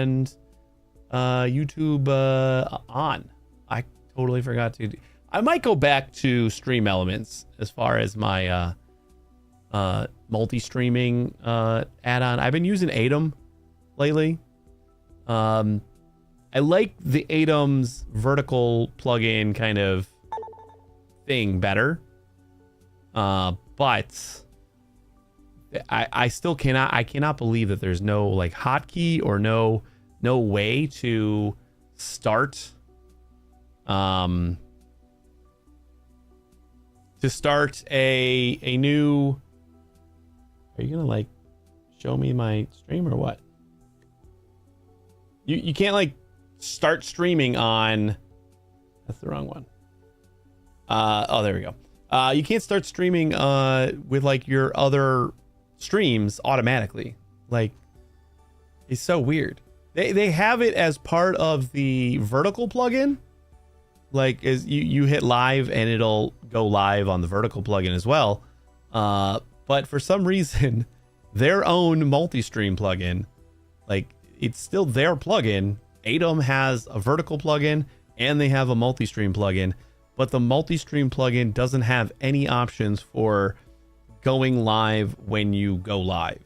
and YouTube on. I totally forgot to. I might go back to Stream Elements as far as my multi-streaming add-on. I've been using Atom lately. I like the Atom's vertical plugin kind of thing better. But I still cannot believe that there's no like hotkey or no way to start a new. Are you gonna like show me my stream or what? You can't like start streaming on. That's the wrong one. Oh, there we go. You can't start streaming with like your other streams automatically. Like, it's so weird. They have it as part of the vertical plugin. Like, as you hit live and it'll go live on the vertical plugin as well. But for some reason, their own multi-stream plugin, like, it's still their plugin. Atom has a vertical plugin and they have a multi-stream plugin, but the multi-stream plugin doesn't have any options for going live when you go live.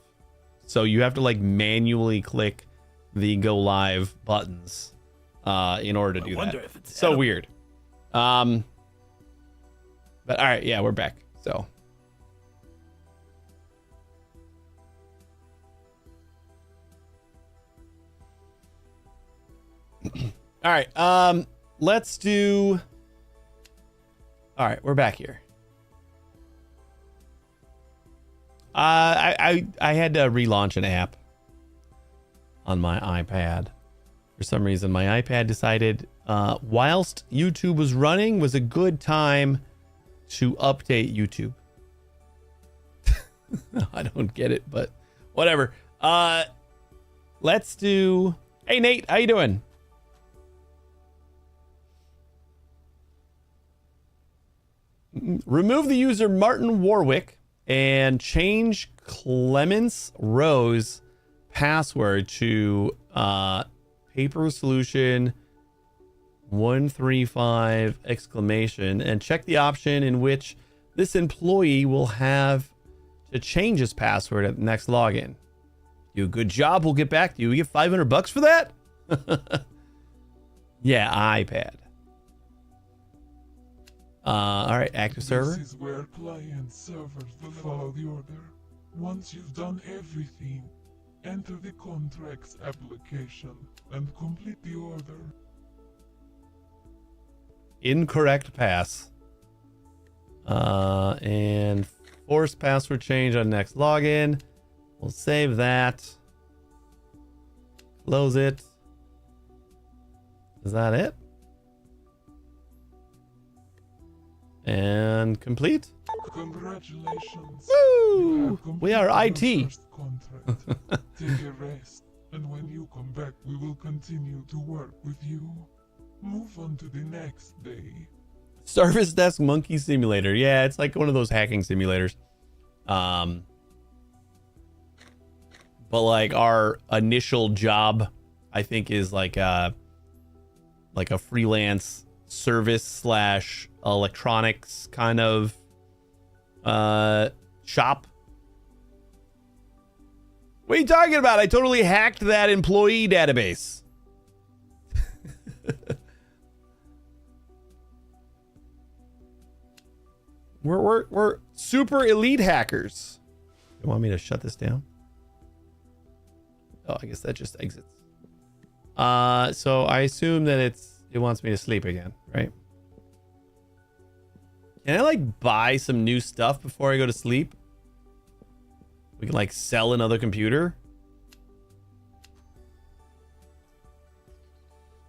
So you have to like manually click the go live buttons in order to do that. It's so weird. But all right, yeah, we're back. So all right, let's do. All right, we're back here. I had to relaunch an app on my iPad. For some reason, my iPad decided whilst YouTube was running was a good time to update YouTube. I don't get it, but whatever. Let's do. Hey Nate, how you doing? Remove the user Martin Warwick and change Clements Rose password to paper solution 135 exclamation and check the option in which this employee will have to change his password at the next login. Do a good job, we'll get back to you. We get $500 for that? Yeah, iPad. All right, active server. This is where client servers will follow the order. Once you've done everything, enter the contracts application and complete the order. Incorrect pass. And force password change on next login. We'll save that. Close it. Is that it? And complete. Congratulations. Woo! We are IT. Take a rest, and when you come back, we will continue to work with you. Move on to the next day. Service Desk Monkey Simulator. Yeah, it's like one of those hacking simulators. But like our initial job, I think, is like a freelance service / electronics kind of shop. What are you talking about? I totally hacked that employee database. We're super elite hackers. You want me to shut this down? Oh, I guess that just exits. So I assume that it wants me to sleep again, right? Can I like buy some new stuff before I go to sleep? We can like sell another computer.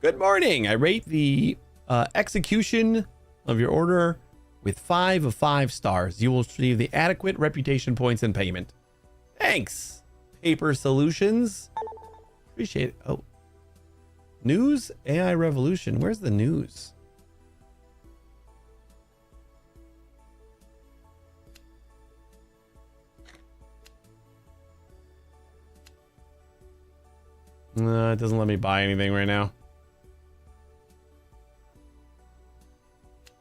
Good morning. I rate the execution of your order with 5 of 5 stars. You will receive the adequate reputation points and payment. Thanks, Paper Solutions. Appreciate it. Oh, news AI revolution. Where's the news? It doesn't let me buy anything right now.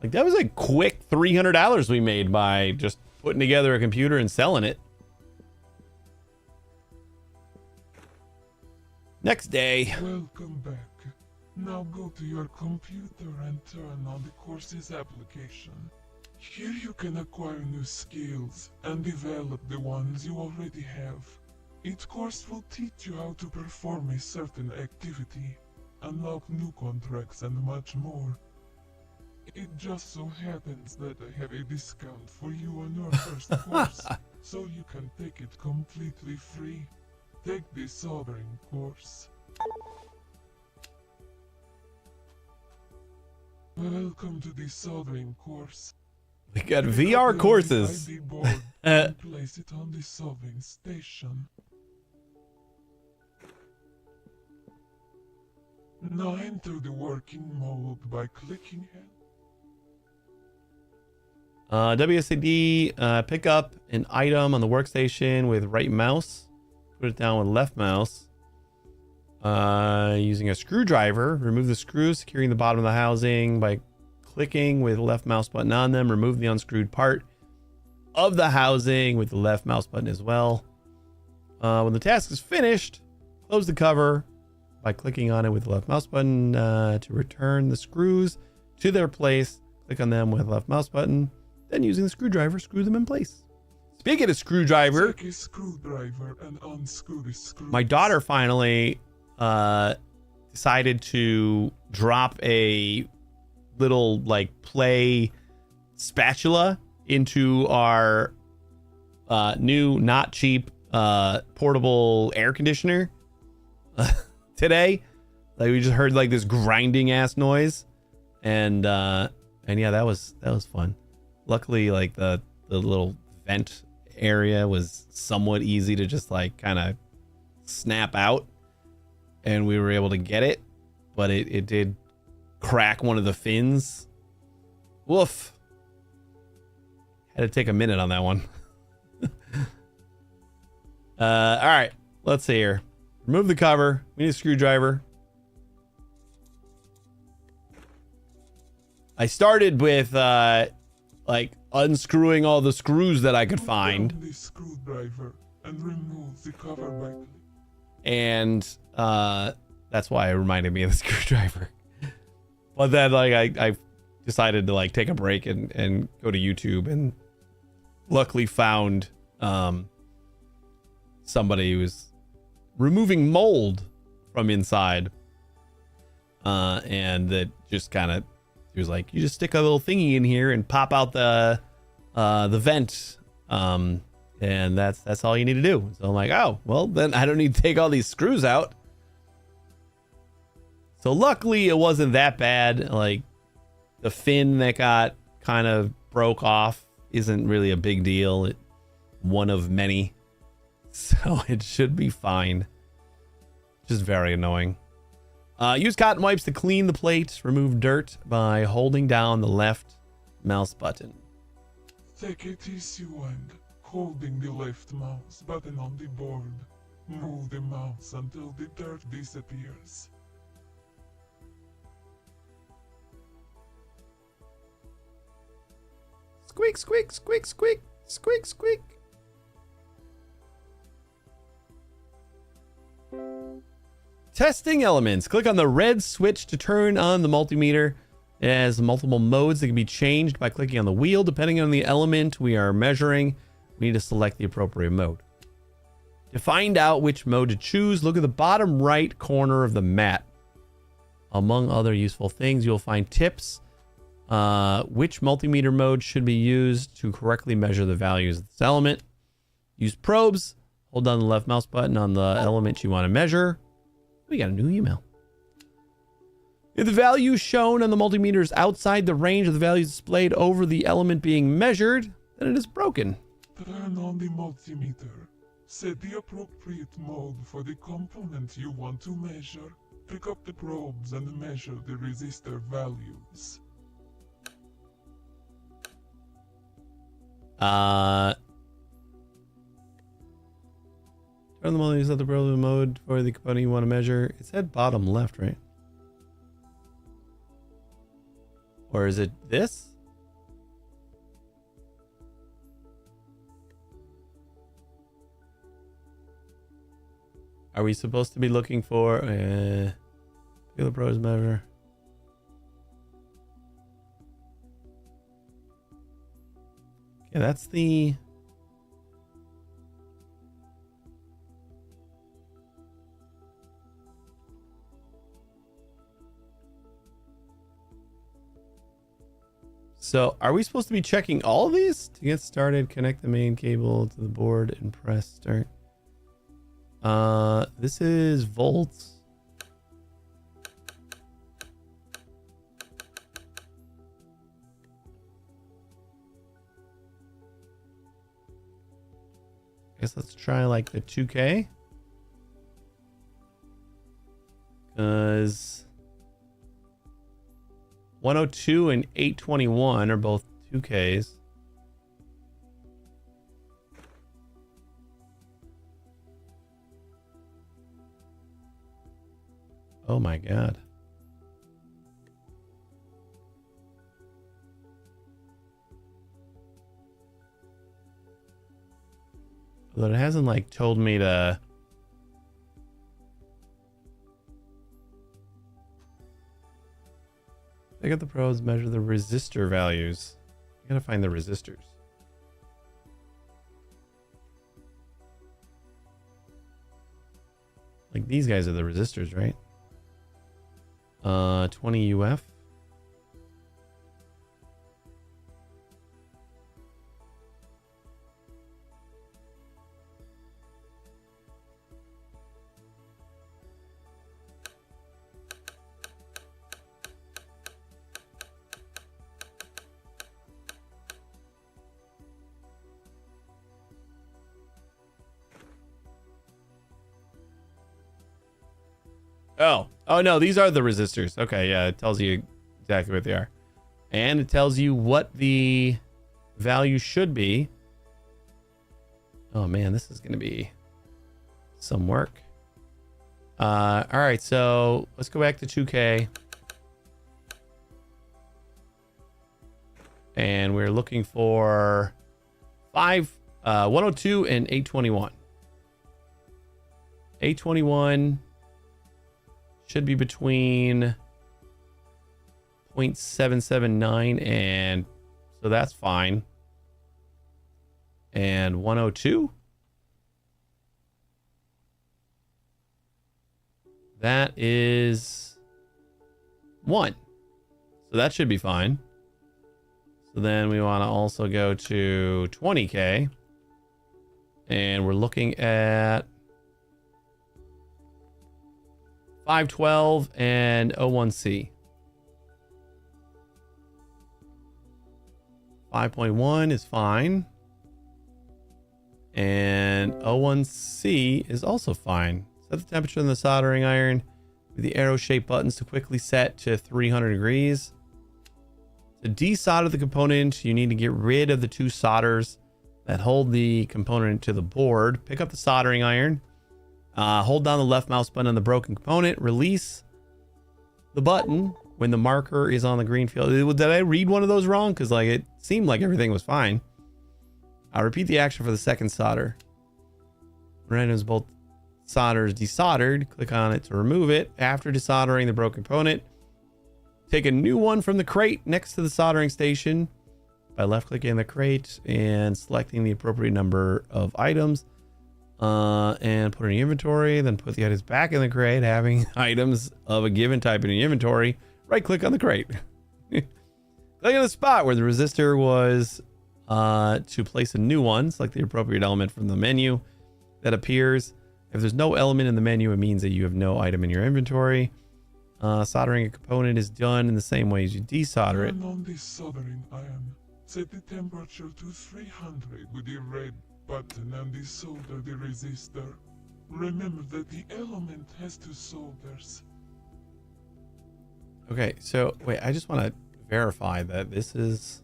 Like, that was a quick $300 we made by just putting together a computer and selling it. Next day. Welcome back. Now go to your computer and turn on the course's application. Here you can acquire new skills and develop the ones you already have. Each course will teach you how to perform a certain activity, unlock new contracts, and much more. It just so happens that I have a discount for you on your first course, so you can take it completely free. Take the Sovereign course. Welcome to the Sovereign course. We got VR courses. ID board and place it on the Sovereign station. Now enter the working mode by clicking it. WSAD, pick up an item on the workstation with right mouse. Put it down with left mouse. Using a screwdriver, remove the screws securing the bottom of the housing by clicking with the left mouse button on them. Remove the unscrewed part of the housing with the left mouse button as well. When the task is finished, close the cover by clicking on it with the left mouse button to return the screws to their place. Click on them with the left mouse button. Then using the screwdriver, screw them in place. Speaking of screwdriver, Take a screwdriver and unscrew the screws. my daughter finally decided to drop a little like play spatula into our new not cheap portable air conditioner today. Like, we just heard like this grinding ass noise, and yeah, that was fun. Luckily, like the little vent area was somewhat easy to just like kind of snap out, and we were able to get it, but it did crack one of the fins. Woof. Had to take a minute on that one. All right, let's see here. Remove the cover. We need a screwdriver. I started with like unscrewing all the screws that I could find. Put down the screwdriver and remove the cover by clicking. And that's why it reminded me of the screwdriver. But then like I decided to like take a break and go to YouTube, and luckily found somebody who was removing mold from inside, and that just kind of, he was like, you just stick a little thingy in here and pop out the vent, and that's all you need to do. So I'm like, oh well, then I don't need to take all these screws out. So luckily it wasn't that bad. Like, the fin that got kind of broke off isn't really a big deal. One of many, so it should be fine. Just very annoying. Use cotton wipes to clean the plate. Remove dirt by holding down the left mouse button. Take a tissue and, holding the left mouse button on the board, move the mouse until the dirt disappears. Squeak, squeak, squeak, squeak, squeak, squeak. Testing elements. Click on the red switch to turn on the multimeter. It has multiple modes that can be changed by clicking on the wheel. Depending on the element we are measuring, we need to select the appropriate mode. To find out which mode to choose, look at the bottom right corner of the mat. Among other useful things, you'll find tips. Which multimeter mode should be used to correctly measure the values of this element. Use probes. Hold down the left mouse button on the element you want to measure. We got a new email. If the value shown on the multimeter is outside the range of the values displayed over the element being measured, then it is broken. Turn on the multimeter. Set the appropriate mode for the component you want to measure. Pick up the probes and measure the resistor values. Turn them on, use the probe mode for the component you want to measure. It said bottom left, right? Or is it this? Are we supposed to be looking for the pros measure? Okay, that's the... So, are we supposed to be checking all of these? To get started, connect the main cable to the board and press start. This is volts. Guess let's try like the 2K. Because 102 and 821 are both 2Ks. Oh my god. Although it hasn't like told me to... Pick up the probes, measure the resistor values. You gotta find the resistors. Like these guys are the resistors, right? 20 UF. Oh no, these are the resistors. Okay, yeah, it tells you exactly what they are. And it tells you what the value should be. Oh man, this is gonna be some work. All right, so let's go back to 2K. And we're looking for 102 and 821. 821 should be between 0.779 and so that's fine. And 102. That is 1. So that should be fine. So then we want to also go to 20K. And we're looking at 512 and 01C. 5.1 is fine. And 01C is also fine. Set the temperature on the soldering iron with the arrow-shaped buttons to quickly set to 300 degrees. To desolder the component, you need to get rid of the 2 solders that hold the component to the board. Pick up the soldering iron. Hold down the left mouse button on the broken component. Release the button when the marker is on the green field. Did I read one of those wrong? Because like it seemed like everything was fine. I'll repeat the action for the second solder. When items both solders desoldered, click on it to remove it. After desoldering the broken component, take a new one from the crate next to the soldering station by left-clicking the crate and selecting the appropriate number of items. And put it in your inventory, then put the items back in the crate, having items of a given type in your inventory. Right click on the crate. Click on the spot where the resistor was to place a new one. Select the appropriate element from the menu that appears. If there's no element in the menu, it means that you have no item in your inventory. Soldering a component is done in the same way as you desolder it. Turn on the soldering iron. Set the temperature to 300 with the red button and desolder the resistor. Remember that the element has 2 solders. Okay, so wait, I just want to verify that this is...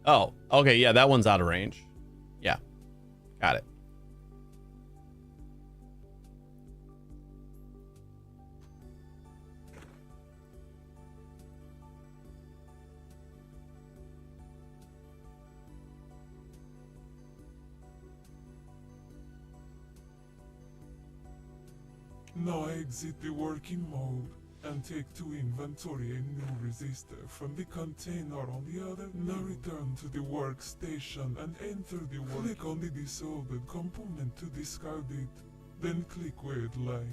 Oh, okay, yeah, that one's out of range. Yeah. Got it. Now exit the working mode and take to inventory a new resistor from the container on the other. Now return to the workstation and enter the work. Click on the disabled component to discard it. Then click where it lay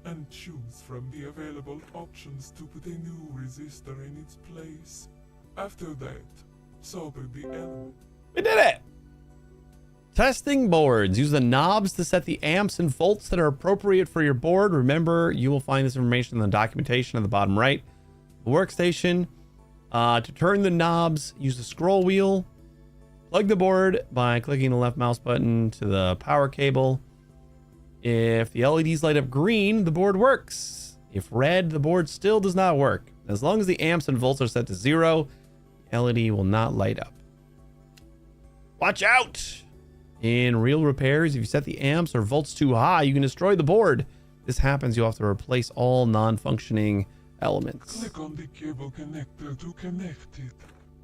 and choose from the available options to put a new resistor in its place. After that, solder the element. We did it! Testing boards. Use the knobs to set the amps and volts that are appropriate for your board. Remember, you will find this information in the documentation on the bottom right. The workstation. To turn the knobs, use the scroll wheel. Plug the board by clicking the left mouse button to the power cable. If the LEDs light up green, the board works. If red, the board still does not work. As long as the amps and volts are set to 0, LED will not light up. Watch out! In real repairs, if you set the amps or volts too high, you can destroy the board. This happens, you'll have to replace all non-functioning elements. Click on the cable connector to connect it.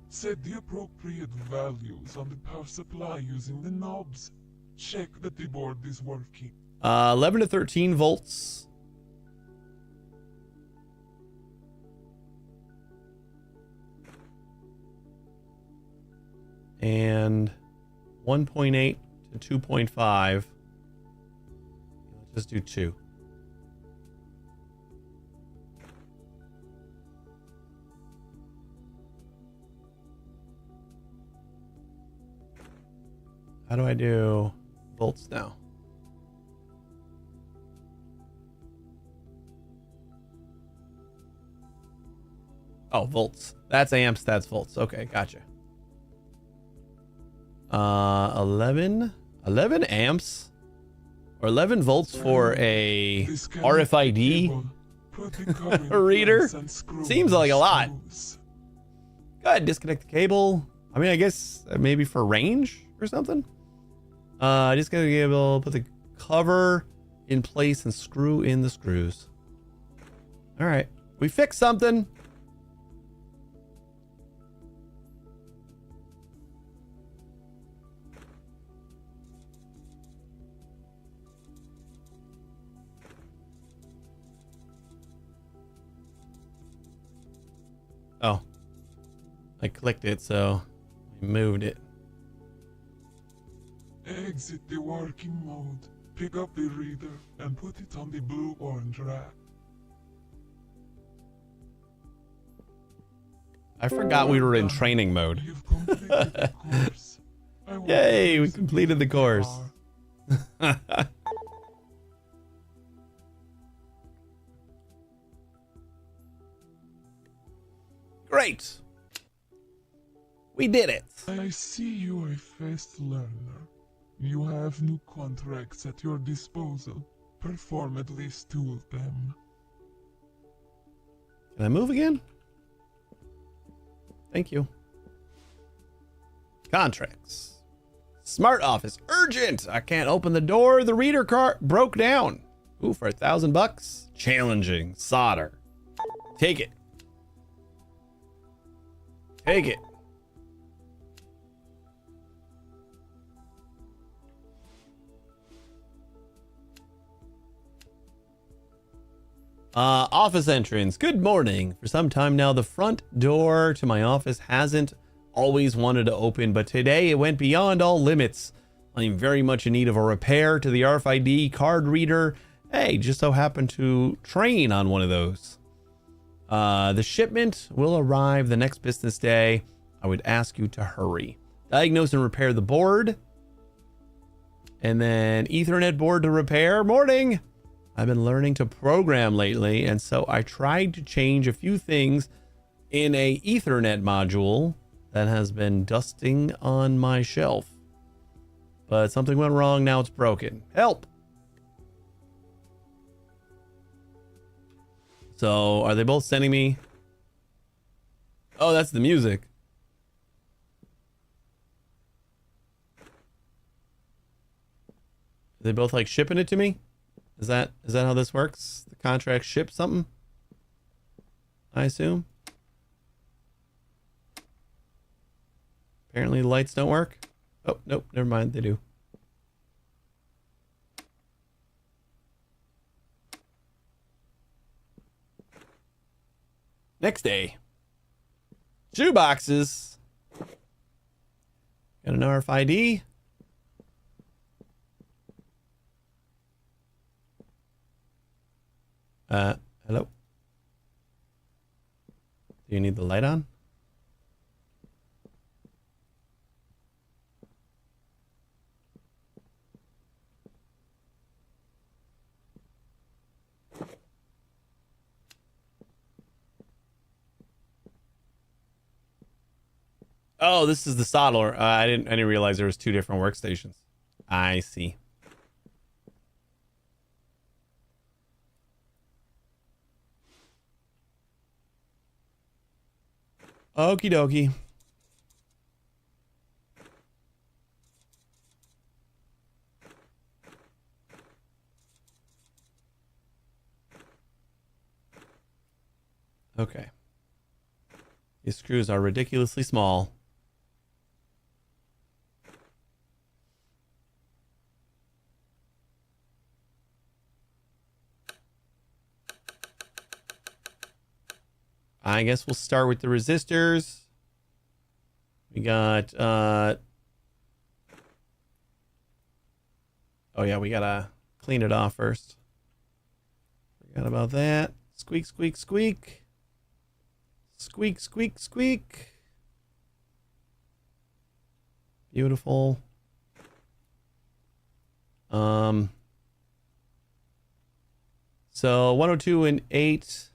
Set the appropriate values on the power supply using the knobs. Check that the board is working. 11 to 13 volts. And 1.8 to 2.5. Let's just do 2. How do I do volts now? Oh, volts. That's amps, that's volts. Okay, gotcha. 11 amps or 11 volts for a RFID reader. Seems like a lot. Go ahead, disconnect the cable. I mean, I guess maybe for range or something. Disconnect the cable, put the cover in place and screw in the screws. All right, we fixed something. Oh, I clicked it, so I moved it. Exit the working mode. Pick up the reader and put it on the blue-orange rack. I forgot we were in training mode. You've completed the course. Yay, we completed the course. Great. We did it. I see you are a fast learner. You have new contracts at your disposal. Perform at least 2 of them. Can I move again? Thank you. Contracts. Smart office. Urgent. I can't open the door. The reader cart broke down. Ooh, for $1,000. Challenging. Solder. Take it. Take it. Office entrance. Good morning. For some time now, the front door to my office hasn't always wanted to open, but today it went beyond all limits. I'm very much in need of a repair to the RFID card reader. Hey, just so happened to train on one of those. The shipment will arrive the next business day. I would ask you to hurry. Diagnose and repair the board. And then Ethernet board to repair. Morning. I've been learning to program lately, and so I tried to change a few things in a Ethernet module that has been dusting on my shelf. But something went wrong, now it's broken. Help! So, are they both sending me? Oh, that's the music. they both like shipping it to me? Is that how this works? The contract ship something? I assume. Apparently the lights don't work. Oh, nope, never mind, they do. Next day. Shoe boxes. Got an RFID. Hello? Do you need the light on? Oh, this is the solder. I didn't realize there was two different workstations. I see. Okie dokie. Okay. These screws are ridiculously small. I guess we'll start with the resistors. We got, oh yeah, we gotta clean it off first. Forgot about that. Squeak, squeak, squeak. Squeak, squeak, squeak. Beautiful. So 102 and 8.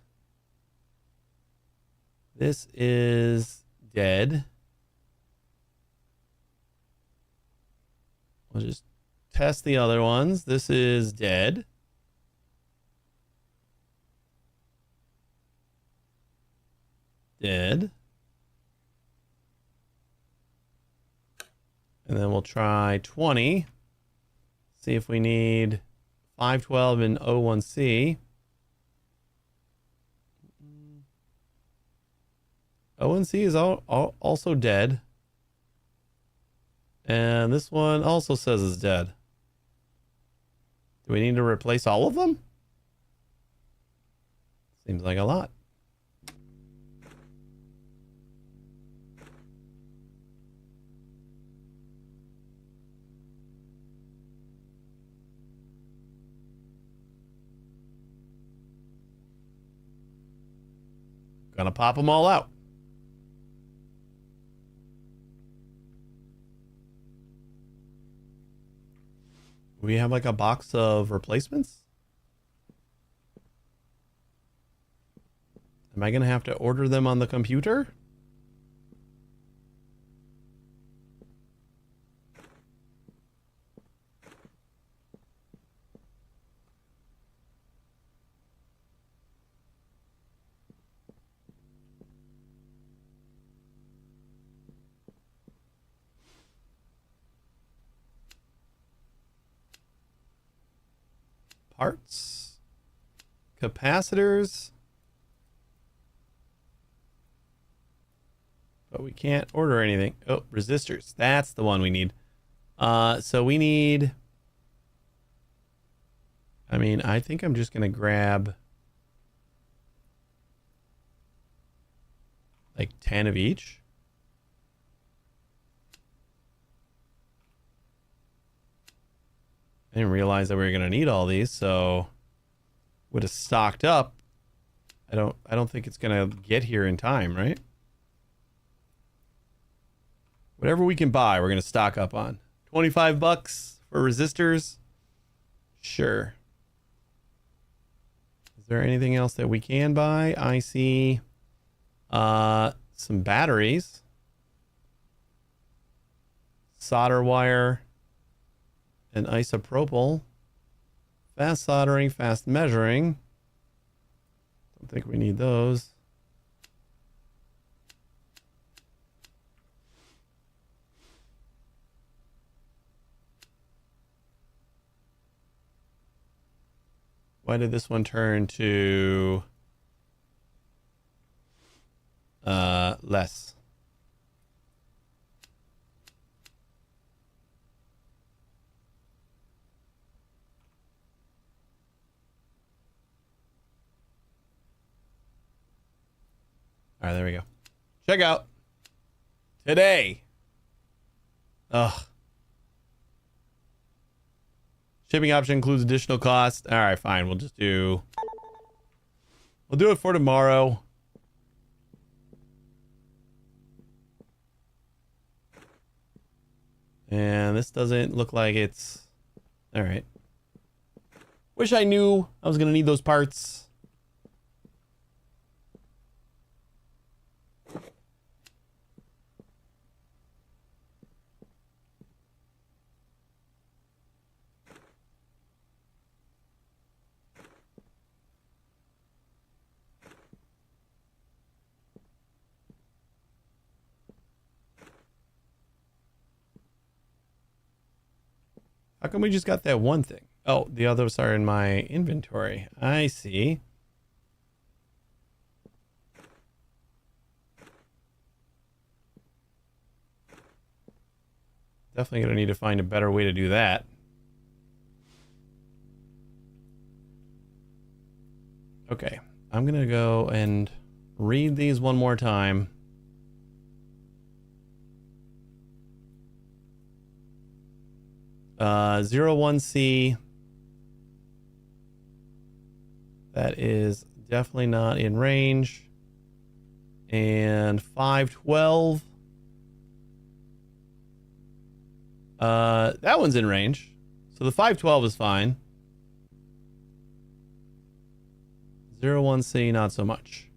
This is dead. We'll just test the other ones. This is dead. Dead. And then we'll try 20. See if we need 512 and O1C. O&C is also dead. And this one also says it's dead. Do we need to replace all of them? Seems like a lot. Gonna pop them all out. We have like a box of replacements. Am I gonna have to order them on the computer? Parts, capacitors, but we can't order anything. Oh, resistors. That's the one we need. So we need, I mean, I think I'm just gonna grab like 10 of each. I didn't realize that we were gonna need all these, so would have stocked up. I don't think it's gonna get here in time, right? Whatever we can buy, we're gonna stock up on. 25 bucks for resistors. Sure. Is there anything else that we can buy? I see some batteries, solder wire, and isopropyl. Fast soldering, fast measuring. Don't think we need those. Why did this one turn to less? All right, there we go. Check out today. Ugh. Shipping option includes additional cost. All right, fine. We'll do it for tomorrow. And this doesn't look like it's all right. Wish I knew I was going to need those parts. How come we just got that one thing? Oh, the others are in my inventory. I see. Definitely going to need to find a better way to do that. Okay, I'm going to go and read these one more time. Uh, 01C. That is definitely not in range. And 512. That one's in range. So the 512 is fine. 01C, not so much.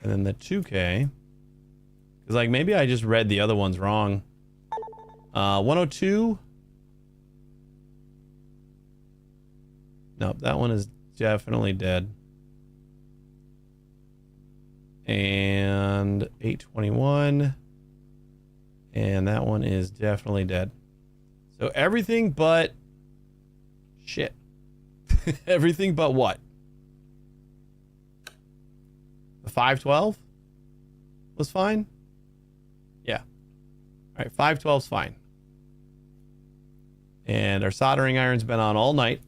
And then the 2K. Because, like, maybe I just read the other ones wrong. 102. Nope, that one is definitely dead. And 821. And that one is definitely dead. So everything but shit. Everything but what? The 512 was fine? Yeah. All right, 512's fine. And our soldering iron's been on all night.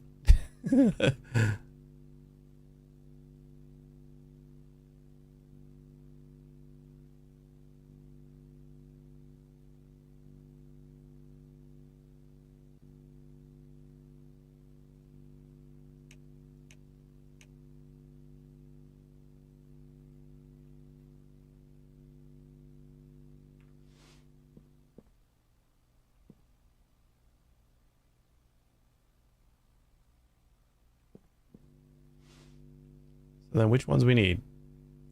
So then which ones we need?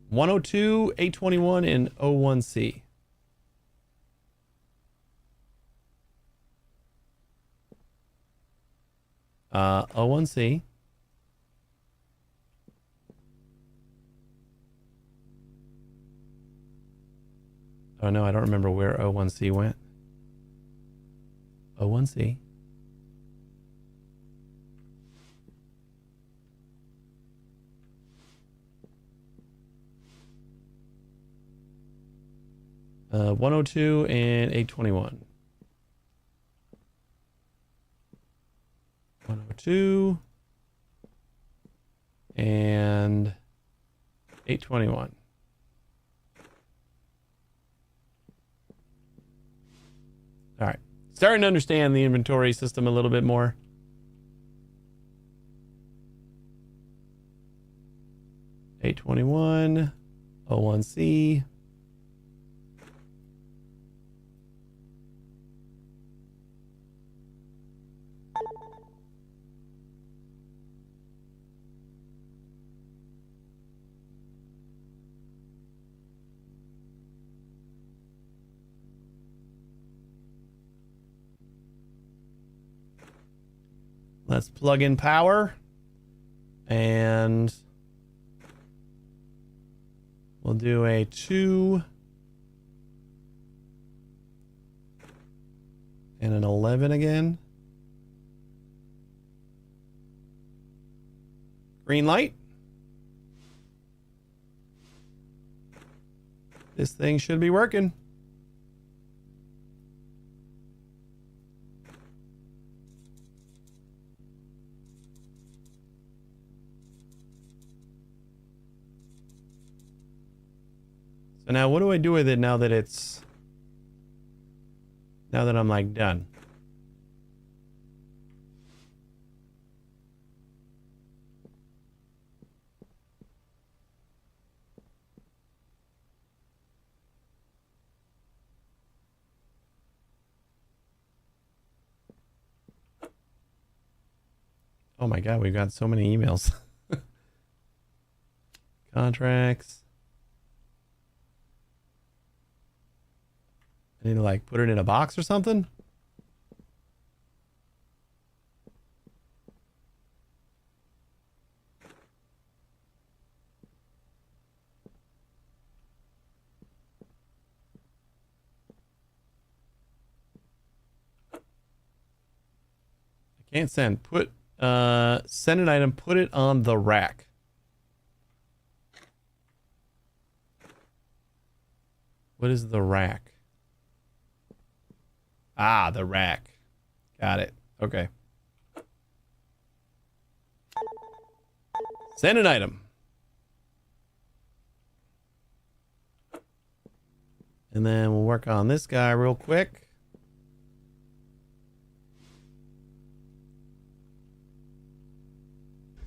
102, 821, and 01C. Uh, 01C. Oh no, I don't remember where 01C went. 01C. Uh, 102 and 821. 102 and 821. All right. Starting to understand the inventory system a little bit more. $821, 01C. Let's plug in power and we'll do a 2 11 again. Green light. This thing should be working. So now what do I do with it now that it's... Now that I'm like done? Oh my god, we've got so many emails. Contracts. I need to like put it in a box or something? I can't send. Send an item, put it on the rack. What is the rack? Ah, the rack. Got it. Okay. Send an item. And then we'll work on this guy real quick.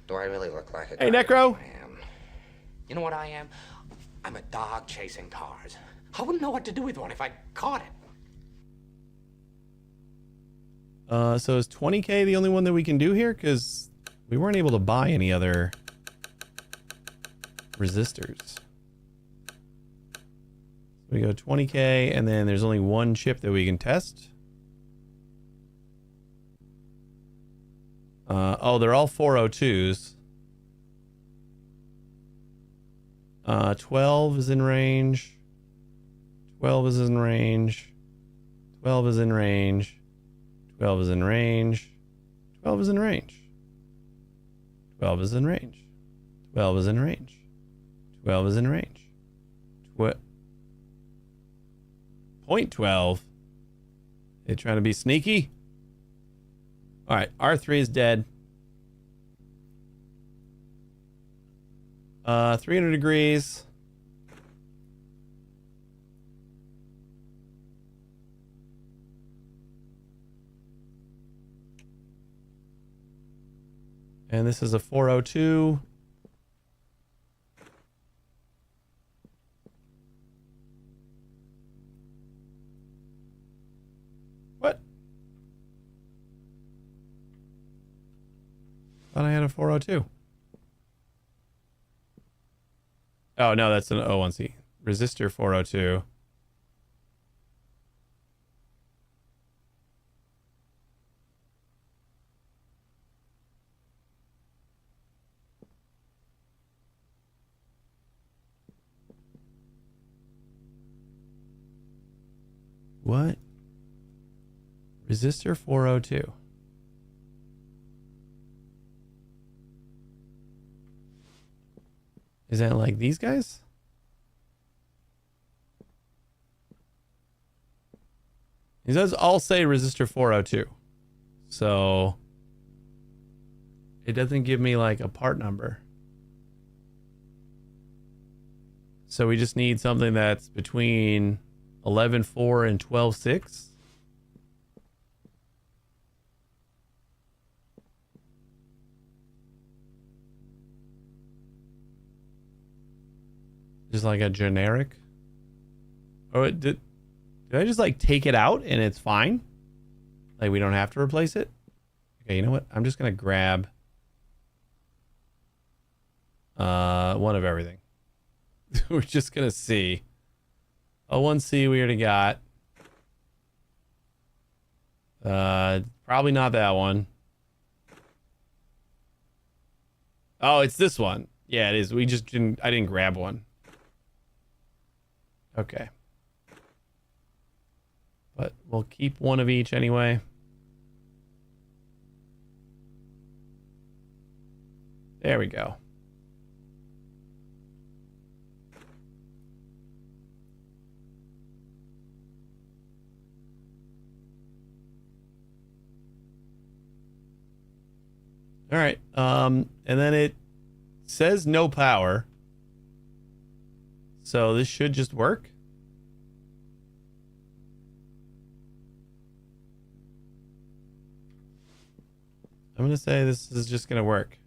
Do I really look like a Hey, guy? Necro. I am. You know what I am? I'm a dog chasing cars. I wouldn't know what to do with one if I caught it. So is 20K the only one that we can do here? Because we weren't able to buy any other resistors. We go 20K, and then there's only one chip that we can test. Oh, they're all 402s. 12 is in range. 12 is in range. 12 is in range. 12 is in range. 12 is in range. 12 is in range. 12 is in range. 12 is in range. Point 12. They trying to be sneaky? All right, R3 is dead. 300 degrees. And this is a 402. What? Thought I had a 402. Oh, no, that's an O1C. Resistor 402. What? Resistor 402. Is that like these guys? These does all say resistor 402. So it doesn't give me like a part number. So we just need something that's between 11.4 and 12.6. Just like a generic. Oh, did I just like take it out and it's fine? Like we don't have to replace it? Okay, you know what? I'm just gonna grab one of everything. We're just gonna see. O1C we already got. Probably not that one. Oh, it's this one. Yeah, it is. I didn't grab one. Okay. But we'll keep one of each anyway. There we go. All right. And then it says no power. So this should just work. I'm going to say this is just going to work.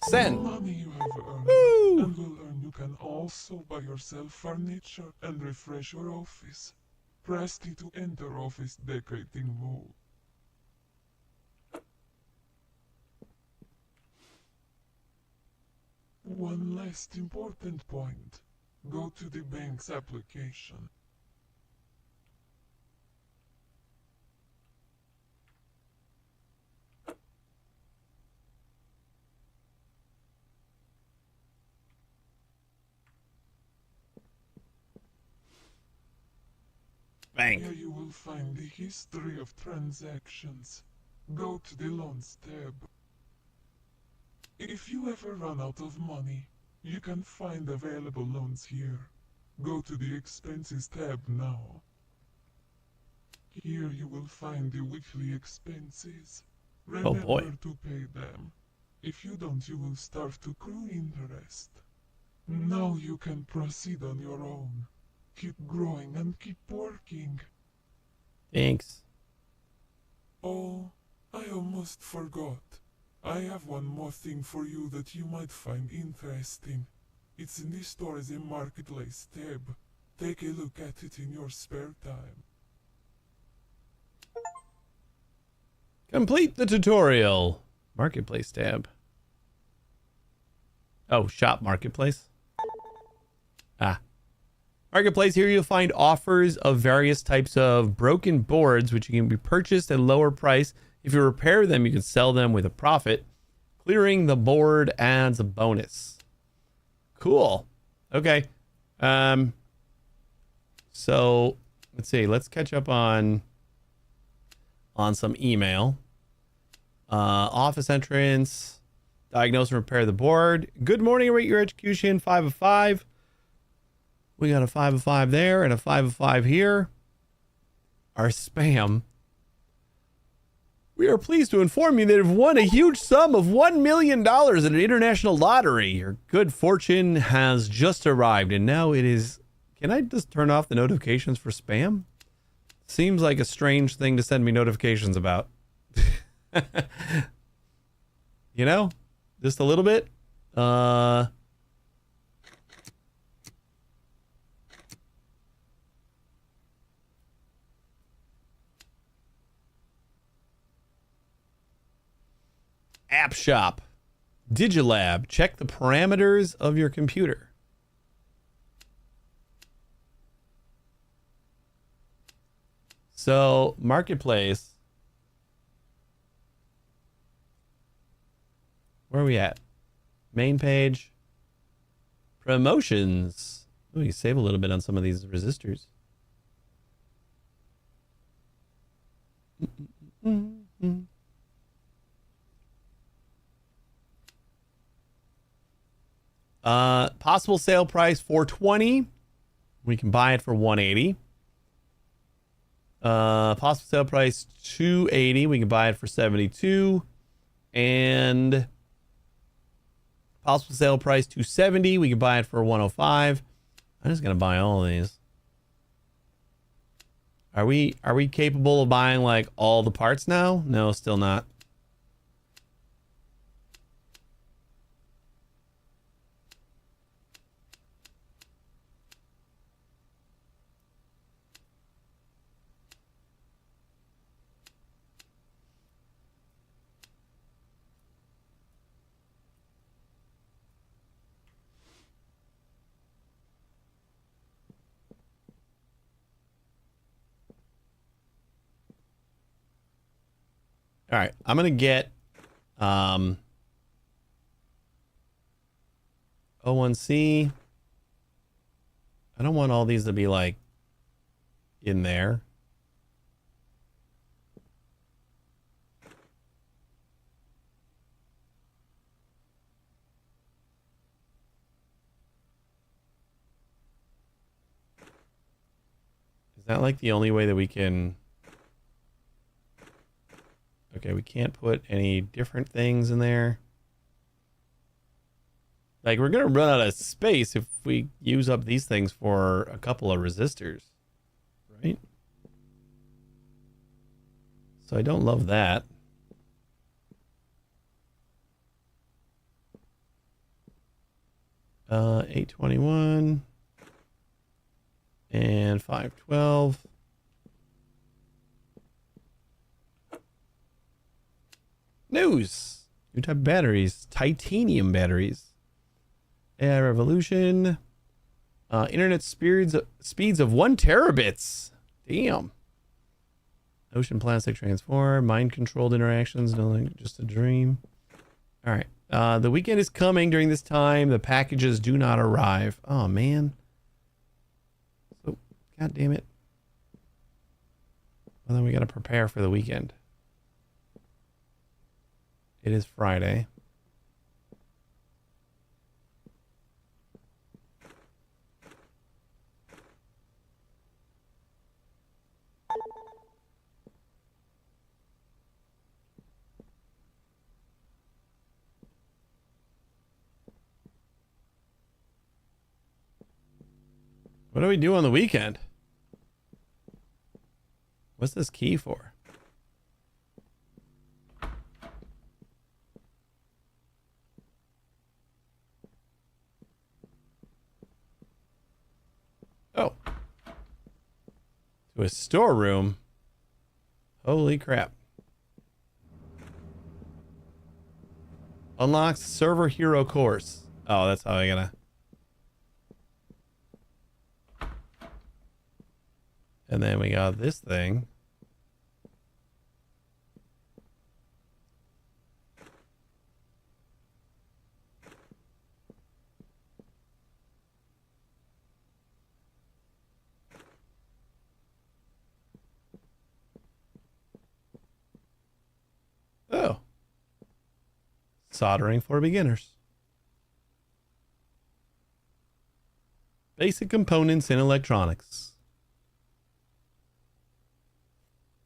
Send. The money you have earned Woo! and will earn, you can also buy yourself furniture and refresh your office. Press T to enter office decorating mode. One last important point. Go to the bank's application. Bank. Here you will find the history of transactions. Go to the loans tab. If you ever run out of money, you can find available loans here. Go to the expenses tab now. Here you will find the weekly expenses. Remember boy. to pay them. If you don't, you will start to accrue interest. Now you can proceed on your own. Keep growing and keep working. Thanks. Oh, I almost forgot. I have one more thing for you that you might find interesting. It's in the stores and marketplace tab. Take a look at it in your spare time. Complete the tutorial. Marketplace tab. Oh, shop marketplace. Ah. Marketplace, here you'll find offers of various types of broken boards, which can be purchased at a lower price. If you repair them, you can sell them with a profit. Clearing the board adds a bonus. Cool. Okay. So let's see. Let's catch up on some email. Office entrance. Diagnose and repair the board. Good morning, rate your execution. 5 of 5. We got a 5 of 5 there and a 5 of 5 here. Our spam. We are pleased to inform you that you've won a huge sum of $1 million in an international lottery. Your good fortune has just arrived, and now it is... Can I just turn off the notifications for spam? Seems like a strange thing to send me notifications about. You know? Just a little bit. App Shop. Digilab. Check the parameters of your computer. So, Marketplace. Where are we at? Main page. Promotions. Oh, you save a little bit on some of these resistors. Possible sale price $420. We can buy it for $180. Possible sale price $280. We can buy it for $72. And possible sale price $270. We can buy it for $105. I'm just gonna buy all of these. Are we capable of buying like all the parts now? No, still not. All right, I'm gonna get O1C. I don't want all these to be like in there. Is that like the only way that we can... Okay, we can't put any different things in there. Like, we're going to run out of space if we use up these things for a couple of resistors, right? So I don't love that. Uh, 821 and 512. News. New type of batteries. Titanium batteries. AI revolution. Internet speeds of 1 terabits. Damn. Ocean plastic transform. Mind controlled interactions. No longer just a dream. All right. The weekend is coming during this time. The packages do not arrive. Oh, man. So, God damn it. Well, then we got to prepare for the weekend. It is Friday. What do we do on the weekend? What's this key for? Oh. To a storeroom. Holy crap. Unlocks server hero course. Oh, that's how I gotta... And then we got this thing. Oh. Soldering for beginners. Basic components in electronics.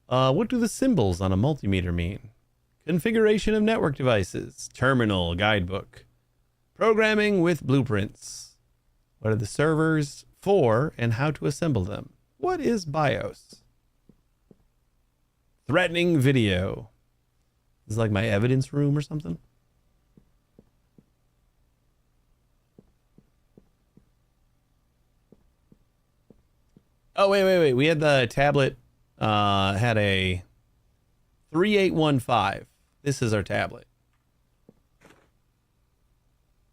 What do the symbols on a multimeter mean? Configuration of network devices. Terminal guidebook. Programming with blueprints. What are the servers for and how to assemble them? What is BIOS? Threatening video. This is like my evidence room or something. Oh, wait. We had the tablet, had a 3815. This is our tablet.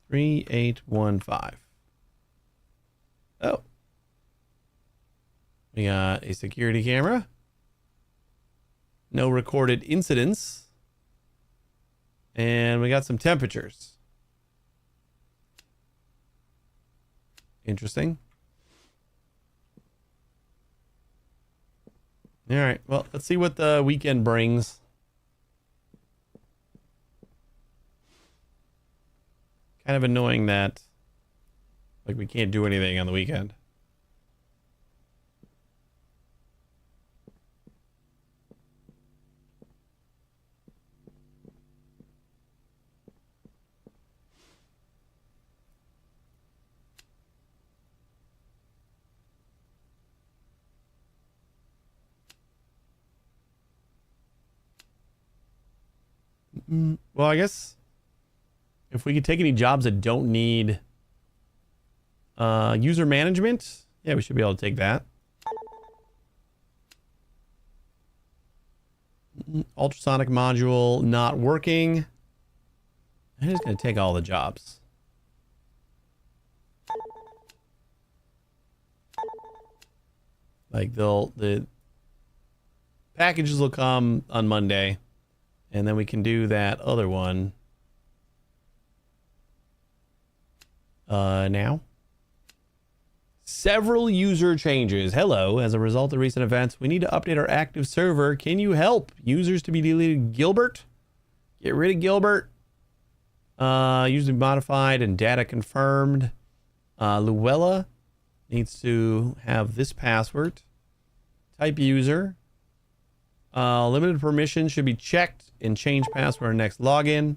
3815. Oh. We got a security camera. No recorded incidents. And we got some temperatures. Interesting. All right. Well, let's see what the weekend brings. Kind of annoying that, like, we can't do anything on the weekend. Well, I guess if we could take any jobs that don't need user management, yeah, we should be able to take that. Ultrasonic module not working. I'm just going to take all the jobs. Like the packages will come on Monday. And then we can do that other one now. several user changes. Hello, as a result of recent events, we need to update our active server. Can you help? Users to be deleted. Gilbert. Get rid of Gilbert. User modified and data confirmed. Luella needs to have this password. Type user. Limited permissions should be checked and change password next login.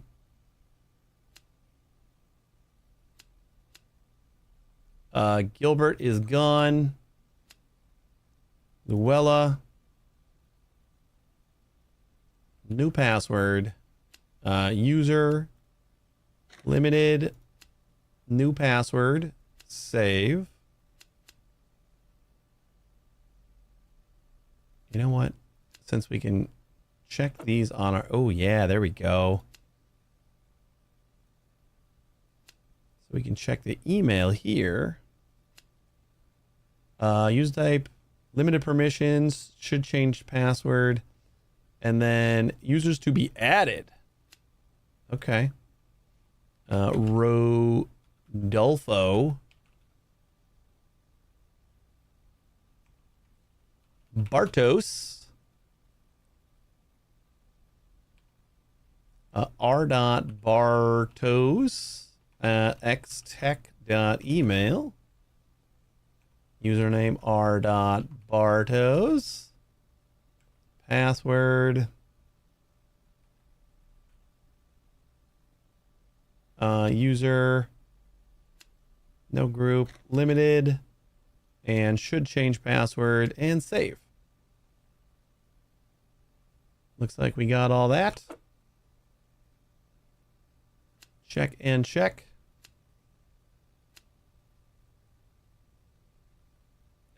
Gilbert is gone. Luella. New password. User. Limited. New password. Save. You know what? Since we can check these on our... Oh, yeah, there we go. So we can check the email here. Use type, limited permissions, should change password, and then users to be added. Okay. Rodolfo. Bartos. R.Bartos at xtech.email. Username r.bartos. Password. User. No group. Limited. And should change password and save. Looks like we got all that. Check and check.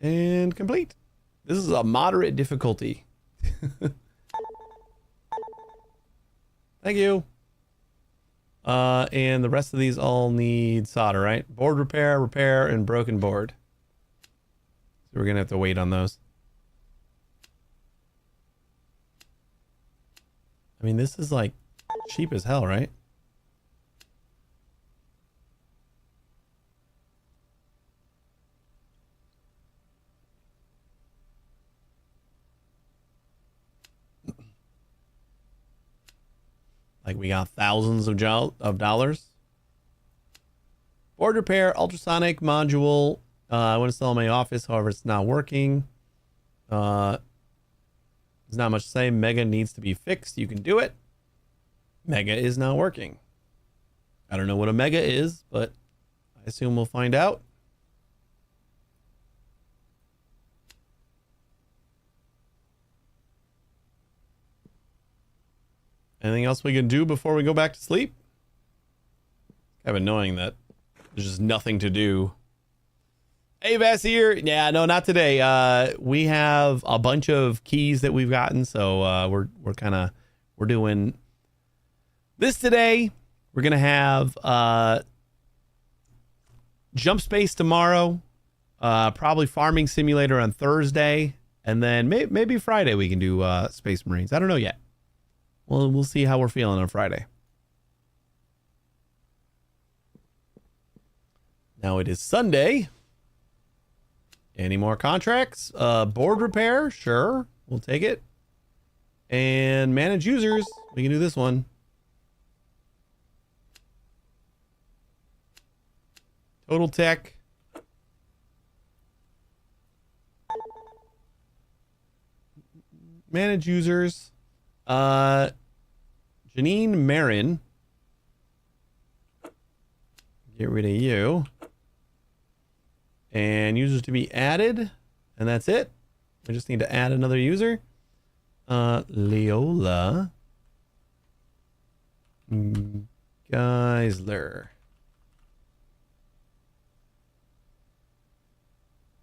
And complete. This is a moderate difficulty. Thank you. And the rest of these all need solder, right? Board repair, and broken board. So we're going to have to wait on those. I mean, this is like cheap as hell, right? Like we got thousands of dollars. Board repair, ultrasonic module. I want to install in my office, however, it's not working. There's not much to say. Mega needs to be fixed. You can do it. Mega is not working. I don't know what a mega is, but I assume we'll find out. Anything else we can do before we go back to sleep? Kind of annoying that there's just nothing to do. Hey, Vass here. Yeah, no, not today. We have a bunch of keys that we've gotten, so we're doing this today. We're gonna have Jump Space tomorrow, probably Farming Simulator on Thursday, and then maybe Friday we can do Space Marines. I don't know yet. Well, we'll see how we're feeling on Friday. Now it is Sunday. Any more contracts? Board repair? Sure. We'll take it. And manage users. We can do this one. Total Tech. Manage users. Janine Marin. Get rid of you. And users to be added. And that's it. We just need to add another user. Leola. Geisler.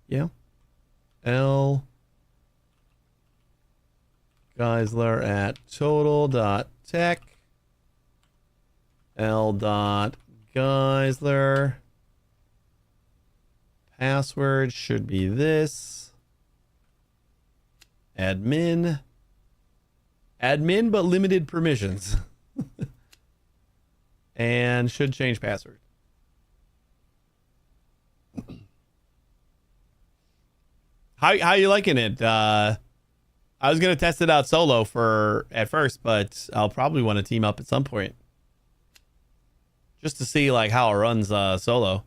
Yeah. L. Geisler at total.tech. L.Geisler. Password should be this. Admin. Admin, but limited permissions. And should change password. How you liking it? I was gonna test it out solo at first, but I'll probably want to team up at some point just to see like how it runs solo.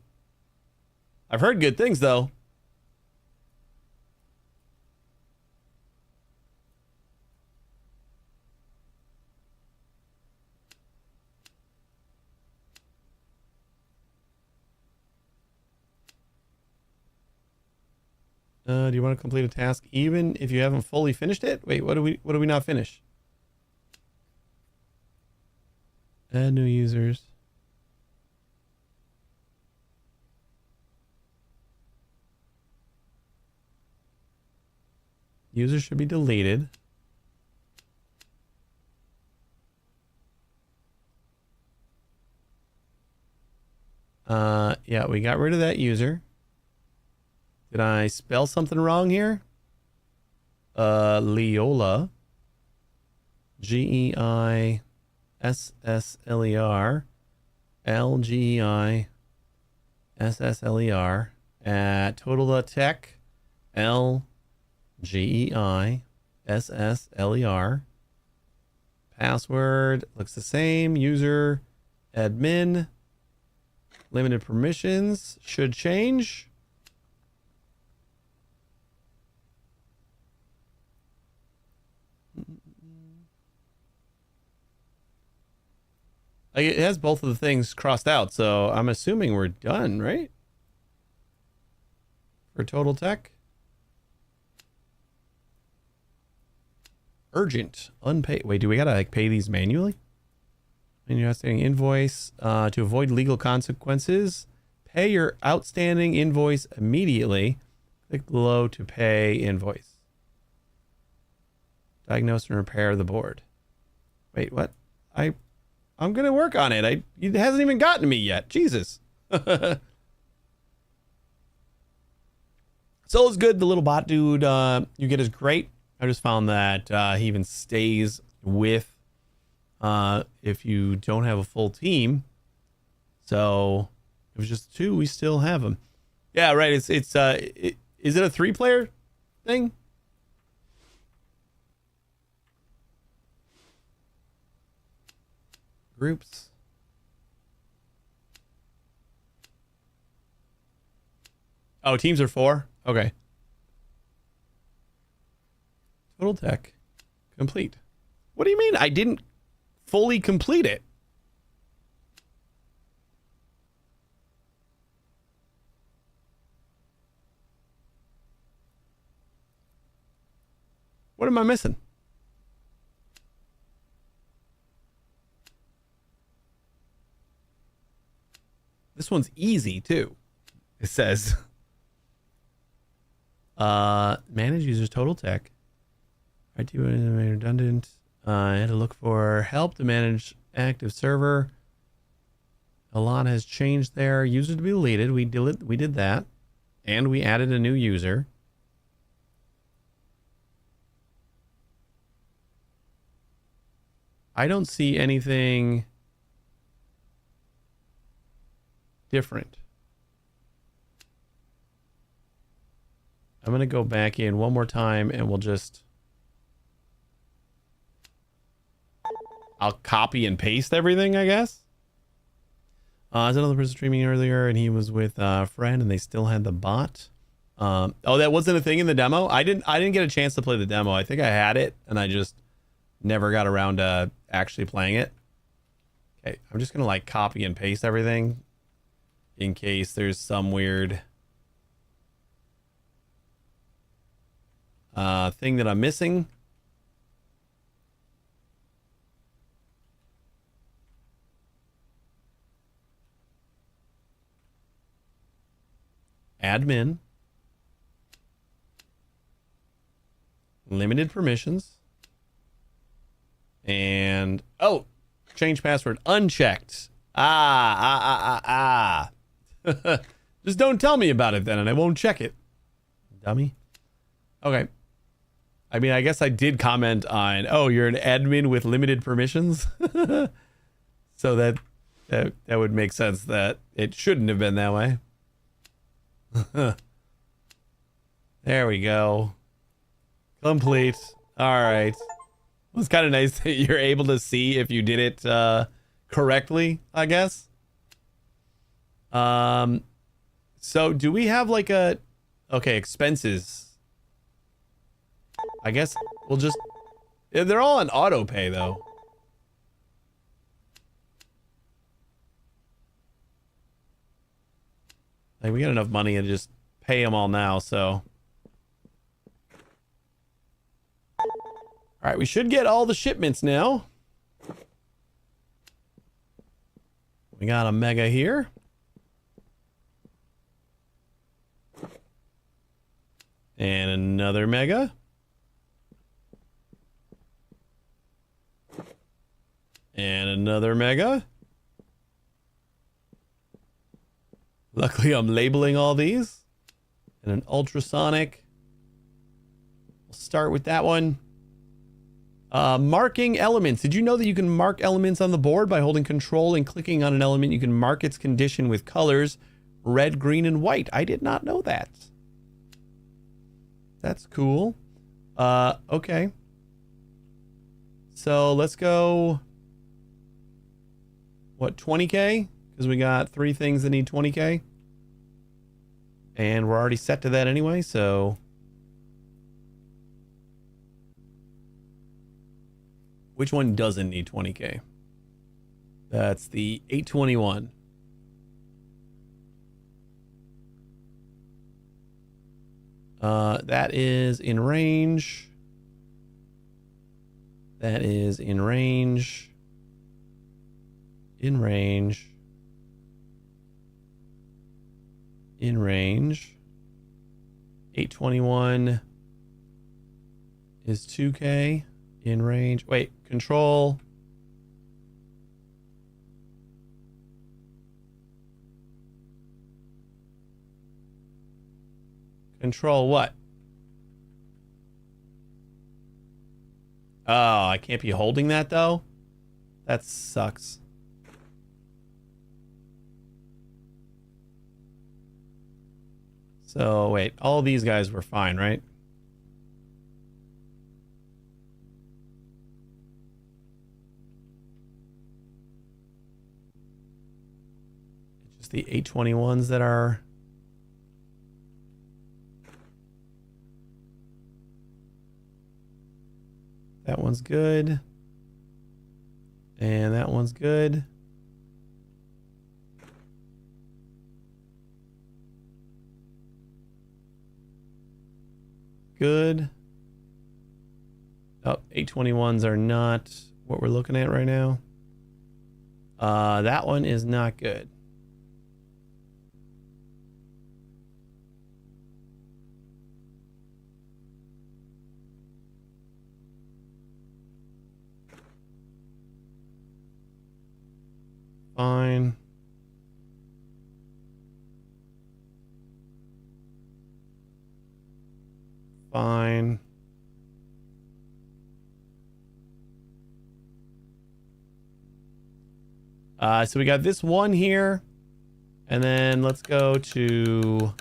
I've heard good things though. Do you want to complete a task even if you haven't fully finished it? Wait, what do we not finish? Add new users. Users should be deleted. Yeah, we got rid of that user. Did I spell something wrong here? Leoler. Geissler. Lgeissler. At total.tech. Lgeissler. Password looks the same. User admin. Limited permissions should change. It has both of the things crossed out, so I'm assuming we're done, right? For total tech. Urgent, unpaid. Wait, do we gotta like pay these manually? And you're outstanding invoice to avoid legal consequences. Pay your outstanding invoice immediately. Click below to pay invoice. Diagnose and repair the board. Wait, what? I'm gonna work on it. It hasn't even gotten to me yet. Jesus. Solo's good. The little bot dude you get is great. I just found that he even stays with if you don't have a full team. So if it's just two, we still have him. Yeah, right. Is it a 3-player thing? Groups. Oh, teams are 4? Okay. Total tech. Complete. What do you mean? I didn't fully complete it. What am I missing? This one's easy too. It says manage users total tech. IT redundant. I had to look for help to manage active server. A lot has changed there. User to be deleted. We did that. And we added a new user. I don't see anything different. I'm going to go back in one more time and I'll copy and paste everything, I guess. There's another person streaming earlier and he was with a friend and they still had the bot. Oh, that wasn't a thing in the demo? I didn't get a chance to play the demo. I think I had it and I just never got around to actually playing it. Okay, I'm just going to like copy and paste everything in case there's some weird thing that I'm missing. Admin. Limited permissions. And, oh, change password unchecked. Just don't tell me about it then and I won't check it. Dummy. Okay. I mean, I guess I did comment on, oh, you're an admin with limited permissions. So that would make sense that it shouldn't have been that way. There we go. Complete. All right. It was kind of nice that you're able to see if you did it correctly, I guess. So do we have like a... Okay, expenses. I guess we'll just... They're all on auto pay, though. Like, we got enough money to just pay them all now, so... Alright, we should get all the shipments now. We got a mega here. And another mega. And another mega. Luckily, I'm labeling all these. And an ultrasonic. We'll start with that one. Marking elements. Did you know that you can mark elements on the board by holding control and clicking on an element? You can mark its condition with colors red, green, and white. I did not know that. That's cool. Okay. So let's go... What, 20k? Because we got 3 things that need 20k. And we're already set to that anyway, so... Which one doesn't need 20k? That's the 821. That is in range. That is in range. In range. In range. 821 is 2k. In range. Wait, control. Control what? Oh, I can't be holding that though? That sucks. So, wait, all these guys were fine, right? It's just the 821s that are... That one's good. And that one's good. Good. Oh, 821s are not what we're looking at right now. That one is not good. Fine. Fine. So we got this one here. And then let's go to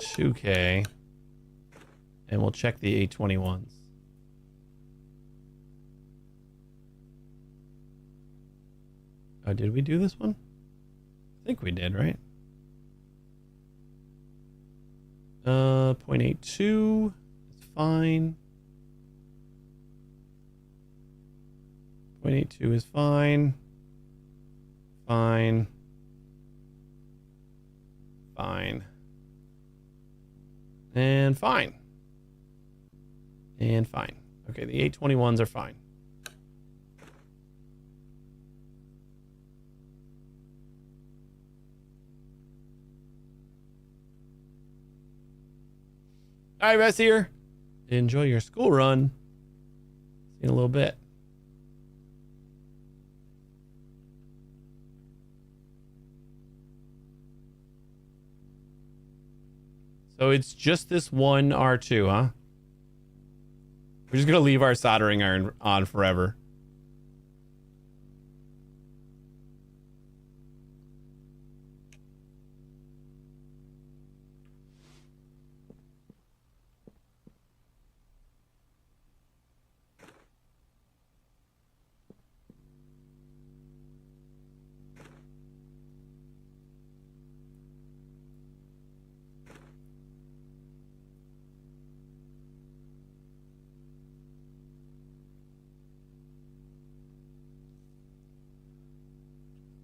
2K. And we'll check the 821s. Oh, did we do this one? I think we did, right? 0.82 is fine. 0.82 is fine. Fine. Fine. And fine. And fine. Okay, the 821s are fine. All right, rest here. Enjoy your school run. See you in a little bit. So it's just this one R2, huh? We're just going to leave our soldering iron on forever.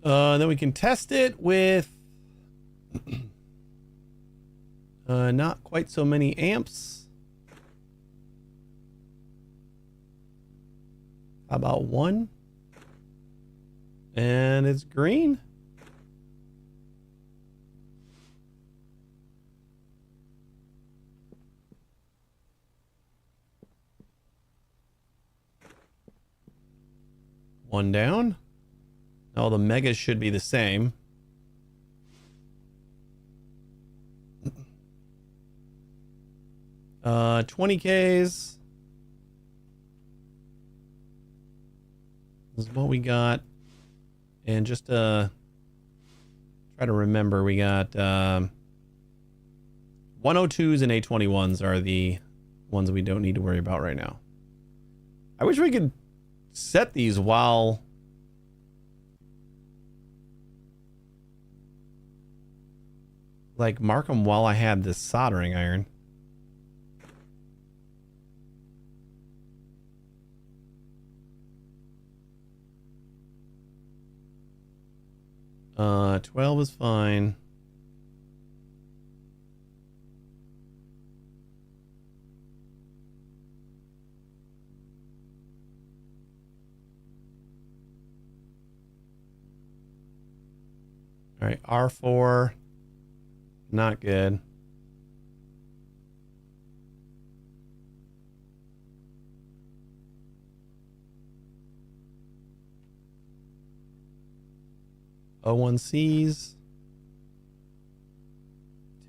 Then we can test it with not quite so many amps. How about 1? And it's green. One down. All the megas should be the same. Uh, 20Ks. This is what we got. And just try to remember, we got 102s and A21s are the ones we don't need to worry about right now. I wish we could set these while like mark them while I had this soldering iron. 12 is fine. All right, R4, not good. O1Cs.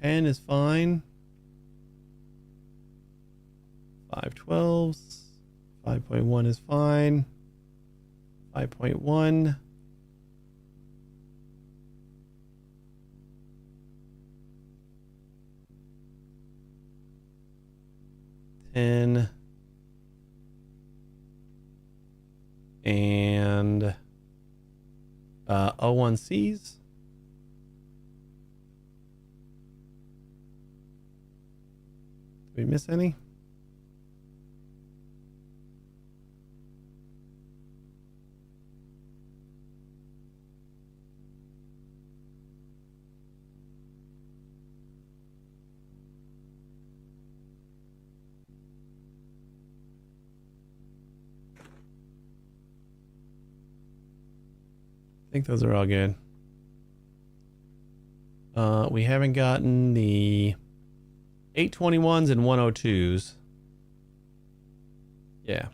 10 is fine. 512s. 5.1 is fine. 5.1. And O1Cs. Did we miss any? I think those are all good. We haven't gotten the 821s and 102s. Yeah.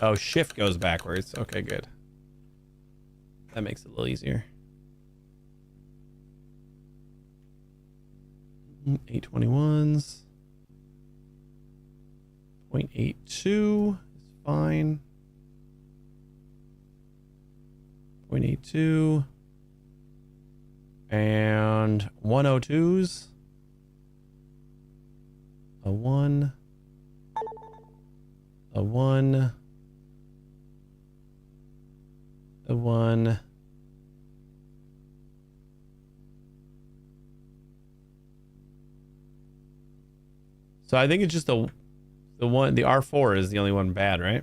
Oh, shift goes backwards. Okay, good. That makes it a little easier. 821s. 0.82 is fine. 0.82. And 102s. A 1. A 1. A 1. So I think it's just the one, the R4 is the only one bad, right?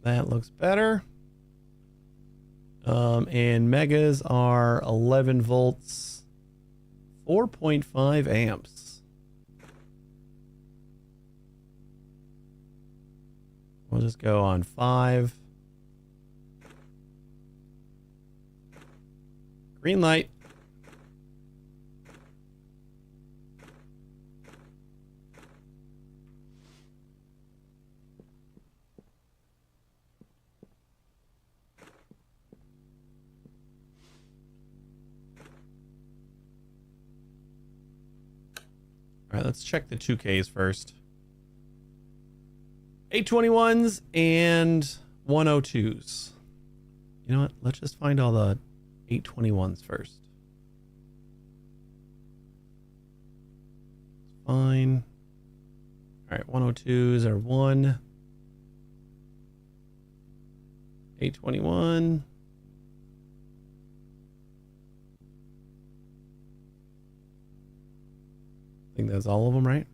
That looks better. And megas are 11 volts, 4.5 amps. We'll just go on 5. Green light. All right, let's check the 2Ks first. 821s and 102s. You know what? Let's just find all the 821s first. Fine. All right, 102s are 1. 821. I think that's all of them, right?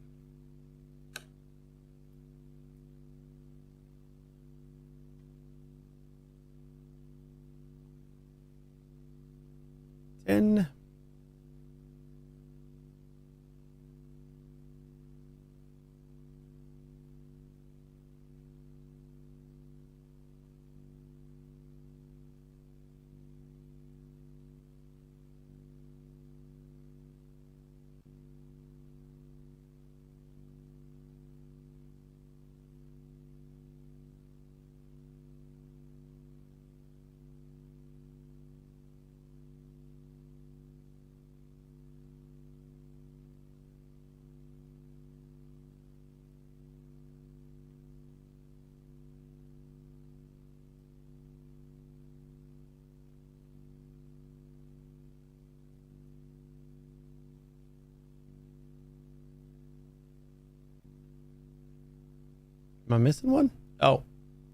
Am I missing one? Oh,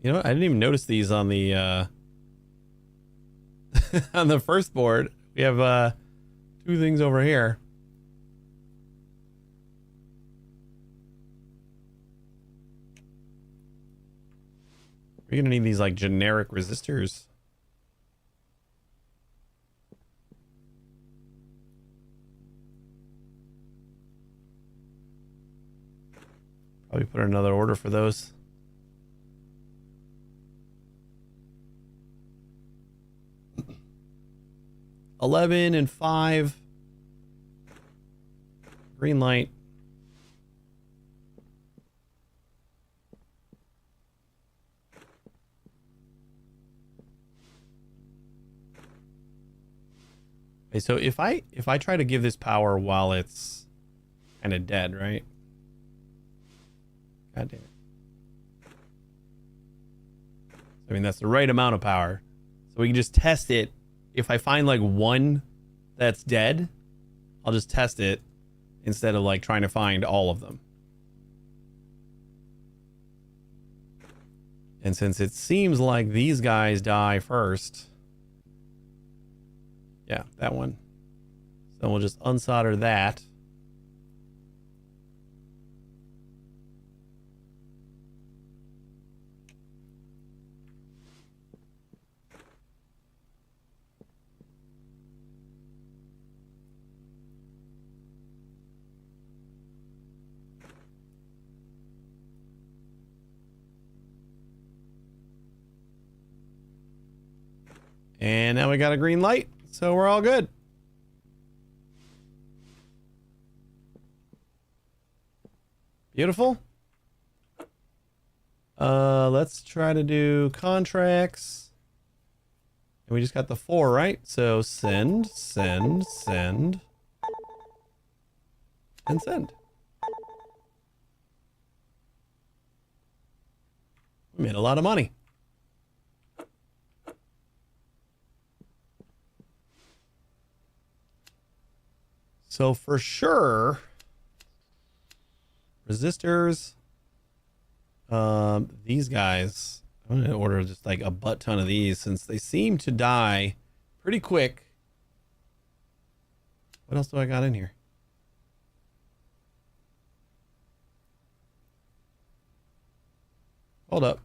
you know what? I didn't even notice these on the on the first board. We have 2 things over here. We're gonna need these like generic resistors. Probably put another order for those. $11 and $5. Green light. Okay, so if I try to give this power while it's kind of dead, right? God damn it. I mean, that's the right amount of power. So we can just test it. If I find like one that's dead, I'll just test it instead of like trying to find all of them. And since it seems like these guys die first. Yeah, that one. So we'll just unsolder that. And now we got a green light, so we're all good. Beautiful. Let's try to do contracts. And we just got the 4, right? So send, send, send, and send. We made a lot of money. So for sure, resistors, these guys, I'm going to order just like a butt ton of these since they seem to die pretty quick. What else do I got in here? Hold up.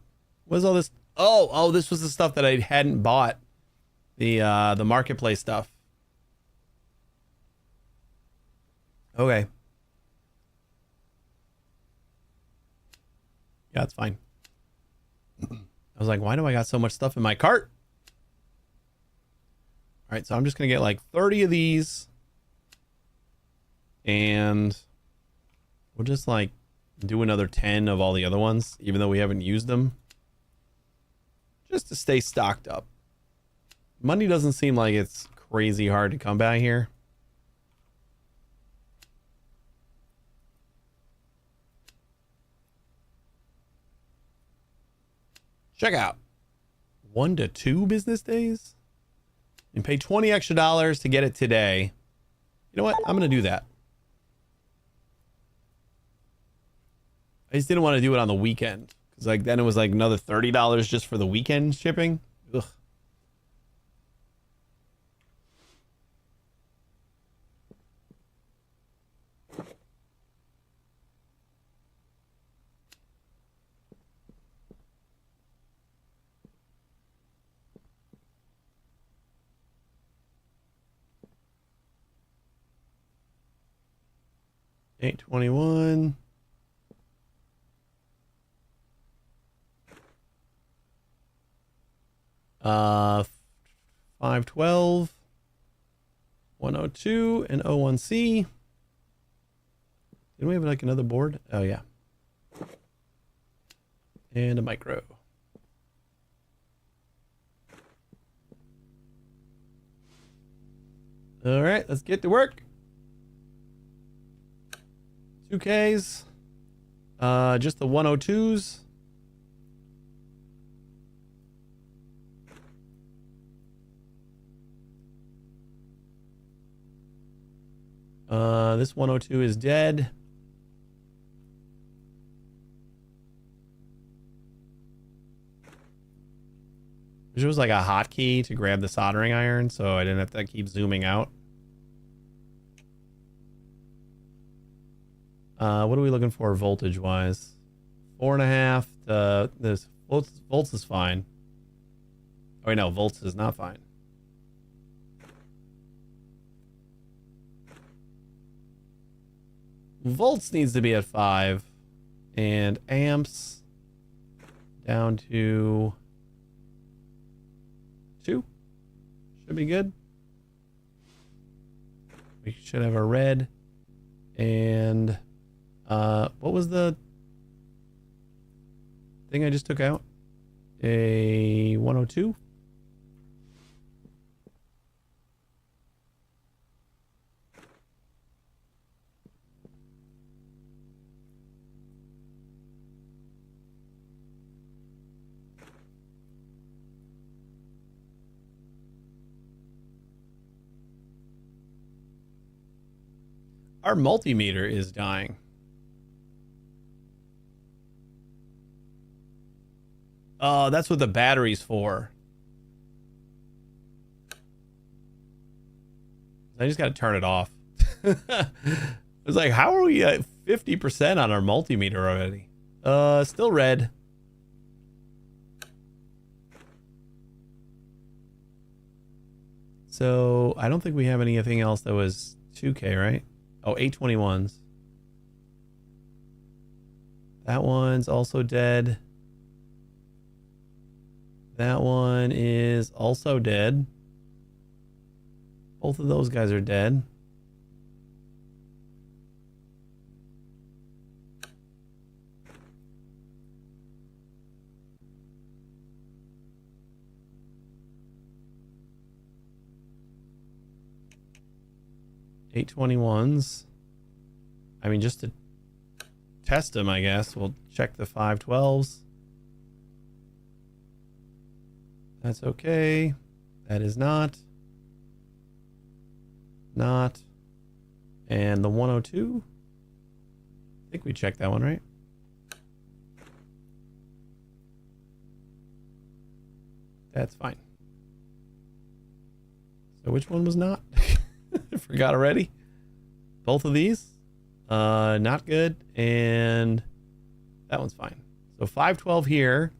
What is all this? Oh, this was the stuff that I hadn't bought. The marketplace stuff. Okay. Yeah, it's fine. I was like, why do I got so much stuff in my cart? All right, so I'm just going to get like 30 of these. And we'll just like do another 10 of all the other ones, even though we haven't used them. Just to stay stocked up. Money doesn't seem like it's crazy hard to come by here. Check out 1 to 2 business days and pay $20 extra to get it today. You know what? I'm going to do that. I just didn't want to do it on the weekend because like then it was like another $30 just for the weekend shipping. Ugh. $8.21. $5.12, $102, and O1C. Didn't we have like another board? Oh yeah. And a micro. All right, let's get to work. 2Ks. Just the 102s. This 102 is dead. There was like a hotkey to grab the soldering iron, so I didn't have to keep zooming out. What are we looking for voltage wise? 4.5 to this volts is fine. Oh wait, no, volts is not fine. Volts needs to be at 5 and amps down to 2. Should be good. We should have our red. And what was the thing I just took out? A 102. Our multimeter is dying. Oh, that's what the battery's for. I just got to turn it off. I was like, how are we at 50% on our multimeter already? Still red. So I don't think we have anything else that was 2K, right? Oh, 821s. That one's also dead. That one is also dead. Both of those guys are dead. $821s. I mean, just to test them, I guess we'll check the 512s. That's okay. That is not. Not. And the 102. I think we checked that one, right? That's fine. So which one was not? I forgot already. Both of these. Not good. And that one's fine. So 512 here.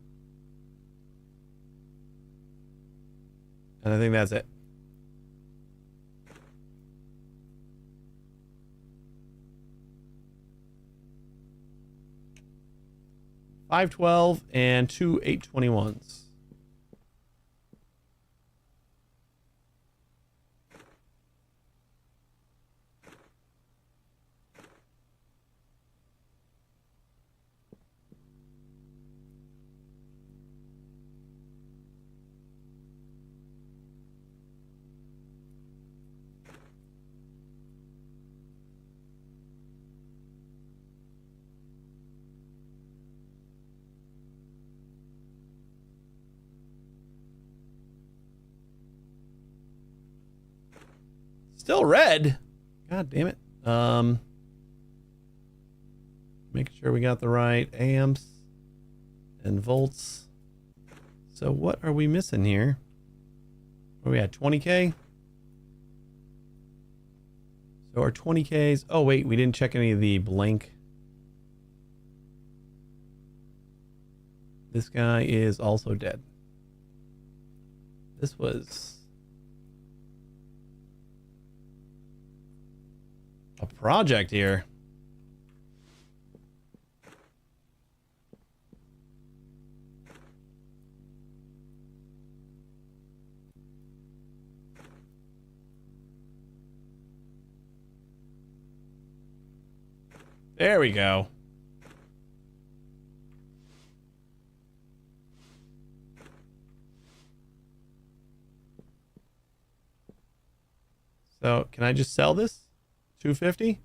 And I think that's it. $512 and 2 821s. Still red. God damn it. Making sure we got the right amps and volts. So what are we missing here? Where are we at? 20K? So our 20Ks. Oh, wait, we didn't check any of the blank. This guy is also dead. This was a project here. There we go. So, can I just sell this? 250?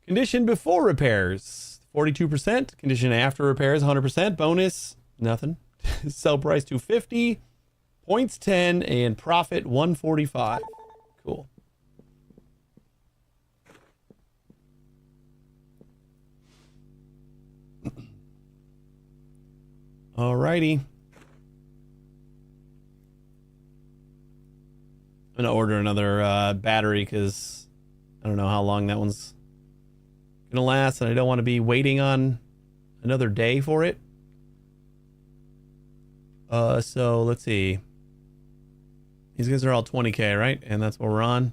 Condition before repairs, 42%. Condition after repairs, 100%. Bonus, nothing. Sell price 250. Points 10 and profit 145. Cool. Alrighty. I'm gonna order another battery because I don't know how long that one's gonna last, and I don't want to be waiting on another day for it. So let's see. These guys are all 20K, right? And that's what we're on.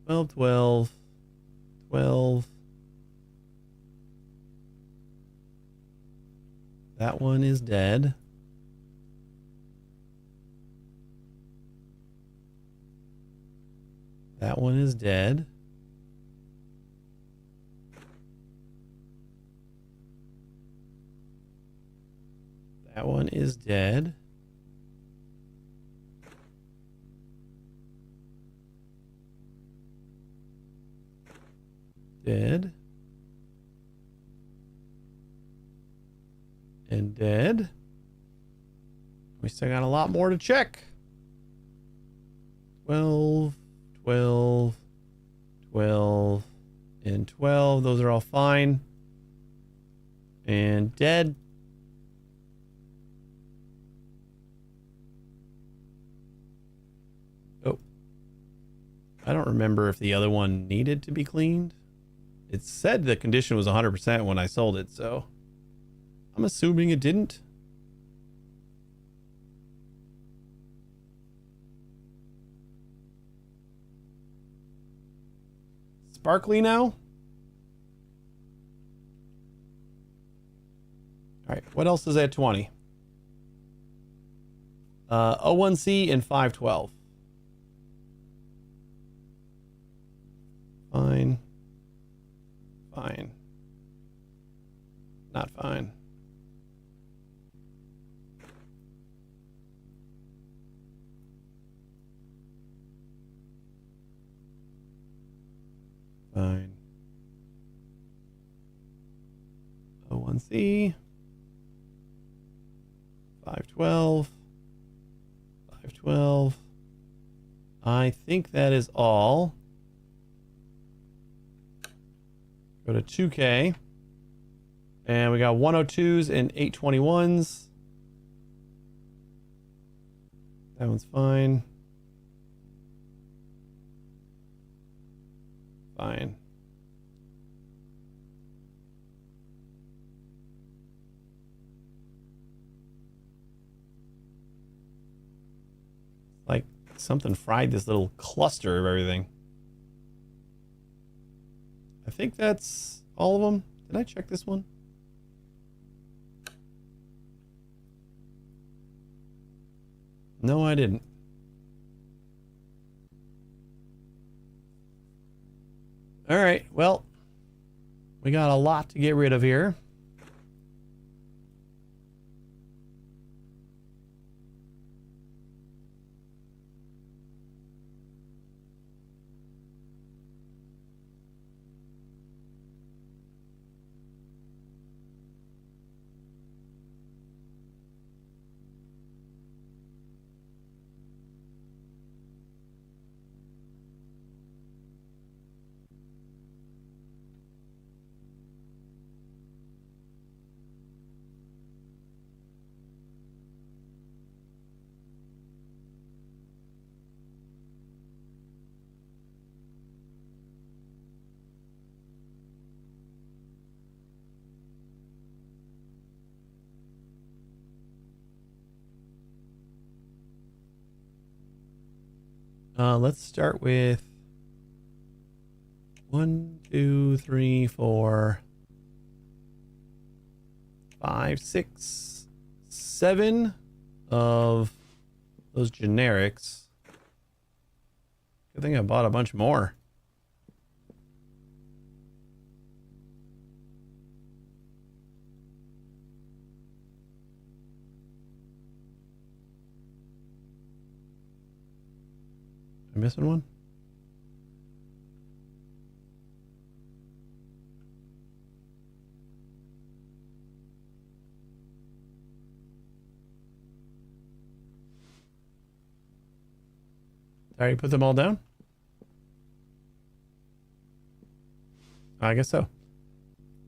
$12. That one is dead. That one is dead. That one is dead. Dead. And dead. We still got a lot more to check. 12, 12, 12, and 12. Those are all fine. And dead. Oh. I don't remember if the other one needed to be cleaned. It said the condition was 100% when I sold it, so I'm assuming it didn't. Sparkly now? All right, what else is at 20? 01C and 512. Fine. Fine. Not fine. Fine. 01C. 512. 512. I think that is all. Go to 2K. And we got 102s and 821s. That one's fine. Fine. Like something fried this little cluster of everything. I think that's all of them. Did I check this one? No, I didn't. All right, well, we got a lot to get rid of here. Let's start with 1, 2, 3, 4, 5, 6, 7 of those generics. Good thing I bought a bunch more. Am I missing one? Did I already put them all down? I guess so.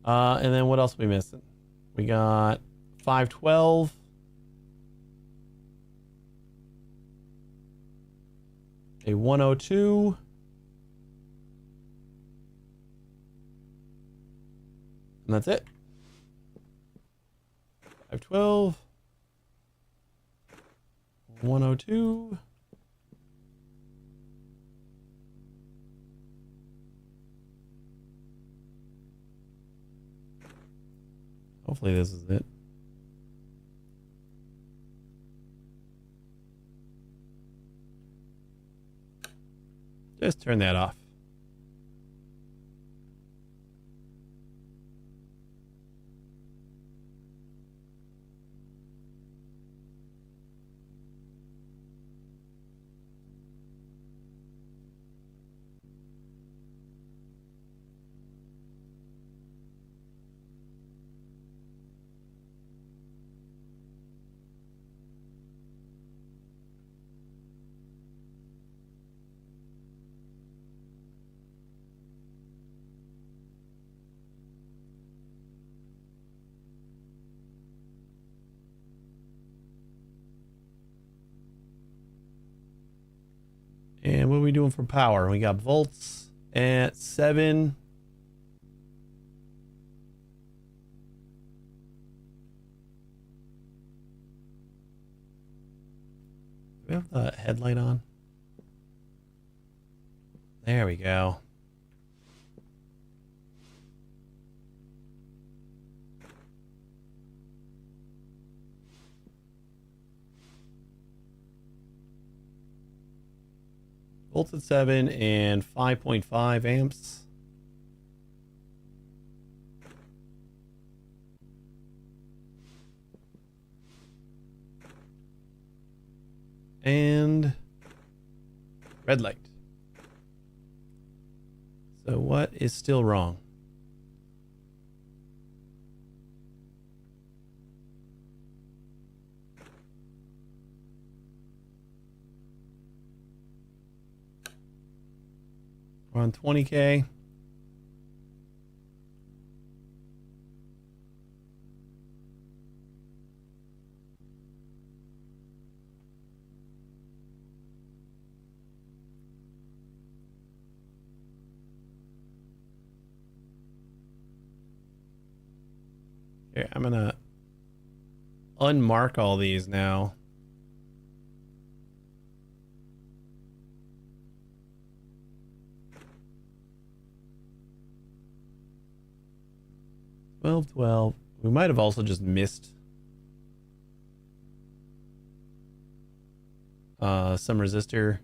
And then what else are we missing? We got 512. A 102. And that's it. 512. 102. Hopefully this is it. Just turn that off. And what are we doing for power? We got volts at 7. Do we have the headlight on? There we go. Volts at 7 and 5.5 amps. And red light. So what is still wrong? We're on 20K. Here, I'm gonna unmark all these now. Twelve. We might have also just missed some resistor.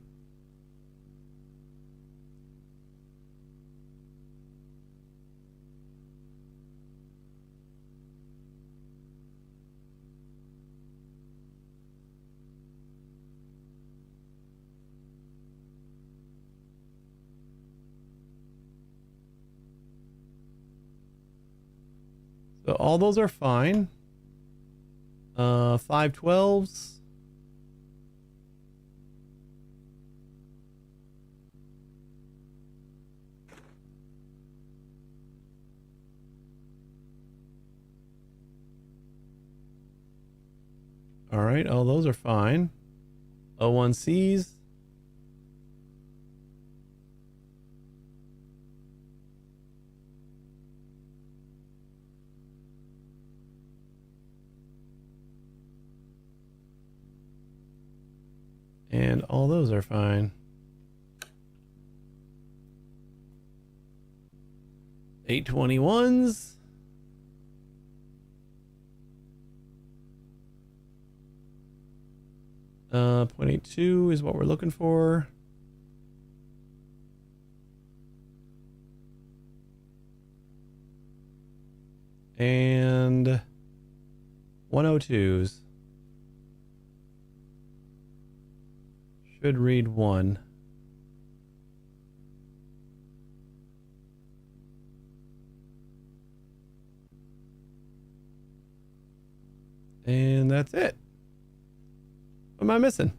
So all those are fine. 512s. All right, all those are fine. O1Cs. And all those are fine. 821s. Uh, 0.82 is what we're looking for. And 102s. Should read 1. And that's it. What am I missing?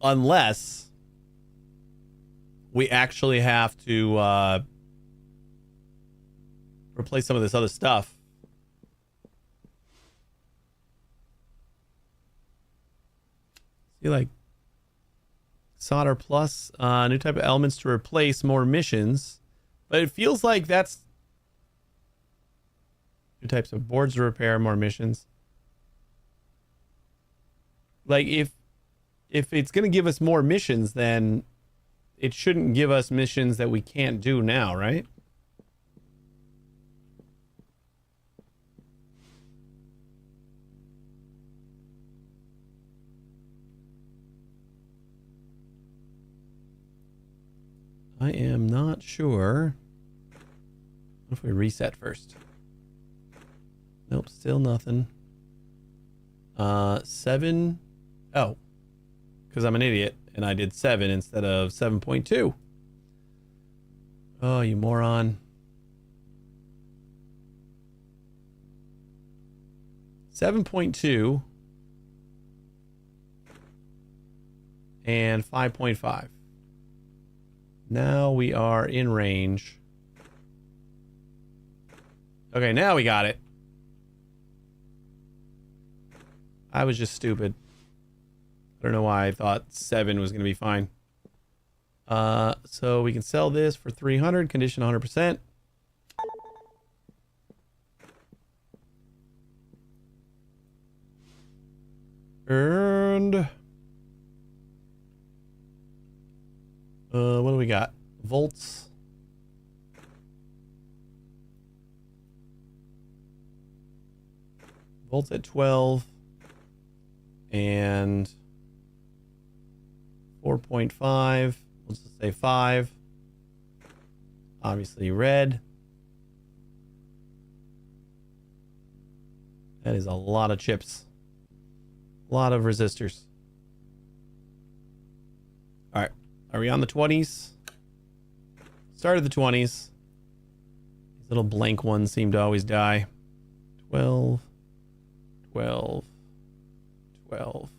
Unless we actually have to replace some of this other stuff. See, like solder plus new type of elements to replace more missions, but it feels like that's new types of boards to repair more missions. Like if it's going to give us more missions, then it shouldn't give us missions that we can't do now, right? I am not sure. What if we reset first? Nope, still nothing. 7. Oh, because I'm an idiot and I did 7 instead of 7.2. Oh, you moron. 7.2 and 5.5. Now we are in range. Okay, now we got it. I was just stupid. I don't know why I thought 7 was going to be fine. So we can sell this for 300, condition 100%. Earned. What do we got? Volts. Volts at 12. And 4.5. Let's just say 5. Obviously red. That is a lot of chips. A lot of resistors. All right. Are we on the 20s? Started the 20s. These little blank ones seem to always die. 12. 12. 12.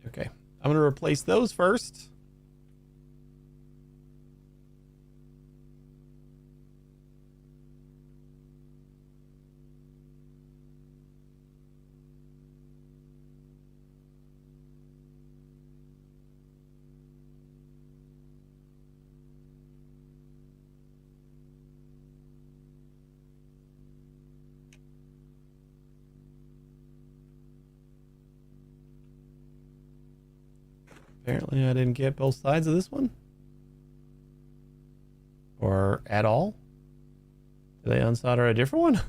Okay, I'm going to replace those first. Apparently I didn't get both sides of this one. Or at all. Did I unsolder a different one?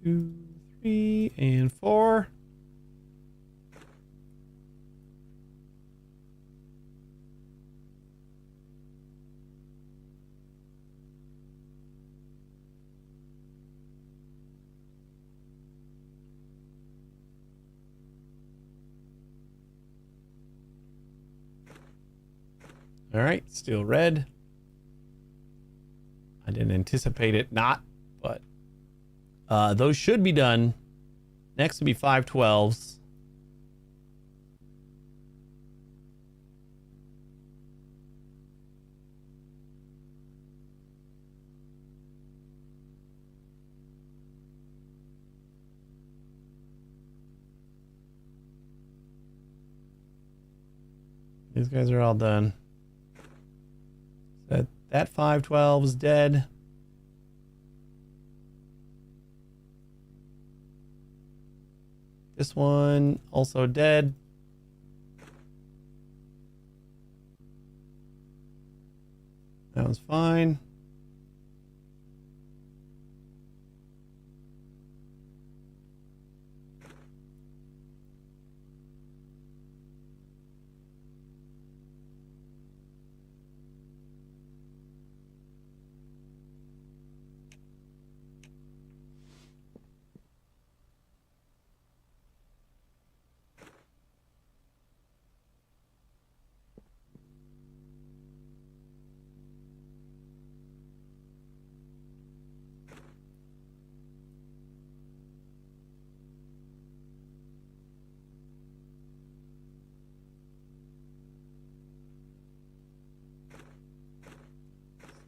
2, 3, and 4. All right, still red. I didn't anticipate it not, but those should be done. Next will be 512s. These guys are all done. That 512 is dead. This one also dead. That one's fine.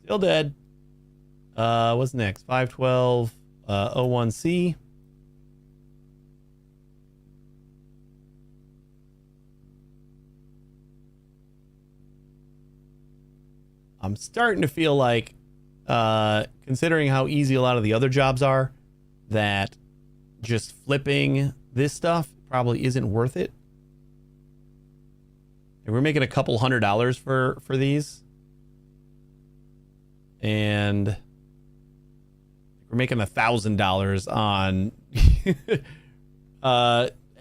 Still dead. What's next? 512 01C. I'm starting to feel like, considering how easy a lot of the other jobs are, that just flipping this stuff probably isn't worth it. And we're making a couple $100 for these. And we're making $1,000 on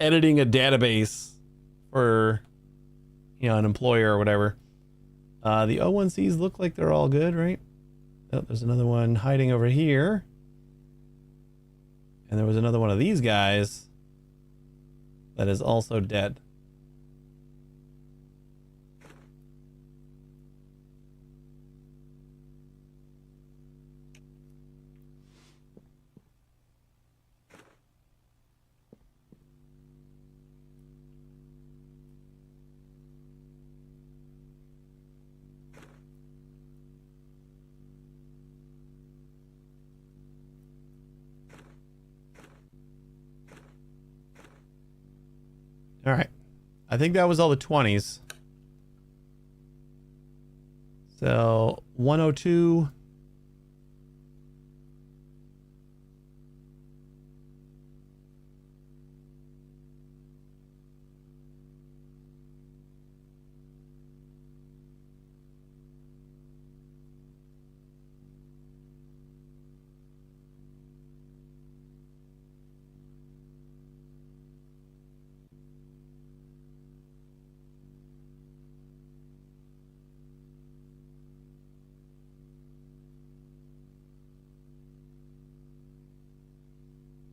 editing a database for, you know, an employer or whatever. The O1Cs look like they're all good, right? Oh, there's another one hiding over here. And there was another one of these guys that is also dead. All right. I think that was all the 20s. So 102.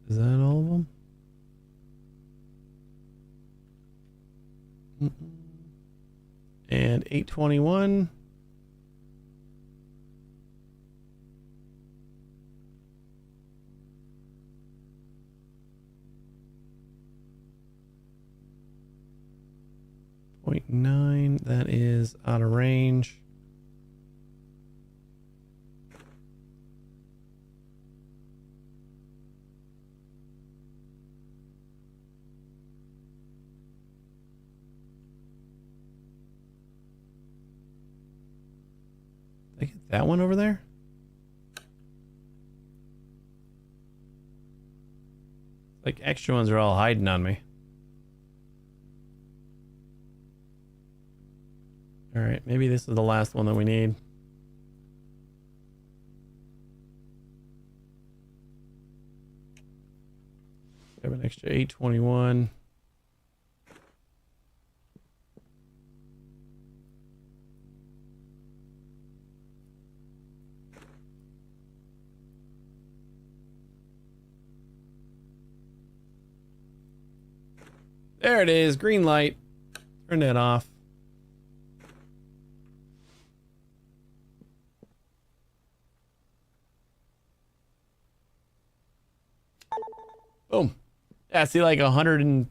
Is that all of them? And 821. .9, that is out of range. Did I get that one over there? Like extra ones are all hiding on me. All right, maybe this is the last one that we need. Have an extra 821. There it is, green light. Turn that off. Boom. Yeah, see, like $120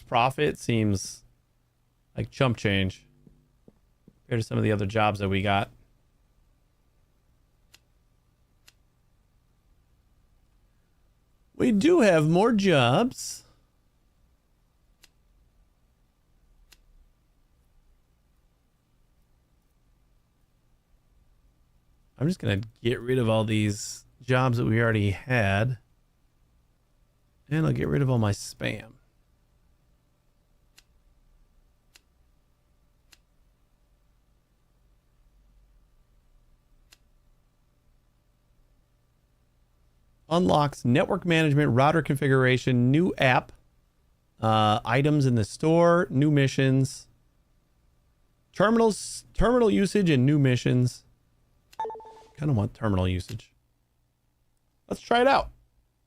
profit seems like chump change compared to some of the other jobs that we got. We do have more jobs. I'm just going to get rid of all these jobs that we already had. And I'll get rid of all my spam. Unlocks network management, router configuration, new app, items in the store, new missions, terminal usage, and new missions. Kind of want terminal usage. Let's try it out.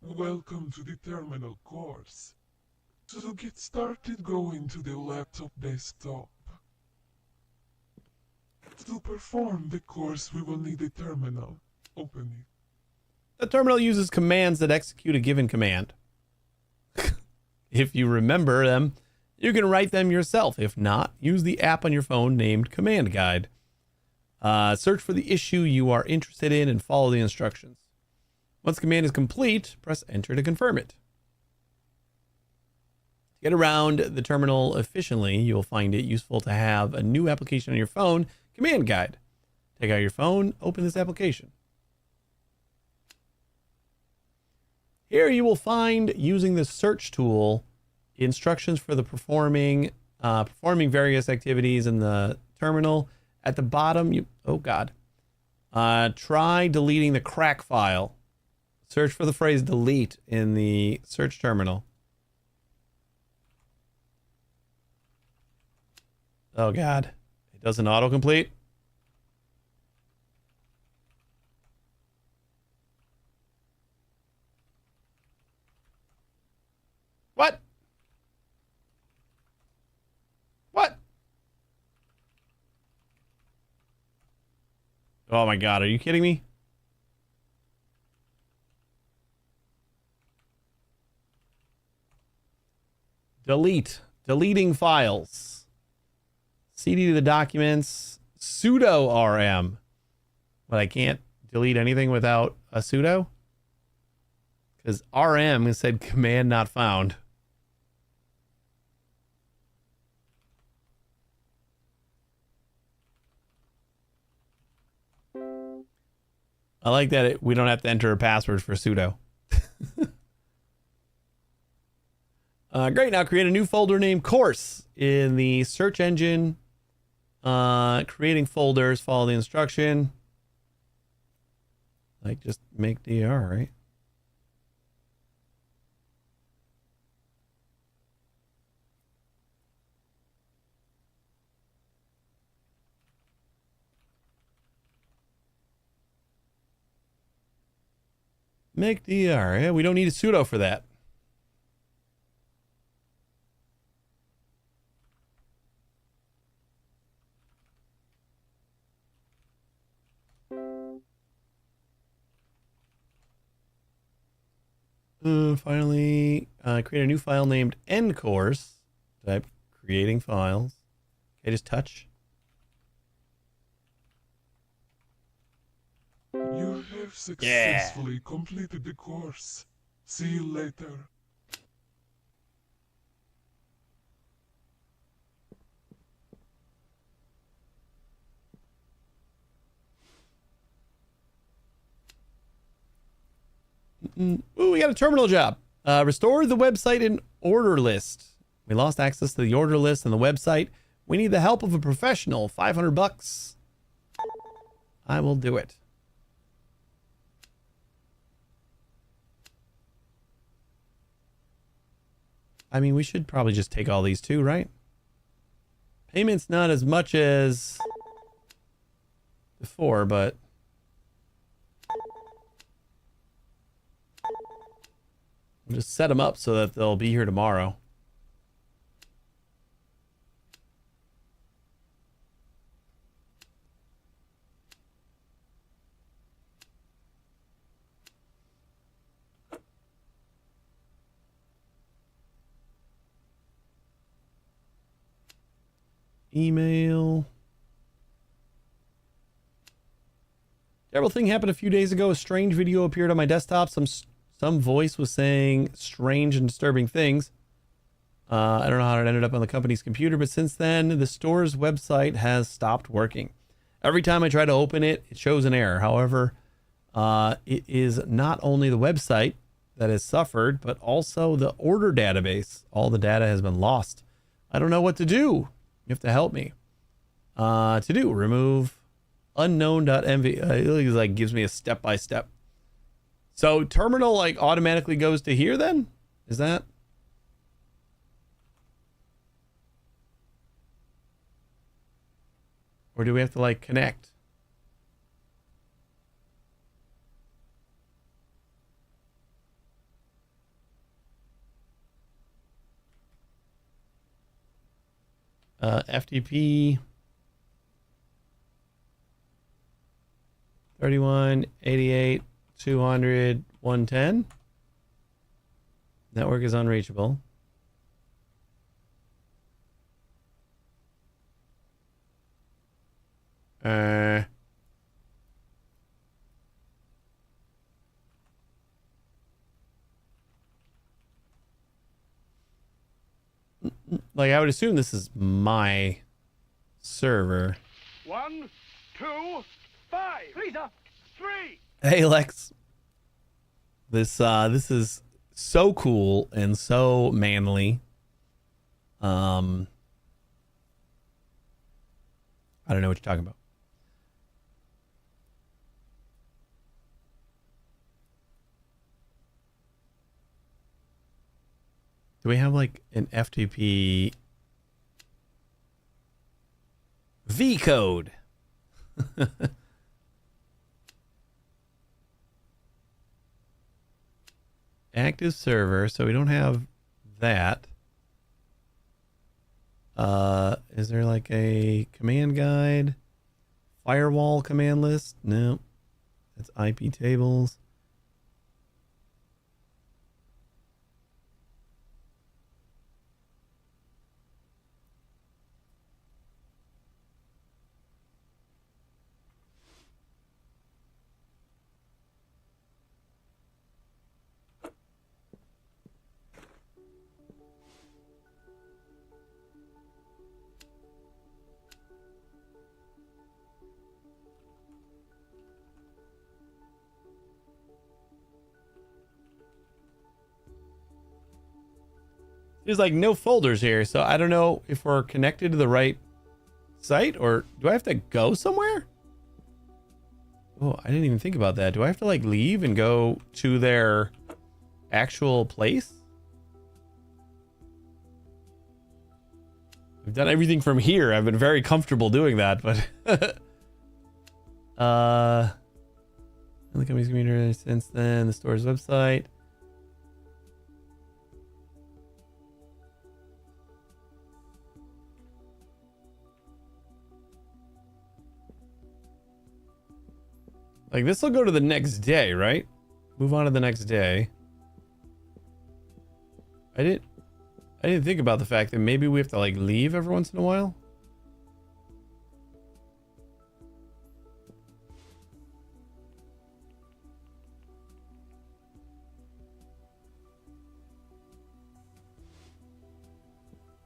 Welcome to the terminal course. To get started, go into the laptop desktop. To perform the course, we will need a terminal. Open it. The terminal uses commands that execute a given command. If you remember them, you can write them yourself. If not, use the app on your phone named Command Guide. Search for the issue you are interested in and follow the instructions. Once the command is complete, press enter to confirm it. To get around the terminal efficiently, you'll find it useful to have a new application on your phone, Command Guide. Take out your phone, open this application. Here you will find, using the search tool, instructions for the performing various activities in the terminal. At the bottom, try deleting the crack file. Search for the phrase delete in the search terminal. Oh God, it doesn't autocomplete. What? What? Oh my God, are you kidding me? Deleting files. CD to the documents, sudo rm. But I can't delete anything without a sudo? Because rm said command not found. I like that we don't have to enter a password for sudo. Great, now create a new folder named course in the search engine. Creating folders, follow the instruction. Like just make DR, right? Make DR, yeah, we don't need a sudo for that. Finally, create a new file named end course. Type creating files. Okay, just touch. You have successfully completed the course. See you later. Ooh, we got a terminal job. Restore the website and order list. We lost access to the order list and the website. We need the help of a professional. $500. I will do it. I mean, we should probably just take all these too, right? Payment's not as much as before, but we'll just set them up so that they'll be here tomorrow. Email. Terrible thing happened a few days ago. A strange video appeared on my desktop. Some voice was saying strange and disturbing things. I don't know how it ended up on the company's computer, but since then, the store's website has stopped working. Every time I try to open it, it shows an error. However, it is not only the website that has suffered, but also the order database. All the data has been lost. I don't know what to do. You have to help me. Remove unknown.mv. It like gives me a step-by-step. So terminal like automatically goes to here then? Is that? Or do we have to like connect? FTP 31 88 200 110. Network is unreachable. Like, I would assume this is my server. 1, 2, 5. Lisa, 3. Hey, Lex. This is so cool and so manly. I don't know what you're talking about. Do we have like an FTP V code? Active server, so we don't have that. Is there like a command guide? Firewall command list? No. That's IP tables. There's like no folders here, so I don't know if we're connected to the right site, or do I have to go somewhere? Oh, I didn't even think about that. Do I have to like leave and go to their actual place? I've done everything from here. I've been very comfortable doing that, but the company's computer since then, the store's website. Like, this will go to the next day, right? Move on to the next day. I didn't think about the fact that maybe we have to like leave every once in a while.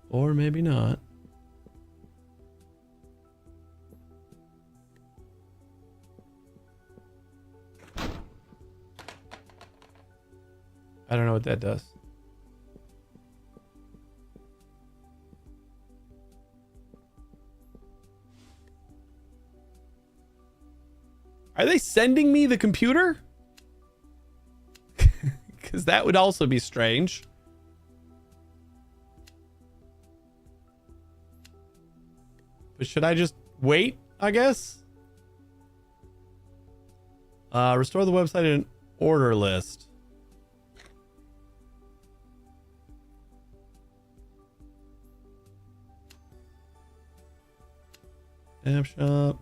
Or maybe not. I don't know what that does. Are they sending me the computer? Because that would also be strange. But should I just wait, I guess? Restore the website in order list. App shop.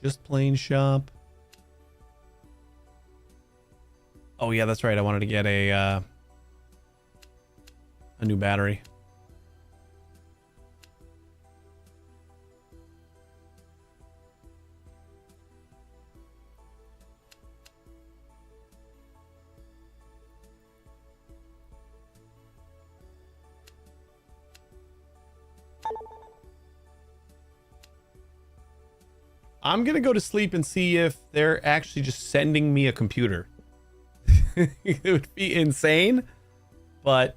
Just plain shop. Oh yeah, that's right. I wanted to get a new battery. I'm gonna go to sleep and see if they're actually just sending me a computer. It would be insane, but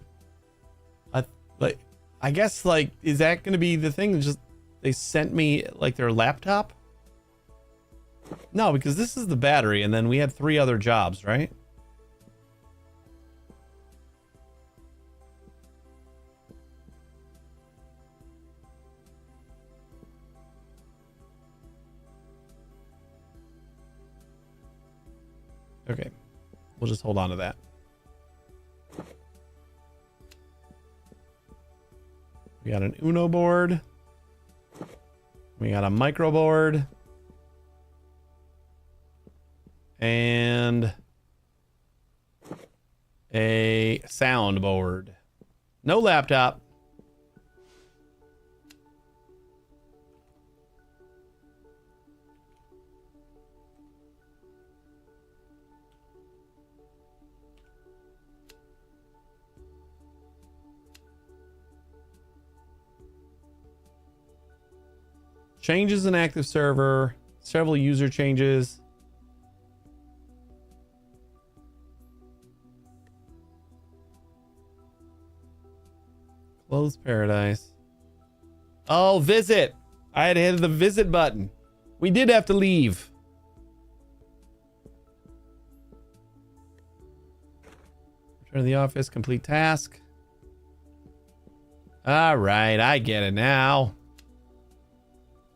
I guess like, is that gonna be the thing? Just they sent me like their laptop? No, because this is the battery, and then we had 3 other jobs, right? Okay, we'll just hold on to that. We got an Uno board. We got a micro board. And a soundboard. No laptop. Changes in active server. Several user changes. Close paradise. Oh, visit. I had hit the visit button. We did have to leave. Return to the office. Complete task. All right. I get it now.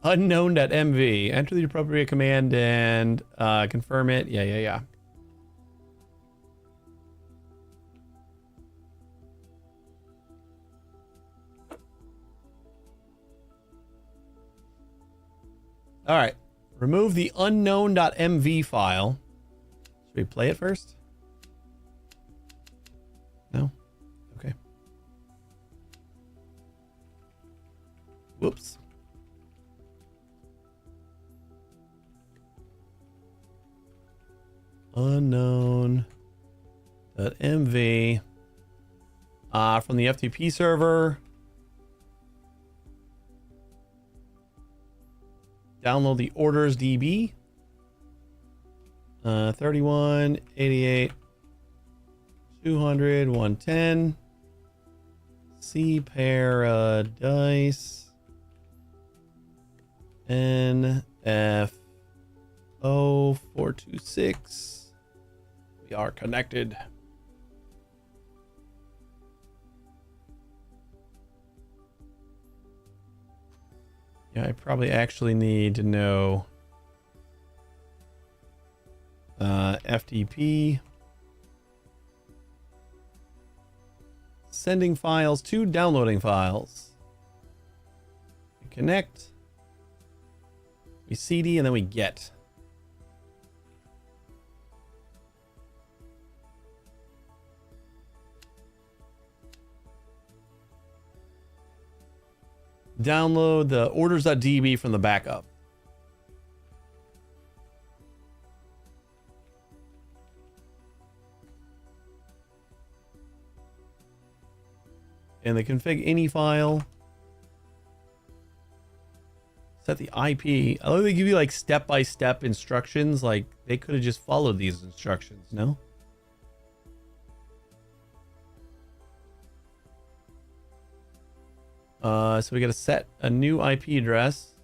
Unknown.mv. Enter the appropriate command and confirm it. Yeah. All right. Remove the unknown.mv file. Should we play it first? No? Okay. Whoops. Unknown.mv. From the FTP server. Download the orders DB. 31, 88, 200, 110. C Paradise. NF 0426. We are connected. Yeah, I probably actually need to know FTP. Sending files to downloading files. We connect. We CD and then we get. Download the orders.db from the backup. And the config any file. Set the IP. I love they give you like step-by-step instructions. Like they could have just followed these instructions, no? So we got to set a new IP address.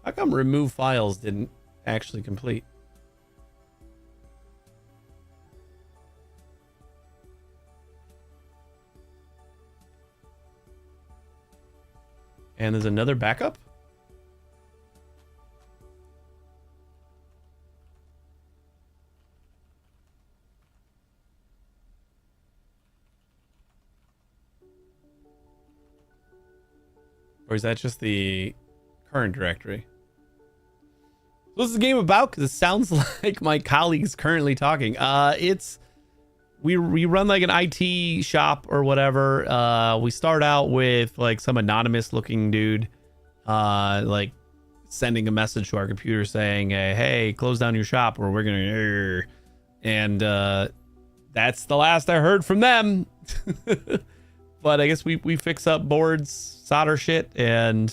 How come remove files didn't actually complete? And there's another backup. Or is that just the current directory? What's the game about? Because it sounds like my colleague's currently talking. We run like an IT shop or whatever. We start out with like some anonymous looking dude, like sending a message to our computer saying, "Hey, close down your shop, or we're gonna." And that's the last I heard from them. But I guess we fix up boards, solder shit, and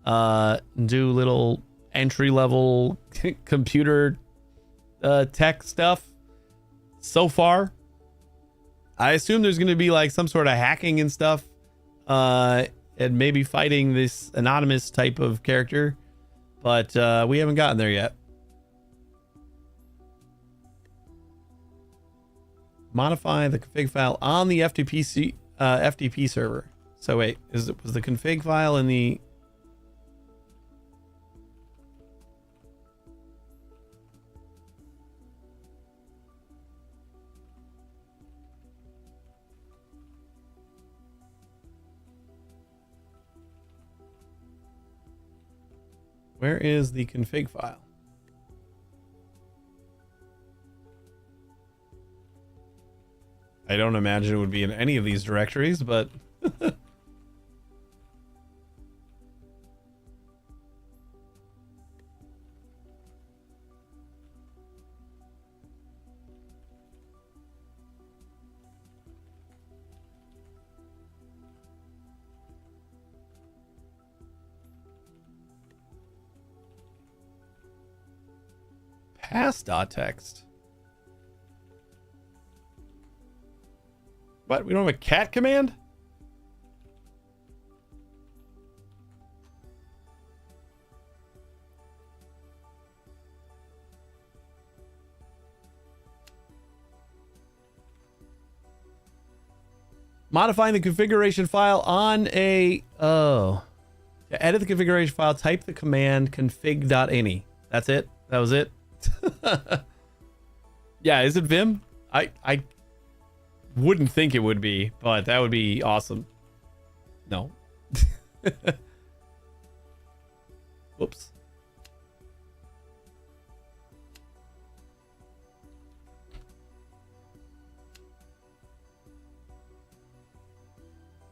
do little entry level computer tech stuff. So far, I assume there's going to be like some sort of hacking and stuff, and maybe fighting this anonymous type of character, but we haven't gotten there yet. Modify the config file on the FTP server. So wait, was the config file in the... Where is the config file? I don't imagine it would be in any of these directories, but pass.txt. What? We don't have a cat command? Modifying the configuration file on a... Oh. To edit the configuration file, type the command config.ini. That's it? That was it? Yeah, is it Vim? I wouldn't think it would be, but that would be awesome. No. Whoops.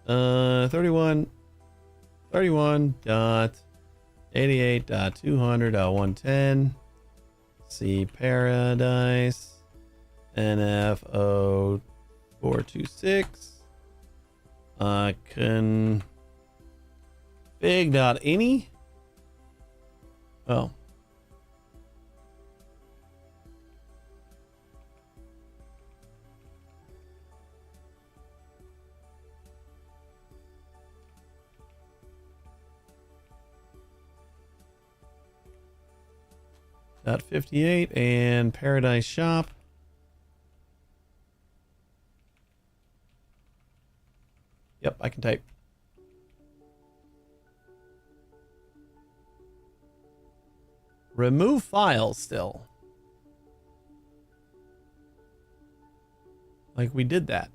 Uh, 31.88.200.110. C Paradise. NFO 426. Config.ini. Oh. .58 and Paradise Shop. Yep, I can type. Remove files still. Like we did that.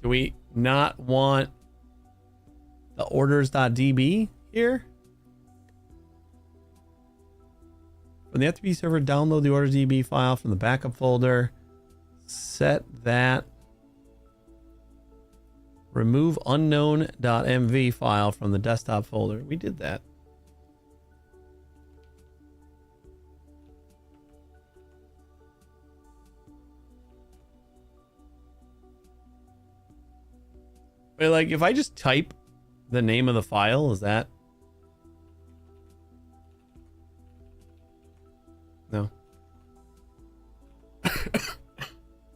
Do we not want the orders.db here? From the FTP server, download the orders.db file from the backup folder. Set that. Remove unknown.mv file from the desktop folder. We did that. But like, if I just type the name of the file, is that... No.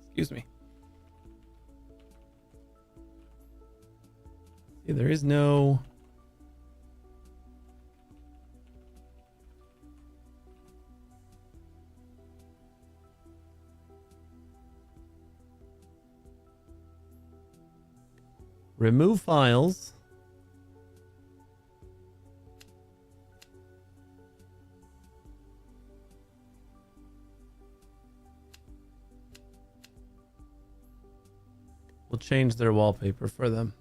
Excuse me. See, there is no... Remove files. We'll change their wallpaper for them.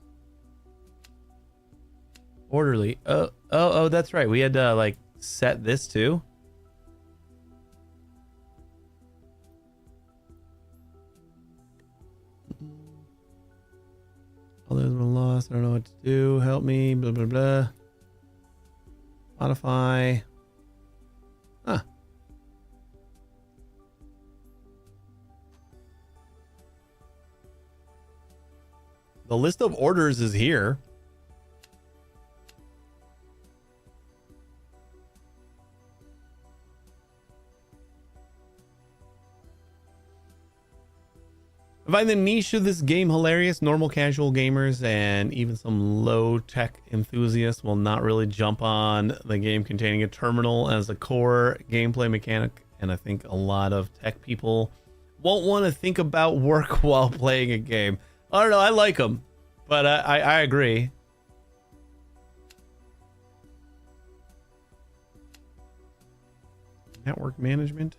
Orderly. Oh, that's right. We had to like set this too. Others were lost. I don't know what to do. Help me. Blah, blah, blah. Modify. Huh. The list of orders is here. I find the niche of this game hilarious. Normal casual gamers and even some low-tech enthusiasts will not really jump on the game containing a terminal as a core gameplay mechanic. And I think a lot of tech people won't want to think about work while playing a game. I don't know. I like them, but I agree. Network management.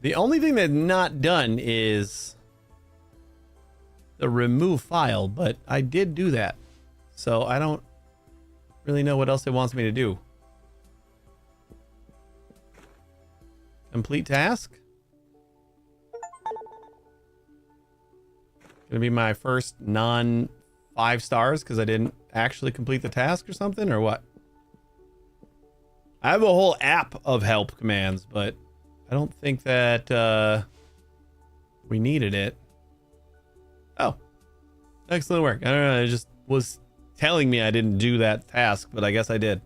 The only thing that's not done is the remove file, but I did do that. So I don't really know what else it wants me to do. Complete task. Gonna be my first non 5 stars because I didn't actually complete the task or something, or what? I have a whole app of help commands, but I don't think that we needed it. Oh, excellent work. I don't know. It just was telling me I didn't do that task, but I guess I did.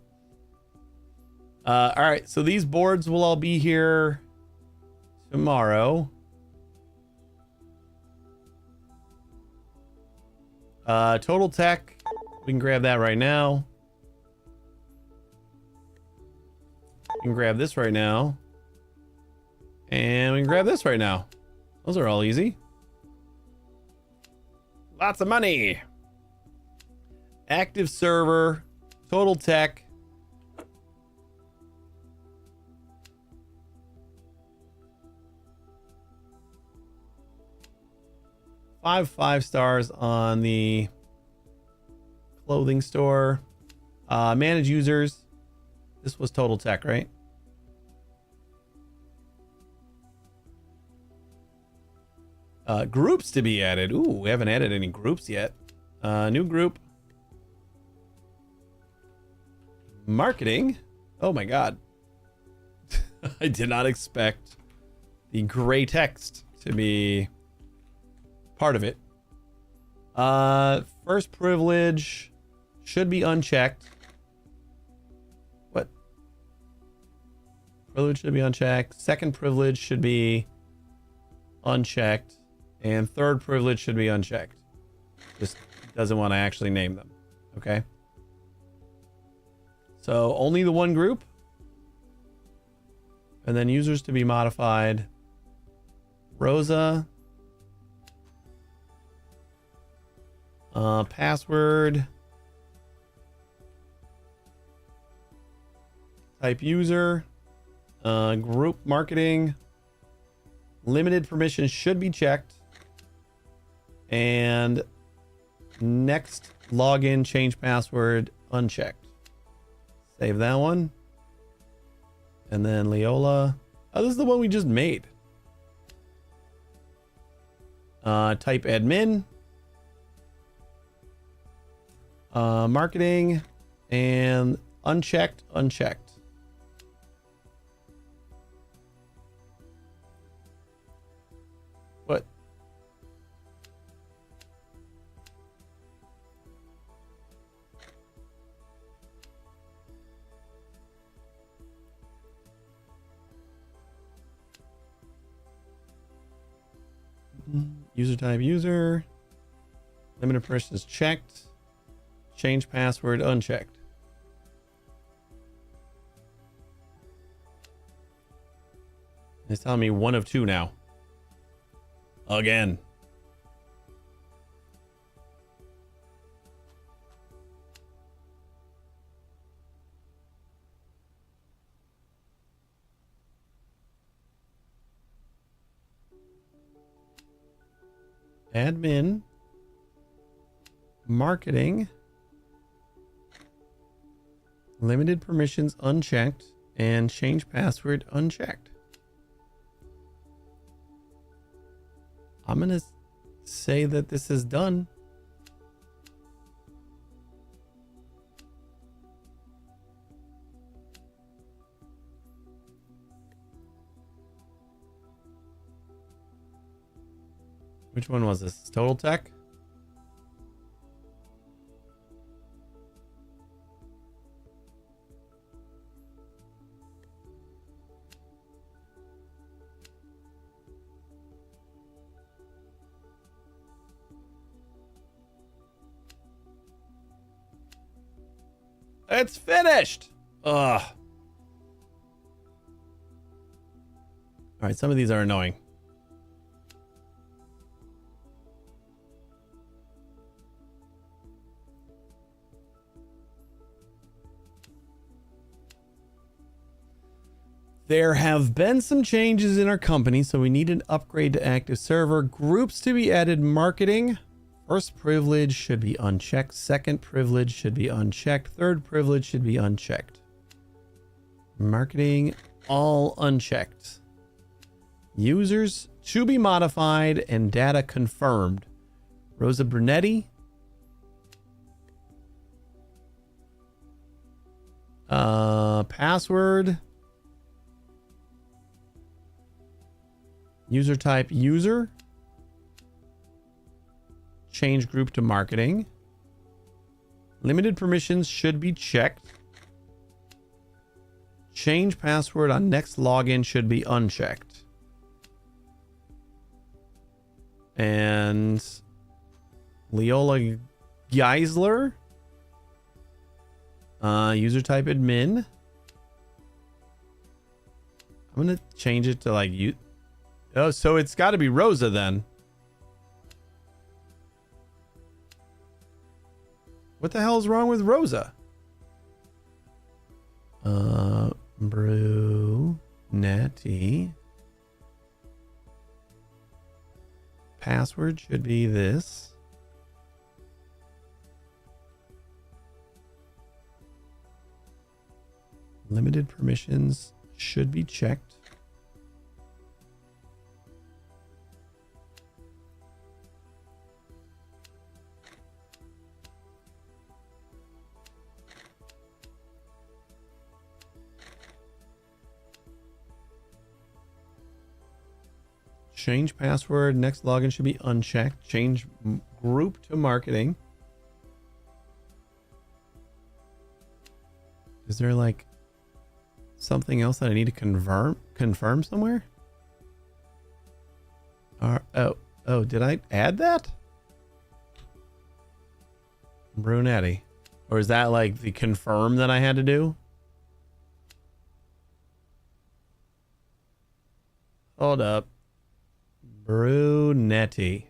All right. So these boards will all be here tomorrow. Total tech. We can grab that right now. We can grab this right now. And we can grab this right now. Those are all easy. Lots of money. Active server. Total tech. Five stars on the clothing store. Manage users. This was total tech, right? Groups to be added. Ooh, we haven't added any groups yet. New group. Marketing. Oh my god. I did not expect the gray text to be part of it. First privilege should be unchecked. What? Privilege should be unchecked. Second privilege should be unchecked. And third privilege should be unchecked. Just doesn't want to actually name them. Okay. So only the one group. And then users to be modified. Rosa. Password. Type user. Group marketing. Limited permissions should be checked. And next login, change password, unchecked. Save that one. And then Leola. Oh, this is the one we just made. Type admin. Marketing. And unchecked. What? User type user. Limited permissions checked. Change password unchecked. It's telling me 1 of 2 now. Again. Admin. Marketing. Limited permissions unchecked. And change password unchecked. I'm going to say that this is done. Which one was this? Total Tech? It's finished. Ugh. All right, some of these are annoying. There have been some changes in our company, so we need an upgrade to active server. Groups to be added: marketing. First privilege should be unchecked. Second privilege should be unchecked. Third privilege should be unchecked. Marketing, all unchecked. Users to be modified and data confirmed. Rosa Brunetti. Password. User type user. Change group to marketing. Limited permissions should be checked. Change password on next login should be unchecked. And Leola Geisler. User type admin. I'm going to change it to like you. Oh, so it's got to be Rosa then. What the hell is wrong with Rosa? Brunette. Password should be this. Limited permissions should be checked. Change password. Next login should be unchecked. Change group to marketing. Is there like something else that I need to confirm somewhere? Oh, did I add that? Brunetti. Or is that like the confirm that I had to do? Hold up. Brunetti,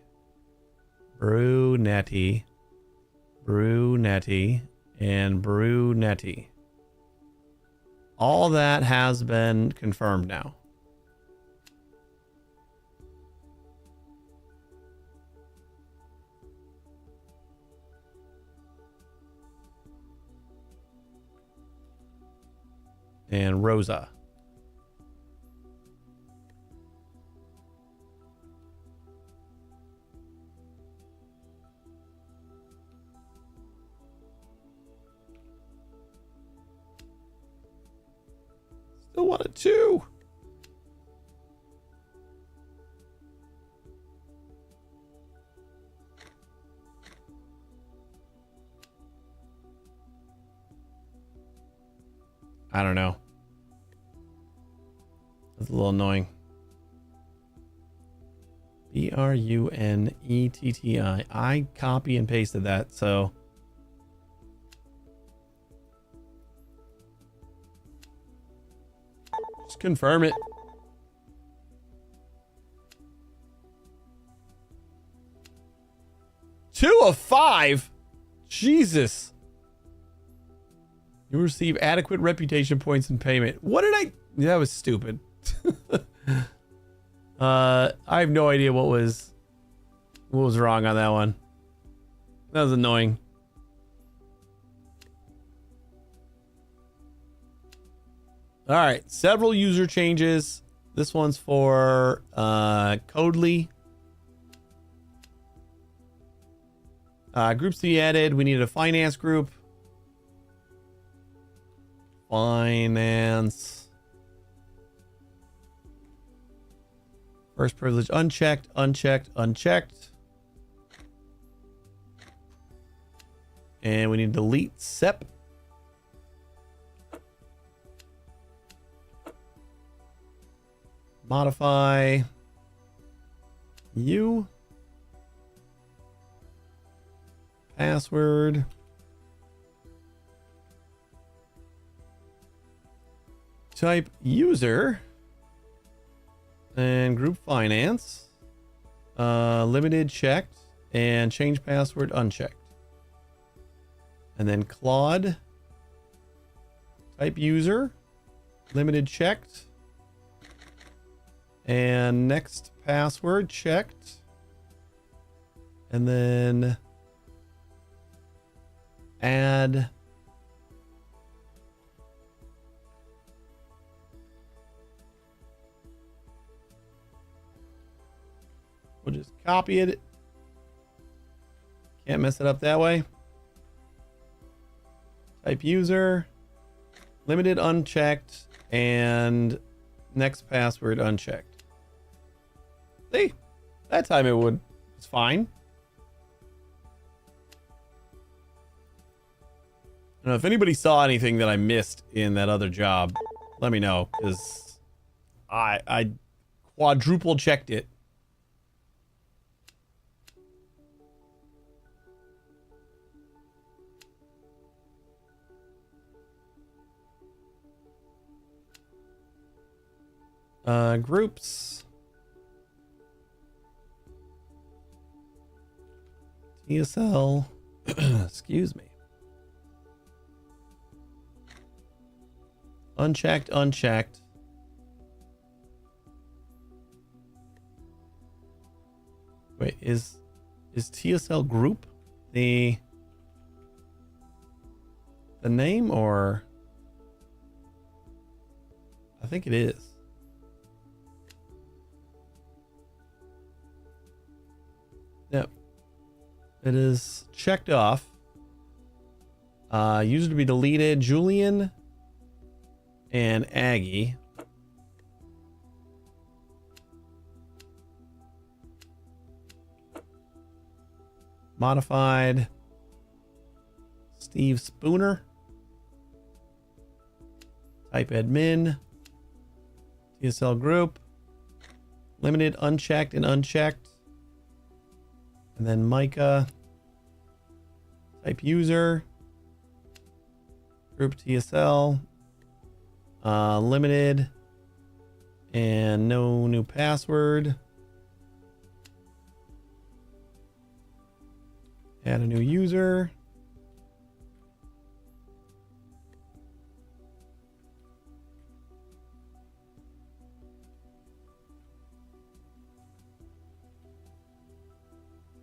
and Brunetti. All that has been confirmed now. And Rosa. Still wanted 2. I don't know. That's a little annoying. Brunetti. I copy and pasted that, so just confirm it. 5? Jesus. You receive adequate reputation points in payment. What did I... That was stupid. I have no idea what was wrong on that one. That was annoying. All right, several user changes. This one's for Codely. Groups to be added. We needed a finance group. Finance. First privilege unchecked, unchecked, unchecked. And we need to delete SEP. Modify you. Password. Type user. And group finance. Limited checked. And change password unchecked. And then Claude. Type user. Limited checked. And next password checked. And then add we'll just copy it. Can't mess it up that way. Type user, limited unchecked, and next password unchecked. See, that time it's fine. I don't know if anybody saw anything that I missed in that other job. Let me know, because I quadruple checked it. Groups. TSL. Excuse me. Unchecked, unchecked. Wait, is TSL group the name, or I think it is. Yep. It is checked off. User to be deleted, Julian and Aggie. Modified Steve Spooner. Type admin. TSL group. Limited unchecked and unchecked. And then Micah. Type user. Group TSL. Limited. And no new password. Add a new user.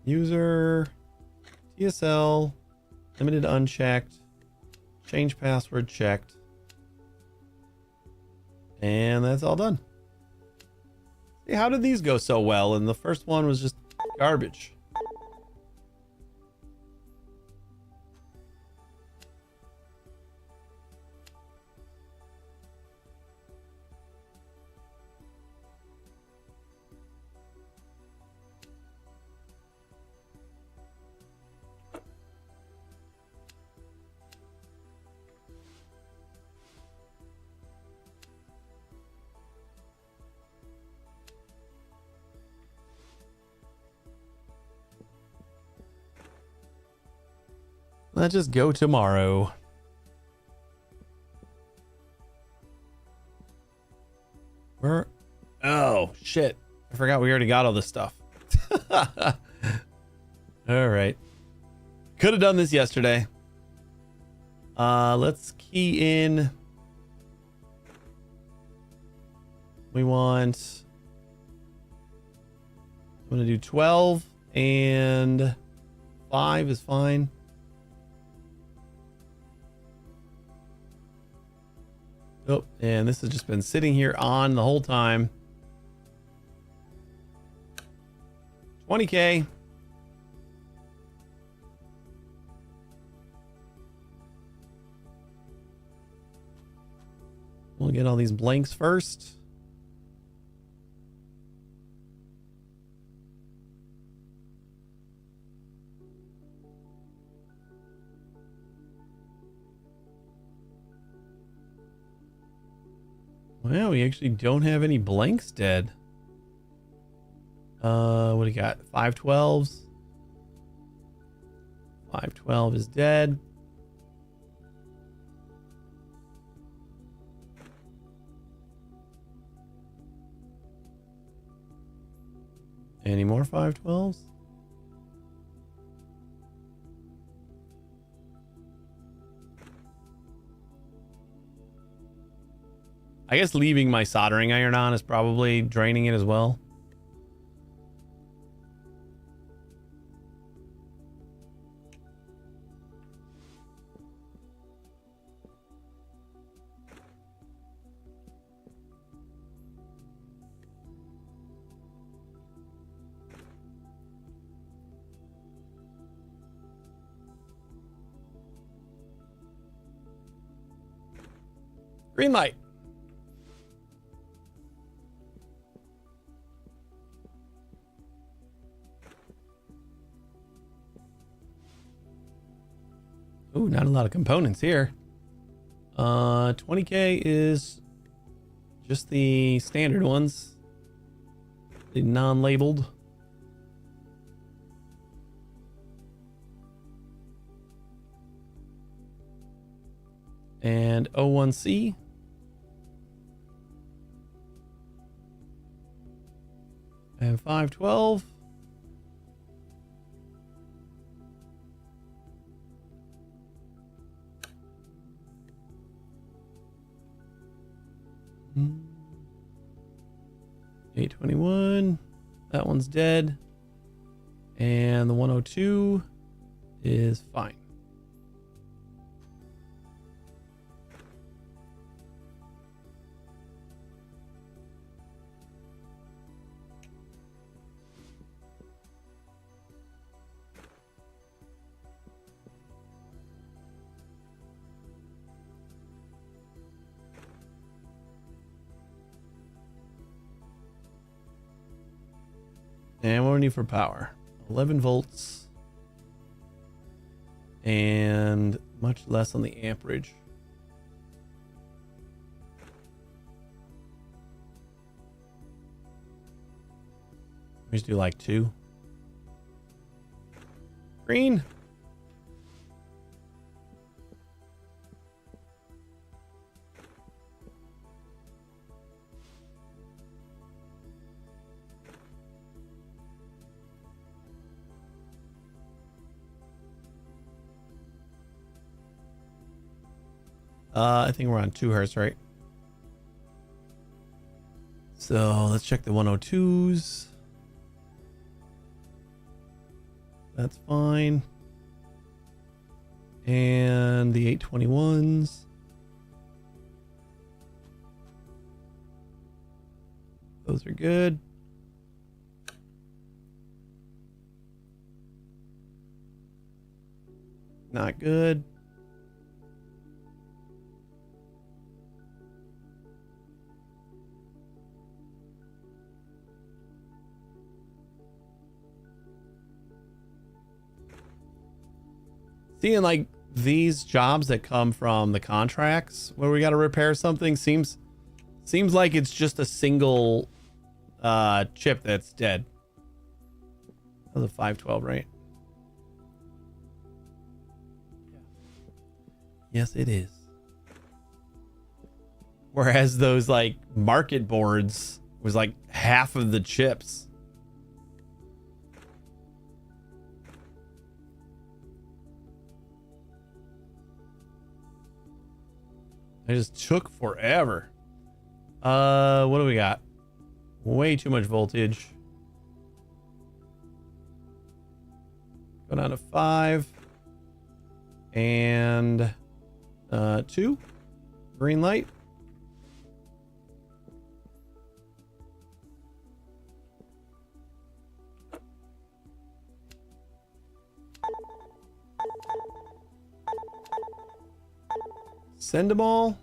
User, TSL, limited unchecked, change password checked, and that's all done. See, how did these go so well? And the first one was just garbage. Let's just go tomorrow. Where? Oh, shit. I forgot we already got all this stuff. All right. Could have done this yesterday. Let's key in. We want. I'm gonna do 12 and 5 is fine. Oh, and this has just been sitting here on the whole time. 20K. We'll get all these blanks first. Well, we actually don't have any blanks dead. What do you got? 512s. 512 is dead. Any more 512s? I guess leaving my soldering iron on is probably draining it as well. Green light. Ooh, not a lot of components here. 20K is just the standard ones. The non-labeled. And 01C. And 512. Hmm. 821. That one's dead. And the 102 is fine. And what do we need for power? 11 volts. And much less on the amperage. We just do like 2. Green. I think we're on 2 hertz, right? So let's check the 102s. That's fine. And the 821s. Those are good. Not good. Seeing like these jobs that come from the contracts where we got to repair something seems like it's just a single chip that's dead. That was a 512, right? Yes, it is. Whereas those like market boards was like half of the chips. It just took forever. What do we got? Way too much voltage. Go down to 5. And 2. Green light. Send them all.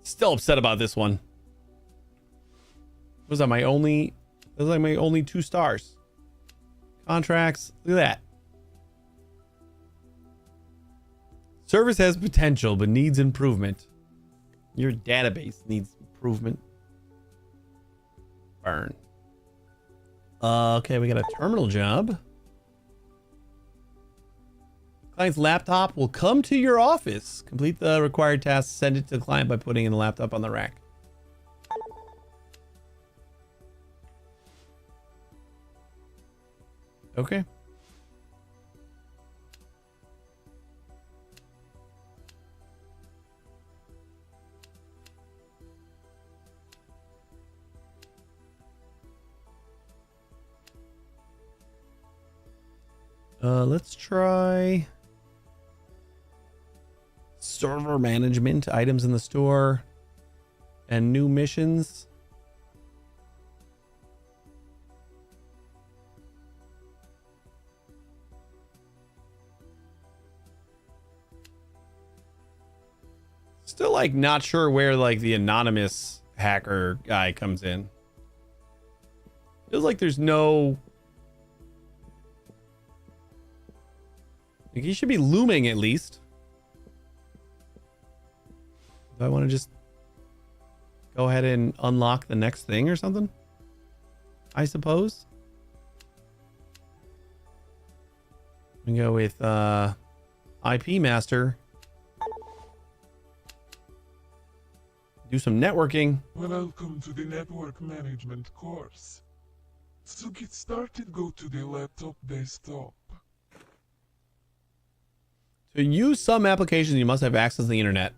Still upset about this one. Was that my only? That was like my only 2 stars. Contracts. Look at that. Service has potential, but needs improvement. Your database needs improvement. Burn. Okay, we got a terminal job. Client's laptop will come to your office. Complete the required tasks. Send it to the client by putting in the laptop on the rack. Okay. Let's try server management, items in the store, and new missions. Still like not sure where like the anonymous hacker guy comes in. Feels like there's no, like he should be looming at least. Do I want to just go ahead and unlock the next thing or something? I suppose. We go with IP master. Do some networking. Welcome to the network management course. To get started, go to the laptop desktop. To use some applications, you must have access to the internet.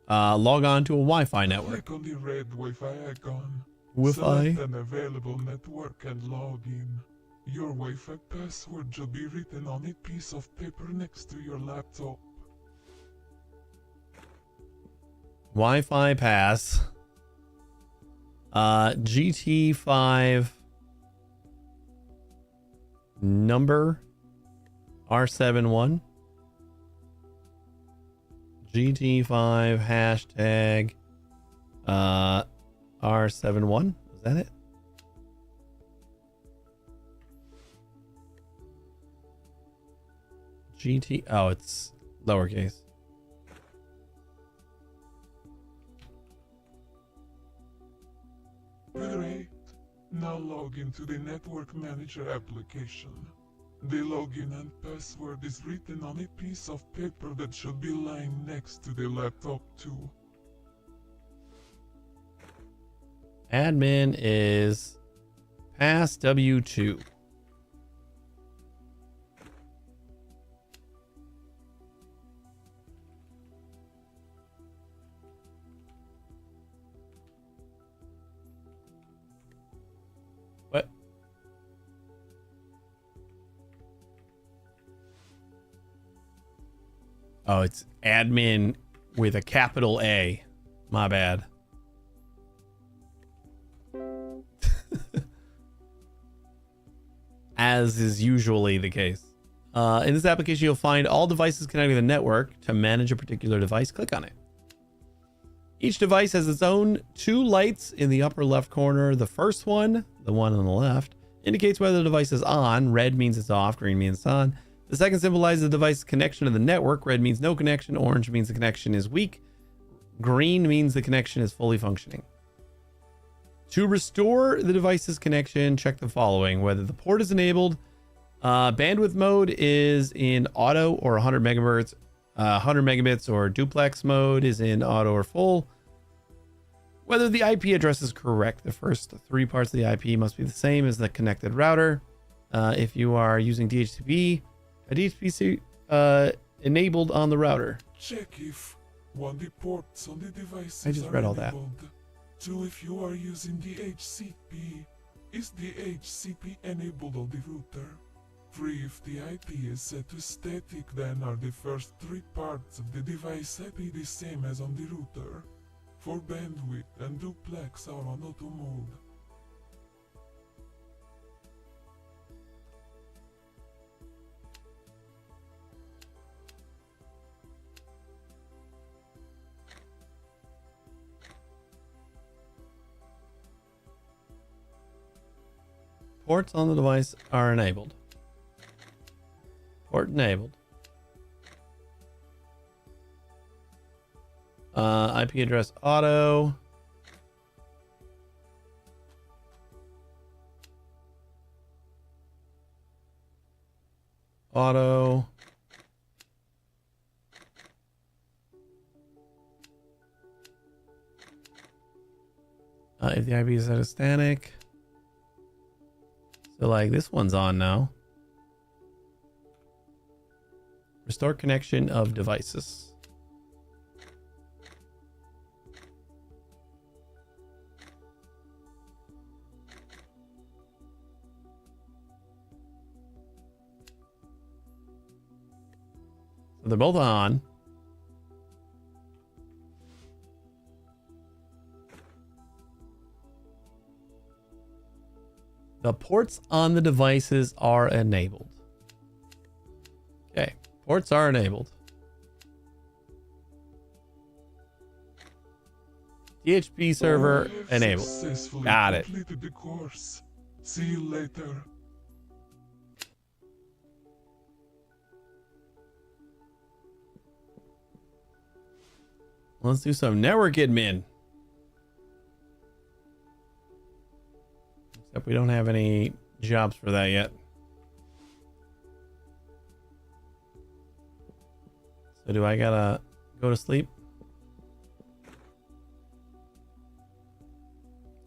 Log on to a Wi-Fi network. Click on the red Wi-Fi icon. Wi-Fi. Select an available network and log in. Your Wi-Fi password should be written on a piece of paper next to your laptop. Wi-Fi pass. GT5 number R71. GT5 hashtag R71. Is that it? GT. Oh, it's lowercase. Great. Now log into the Network Manager application. The login and password is written on a piece of paper that should be lying next to the laptop too. Admin is pass W2. What? Oh, it's admin with a capital A. My bad. As is usually the case. In this application, you'll find all devices connected to the network. To manage a particular device, click on it. Each device has its own 2 lights in the upper left corner. The first one, the one on the left, indicates whether the device is on. Red means it's off, green means it's on. The second symbolizes the device's connection to the network. Red means no connection, orange means the connection is weak, green means the connection is fully functioning. To restore the device's connection, check the following: whether the port is enabled, bandwidth mode is in auto or 100 megahertz, 100 megabits or duplex mode is in auto or full. Whether the IP address is correct, the first three parts of the IP must be the same as the connected router. If you are using DHCP, a DHCP enabled on the router. Check if one of the ports on the devices I just are read all that. enabled. Two, if you are using the HCP, is the HCP enabled on the router? 3, if the IP is set to static, then are the first three parts of the device IP the same as on the router? For bandwidth and duplex are on auto mode. Ports on the device are enabled. Port enabled. IP address auto. Auto. If the IP is set as static. So like this one's on now. Restore connection of devices. So they're both on. The ports on the devices are enabled. Okay, ports are enabled. DHCP server enabled. Got it. Completed the course. See you later. Let's do some network admin. Except we don't have any jobs for that yet. So do I gotta go to sleep?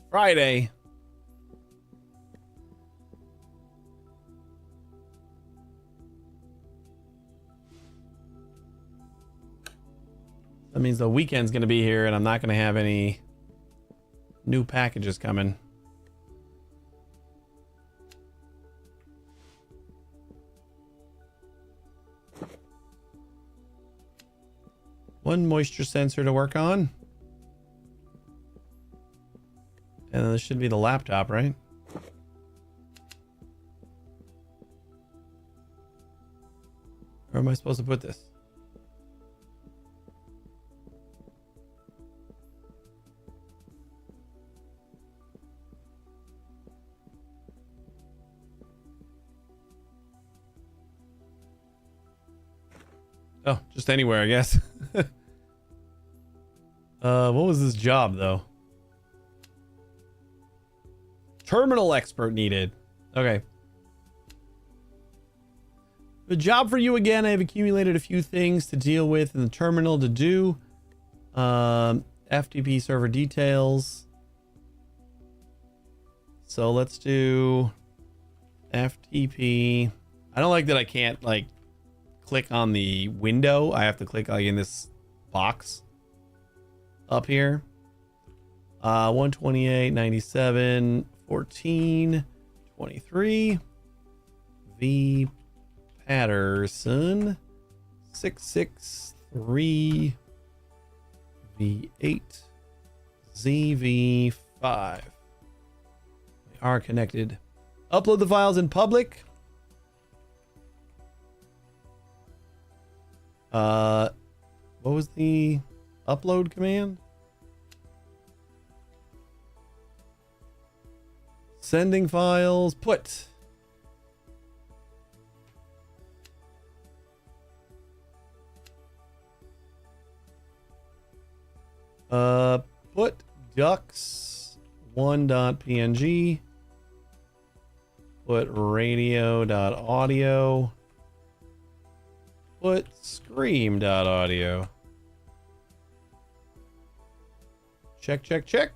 Friday. That means the weekend's gonna be here and I'm not gonna have any new packages coming. One moisture sensor to work on. And then this should be the laptop, right? Where am I supposed to put this? Oh, just anywhere, I guess. What was this job, though? Terminal expert needed. Okay. The job for you again. I have accumulated a few things to deal with in the terminal to do. FTP server details. So let's do FTP. I don't like that I can't like click on the window. I have to click like in this box up here. 128, 97, 14, 23. V Patterson 663 V8 ZV5. We are connected. Upload the files in public. What was the upload command? Sending files, put. Put ducks 1.png. Put radio.audio. output scream.audio. Check, check, check.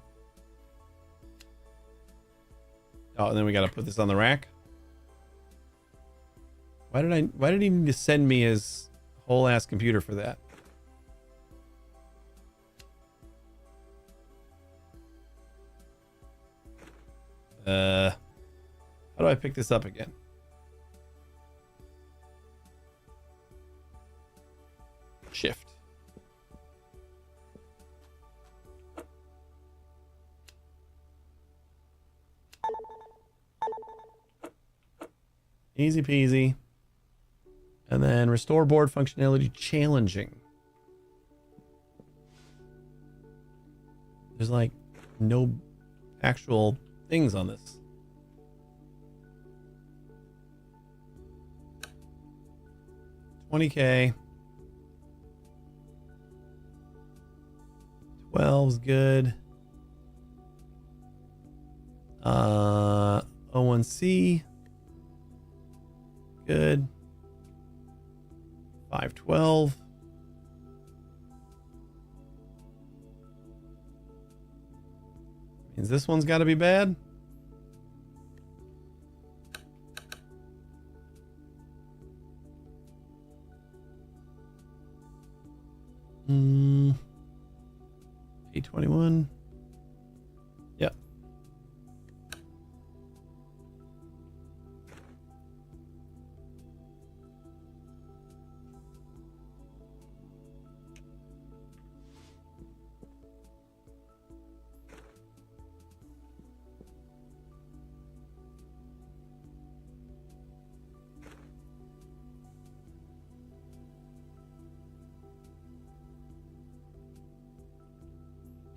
Oh, and then we got to put this on the rack. Why did he need to send me his whole ass computer for that? How do I pick this up again? Shift. Easy peasy. And then restore board functionality challenging. There's like no actual things on this. $20K. 12's good. O1C. Good. 512. Means this one's got to be bad. Hmm. 821. Yep.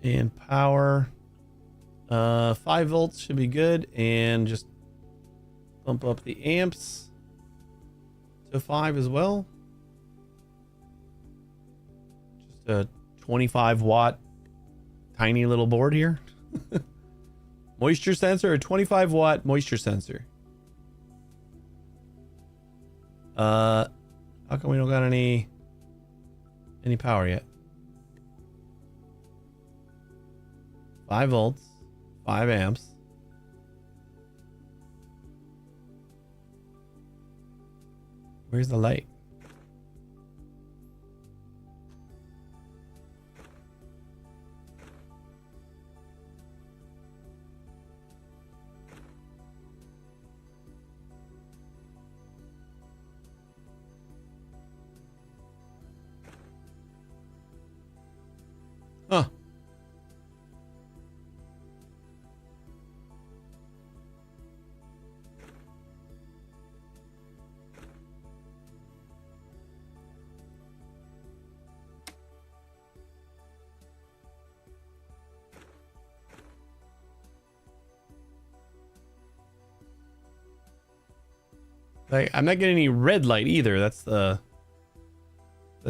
And power, 5 volts should be good, and just bump up the amps to 5 as well. Just a 25 watt tiny little board here. Moisture sensor, a 25 watt moisture sensor. How come we don't got any power yet? 5 volts, 5 amps. Where's the light? Huh. Like, I'm not getting any red light either. That's the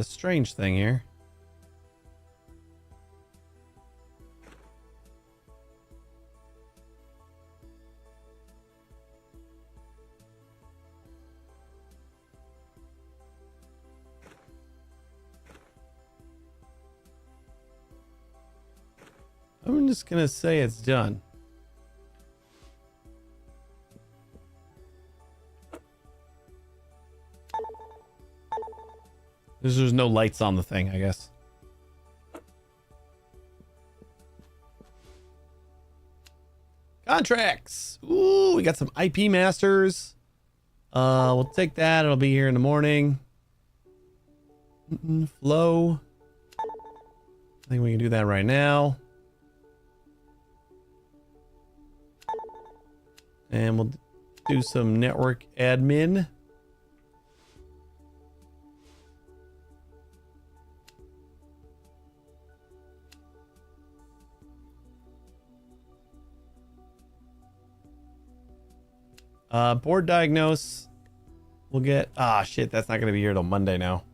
strange thing here. I'm just gonna say it's done. There's no lights on the thing, I guess. Contracts. Ooh, we got some IP masters. We'll take that. It'll be here in the morning. Flow. I think we can do that right now. And we'll do some network admin. Board diagnose. We'll get... Ah, shit. That's not going to be here till Monday now.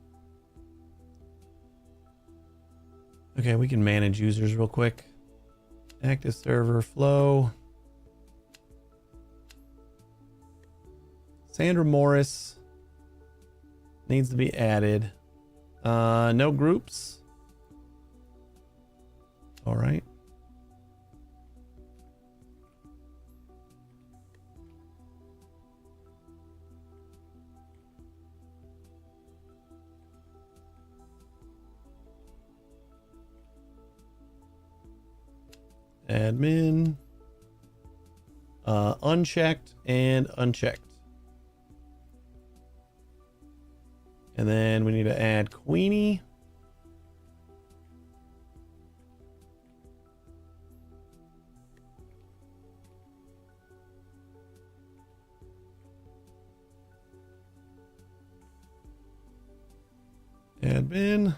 Okay, we can manage users real quick. Active server flow. Sandra Morris. needs to be added. No groups. All right. Admin. Unchecked and unchecked. And then we need to add Queenie. Admin.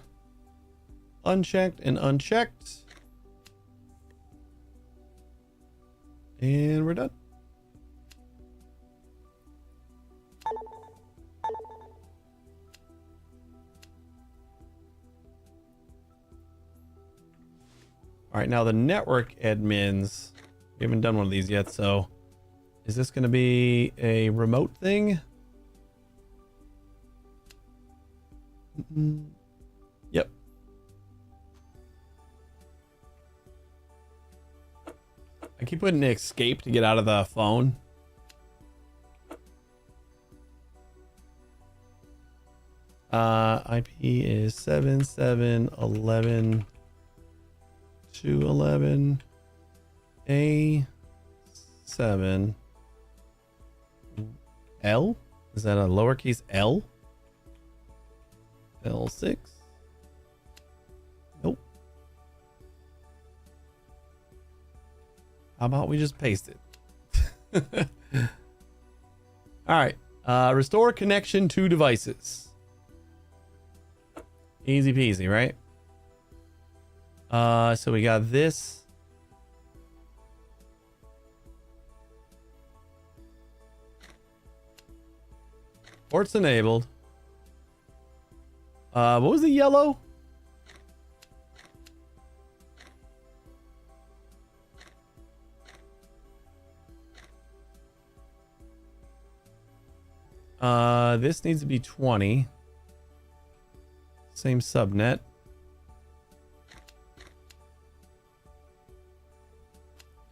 Unchecked and unchecked. And we're done. All right, now the network admins. We haven't done one of these yet, so is this going to be a remote thing? Yep. I keep putting escape to get out of the phone. IP is 7711.211 A7 L. Is that a lowercase L? L6. Nope. How about we just paste it? All right. Restore connection to devices. Easy peasy, right? So we got this. Ports enabled. What was the yellow? This needs to be 20. Same subnet.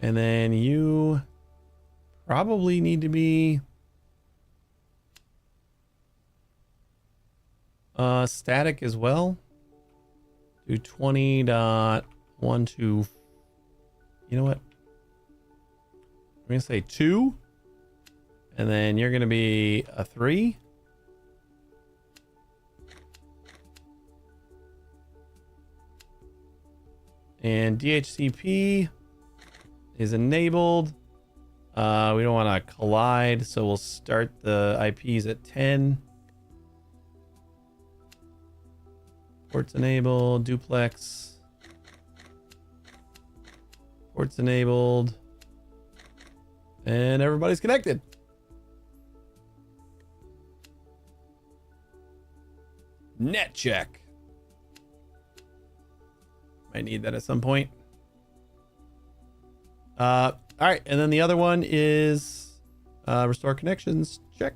And then you probably need to be static as well. Do 20.12. You know what? I'm gonna say 2. And then you're gonna be a 3. And DHCP is enabled. We don't want to collide, so we'll start the IPs at 10. Ports enabled, duplex. Ports enabled. And everybody's connected. Net check. Might need that at some point. All right, and then the other one is restore connections. Check.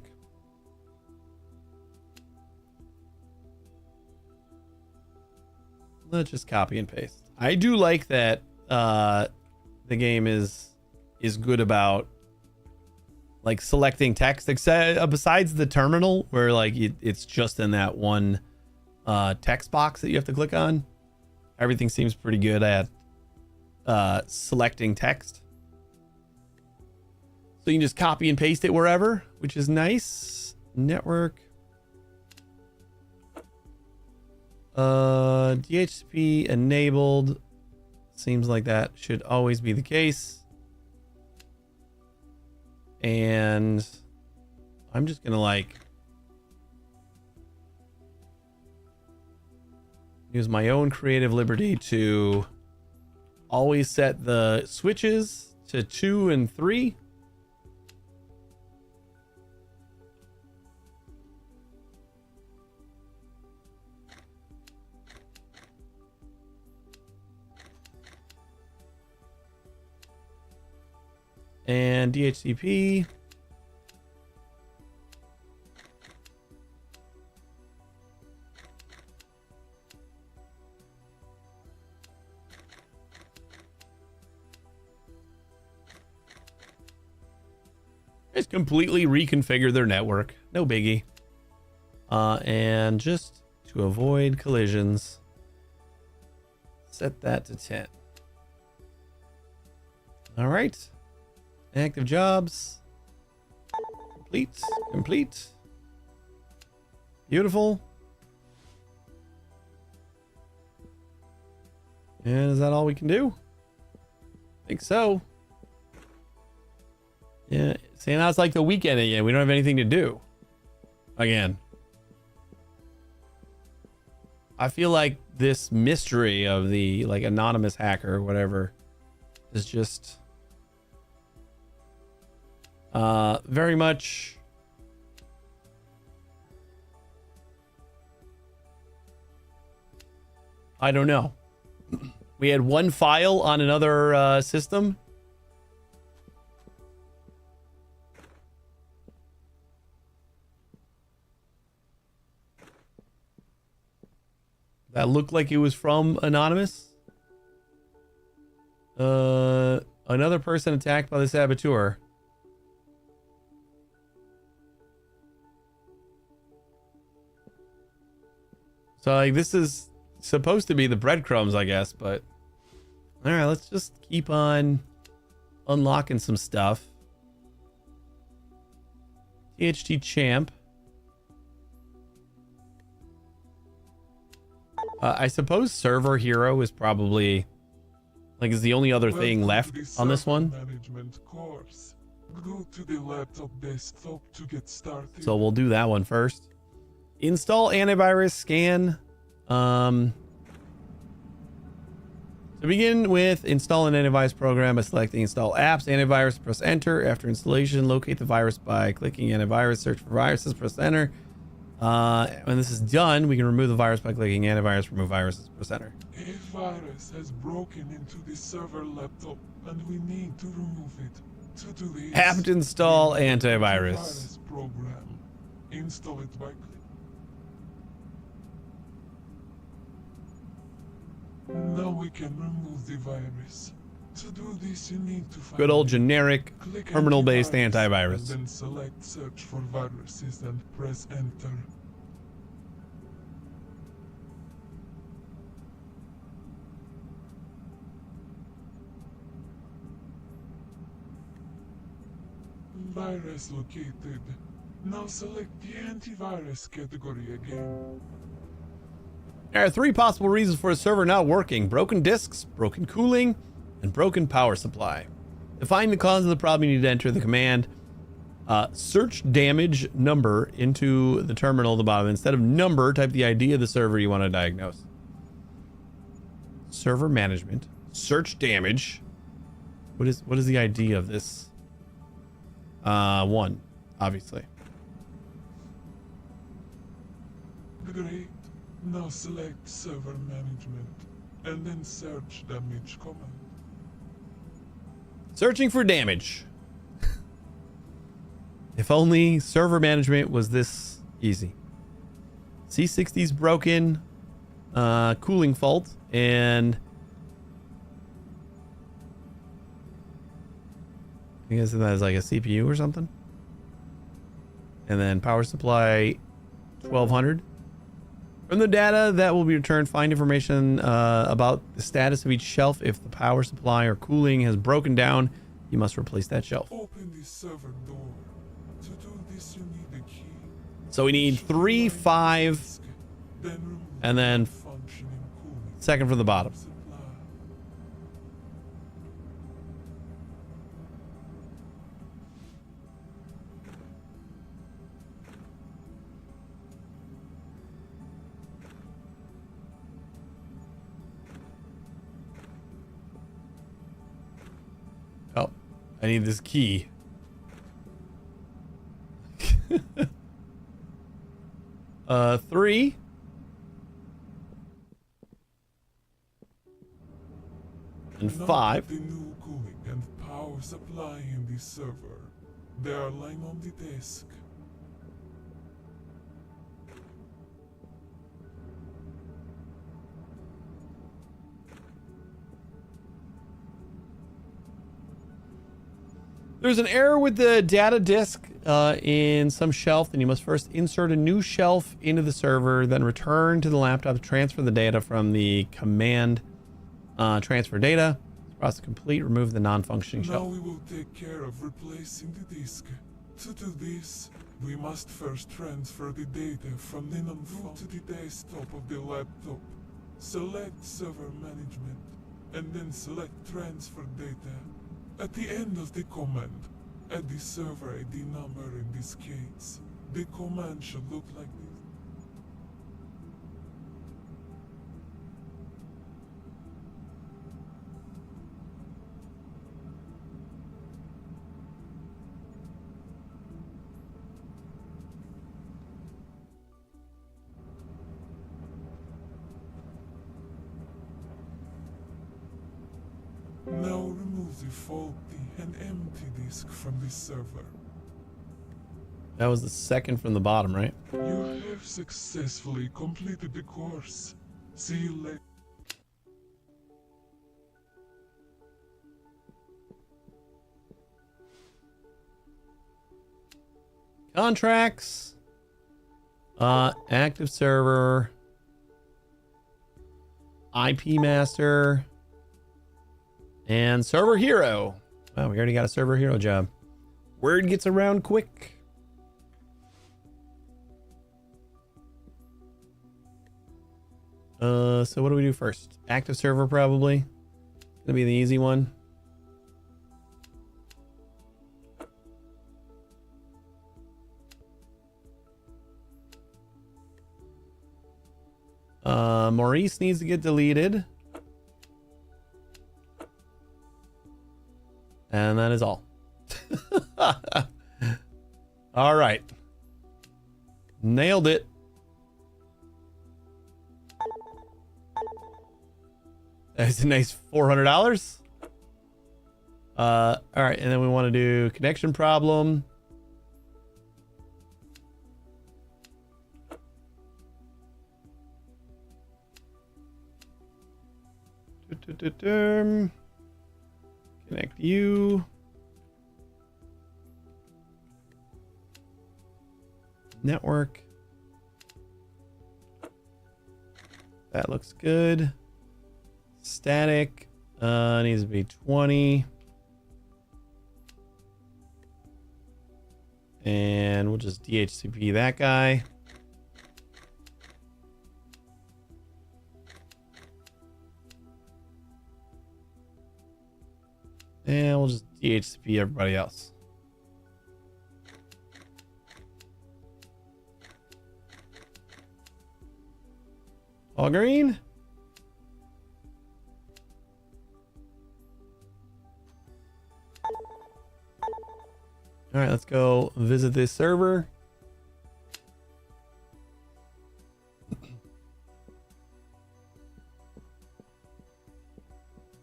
Let's just copy and paste. I do like that the game is good about like selecting text, except besides the terminal where like it's just in that one text box that you have to click on. Everything seems pretty good at selecting text. So you can just copy and paste it wherever, which is nice. Network. DHCP enabled. Seems like that should always be the case. And I'm just gonna like use my own creative liberty to always set the switches to 2 and 3. And DHCP. Just completely reconfigure their network. No biggie. And just to avoid collisions, set that to 10. All right. Active jobs. Complete. Beautiful. And is that all we can do? I think so. Yeah. See, now it's like the weekend again. We don't have anything to do. Again. I feel like this mystery of the like anonymous hacker or whatever is just very much I don't know. We had one file on another system. That looked like it was from Anonymous. Another person attacked by the saboteur. So like this is supposed to be the breadcrumbs, I guess, but all right, let's just keep on unlocking some stuff. THT champ. I suppose server hero is probably like is the only other thing left on this one. Management course. Go to the laptop desktop to get started. So we'll do that one first. Install antivirus scan. To begin with, install an antivirus program by selecting install apps, antivirus, press enter. After installation, locate the virus by clicking antivirus, search for viruses, press enter. When this is done, we can remove the virus by clicking antivirus, remove viruses, press enter. A virus has broken into the server laptop and we need to remove it. To do this, Have to install we need the antivirus. virus program. Install it by clicking. Now we can remove the virus. To do this, you need to find Good old generic click terminal-based And antivirus. then select search for viruses and press enter. Virus located. Now select the antivirus category again. There are 3 possible reasons for a server not working: broken disks, broken cooling, and broken power supply. To find the cause of the problem, you need to enter the command search damage number into the terminal at the bottom. Instead of number, type the ID of the server you want to diagnose. Server management, search damage. What is the ID of this? 1, obviously. Great. Now select server management and then search damage command. Searching for damage. If only server management was this easy. C60's broken, cooling fault, and I guess that is like a CPU or something. And then power supply 1200. From the data that will be returned, find information about the status of each shelf. If the power supply or cooling has broken down, you must replace that shelf. Open the server door. To do this, you need a key. So we need 3, 5, Then remove and then functioning cooling second from the bottom. supply. Oh, I need this key. Three. And Now 5. put the new cooling and power supply in the server. They are lying on the desk. There's an error with the data disk in some shelf, and you must first insert a new shelf into the server, then return to the laptop to transfer the data from the command transfer data. Process complete. Remove the non-functioning Now shelf. we will take care of replacing the disk. To do this, we must first transfer the data from the non-phone to the desktop of the laptop. Select server management, and then select transfer data. At the end of the command, add the server ID number in this case. The command should look like this. Now remove the faulty and empty disk from the server. That was the second from the bottom, right? You have successfully completed the course. See you later. Contracts. Active server. IP master. And server hero. Wow, we already got a server hero job. Word gets around quick. So what do we do first? Active server probably. Gonna be the easy one. Maurice needs to get deleted. And that is all. All right. Nailed it. That's a nice $400. All right, and then we want to do connection problem. Connect you. Network. That looks good. Static needs to be 20. And we'll just DHCP that guy. And we'll just DHCP everybody else. All green. All right, let's go visit this server.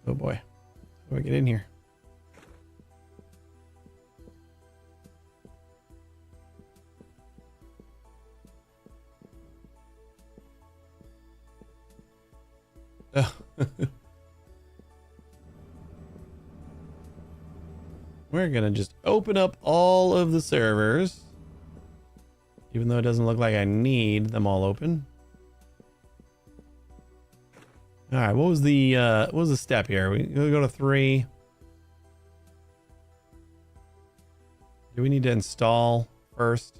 Oh boy, how do I get in here? Oh. We're gonna just open up all of the servers, even though it doesn't look like I need them all open. All right, what was the step here? We go to 3. Do we need to install first?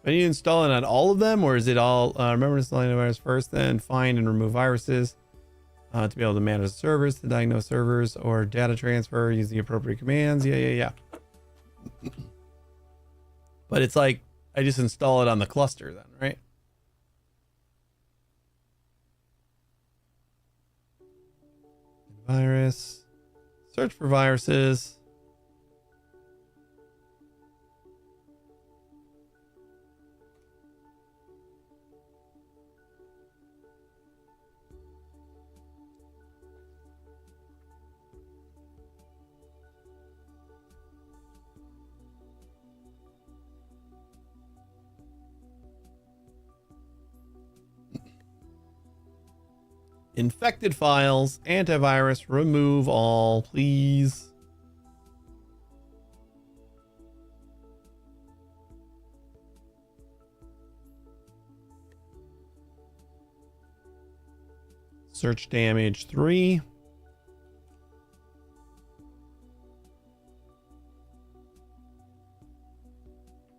I need to install it on all of them, or is it all? Remember installing the virus first, then find and remove viruses to be able to manage the servers, to diagnose servers, or data transfer. Use the appropriate commands. Yeah. But it's like I just install it on the cluster, then, right? Virus. Search for viruses. Infected files, antivirus, remove all, please. Search damage 3.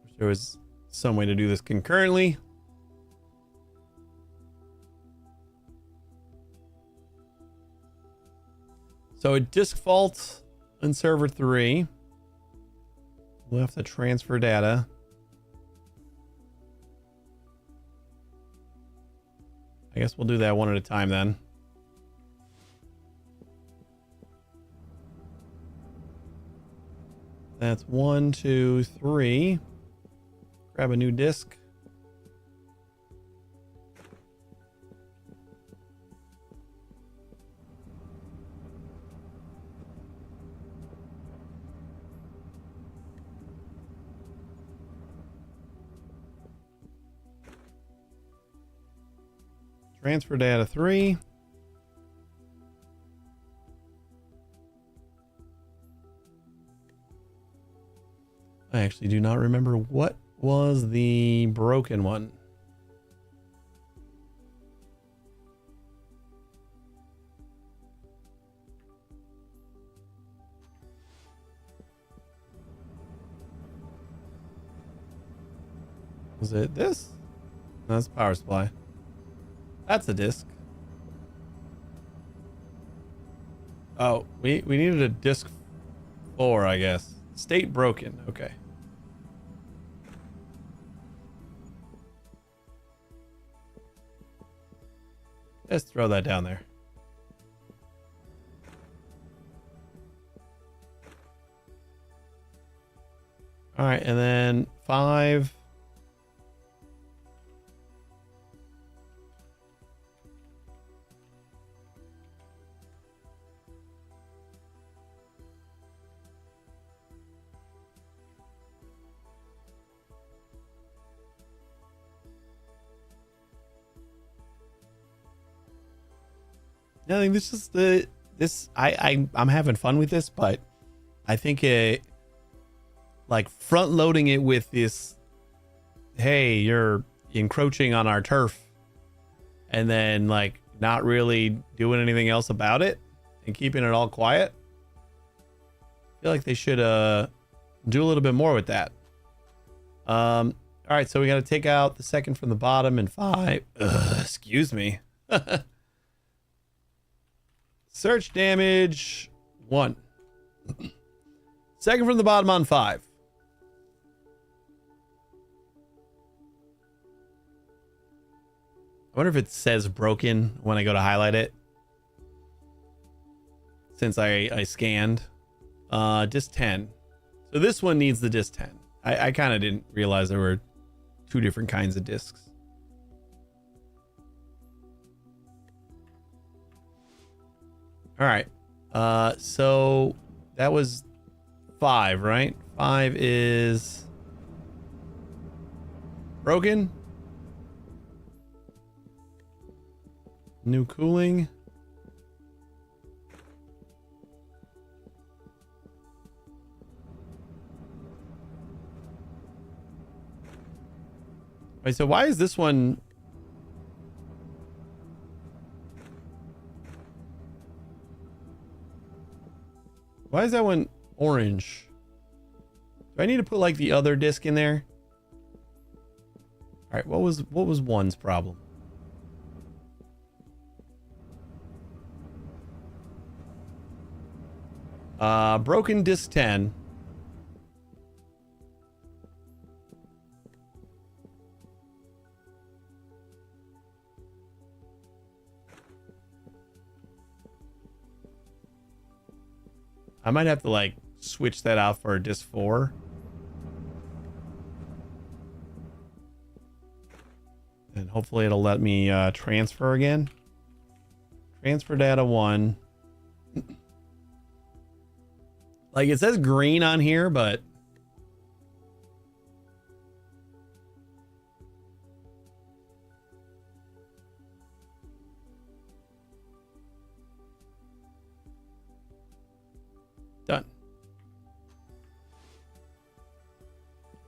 Wish there was some way to do this concurrently. So a disk fault on server 3. We'll have to transfer data. I guess we'll do that one at a time then. That's 1, 2, 3. Grab a new disk. Transfer data 3. I actually do not remember what was the broken one. Was it this? No, that's power supply. That's a disk. Oh, we needed a disk 4, I guess. State broken. Okay. Let's throw that down there. All right, and then 5. I think this is I'm having fun with this, but I think like front loading it with this, hey, you're encroaching on our turf, and then like not really doing anything else about it and keeping it all quiet. I feel like they should do a little bit more with that. All right, so we got to take out the second from the bottom and 5. Excuse me. Search damage 1. Second from the bottom on 5. I wonder if it says broken when I go to highlight it. Since I scanned. Disk 10. So this one needs the disk 10. I kind of didn't realize there were 2 different kinds of disks. All right. So that was 5, right? 5 is broken. New cooling. Wait, so why is this one? Why is that one orange? Do I need to put like the other disc in there? All right, what was 1's problem? Broken disk 10. I might have to like switch that out for disk 4. And hopefully it'll let me transfer again. Transfer data 1. Like it says green on here, but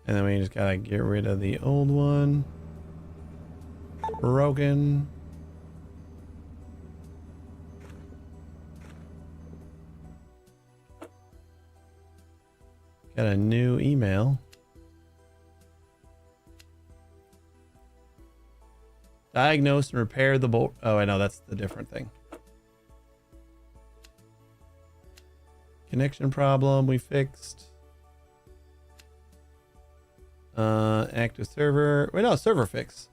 And then we just gotta get rid of the old one. Broken. Got a new email. Diagnose and repair the bolt. Oh, I know that's the different thing. Connection problem we fixed. Active server. Wait, no, server fix.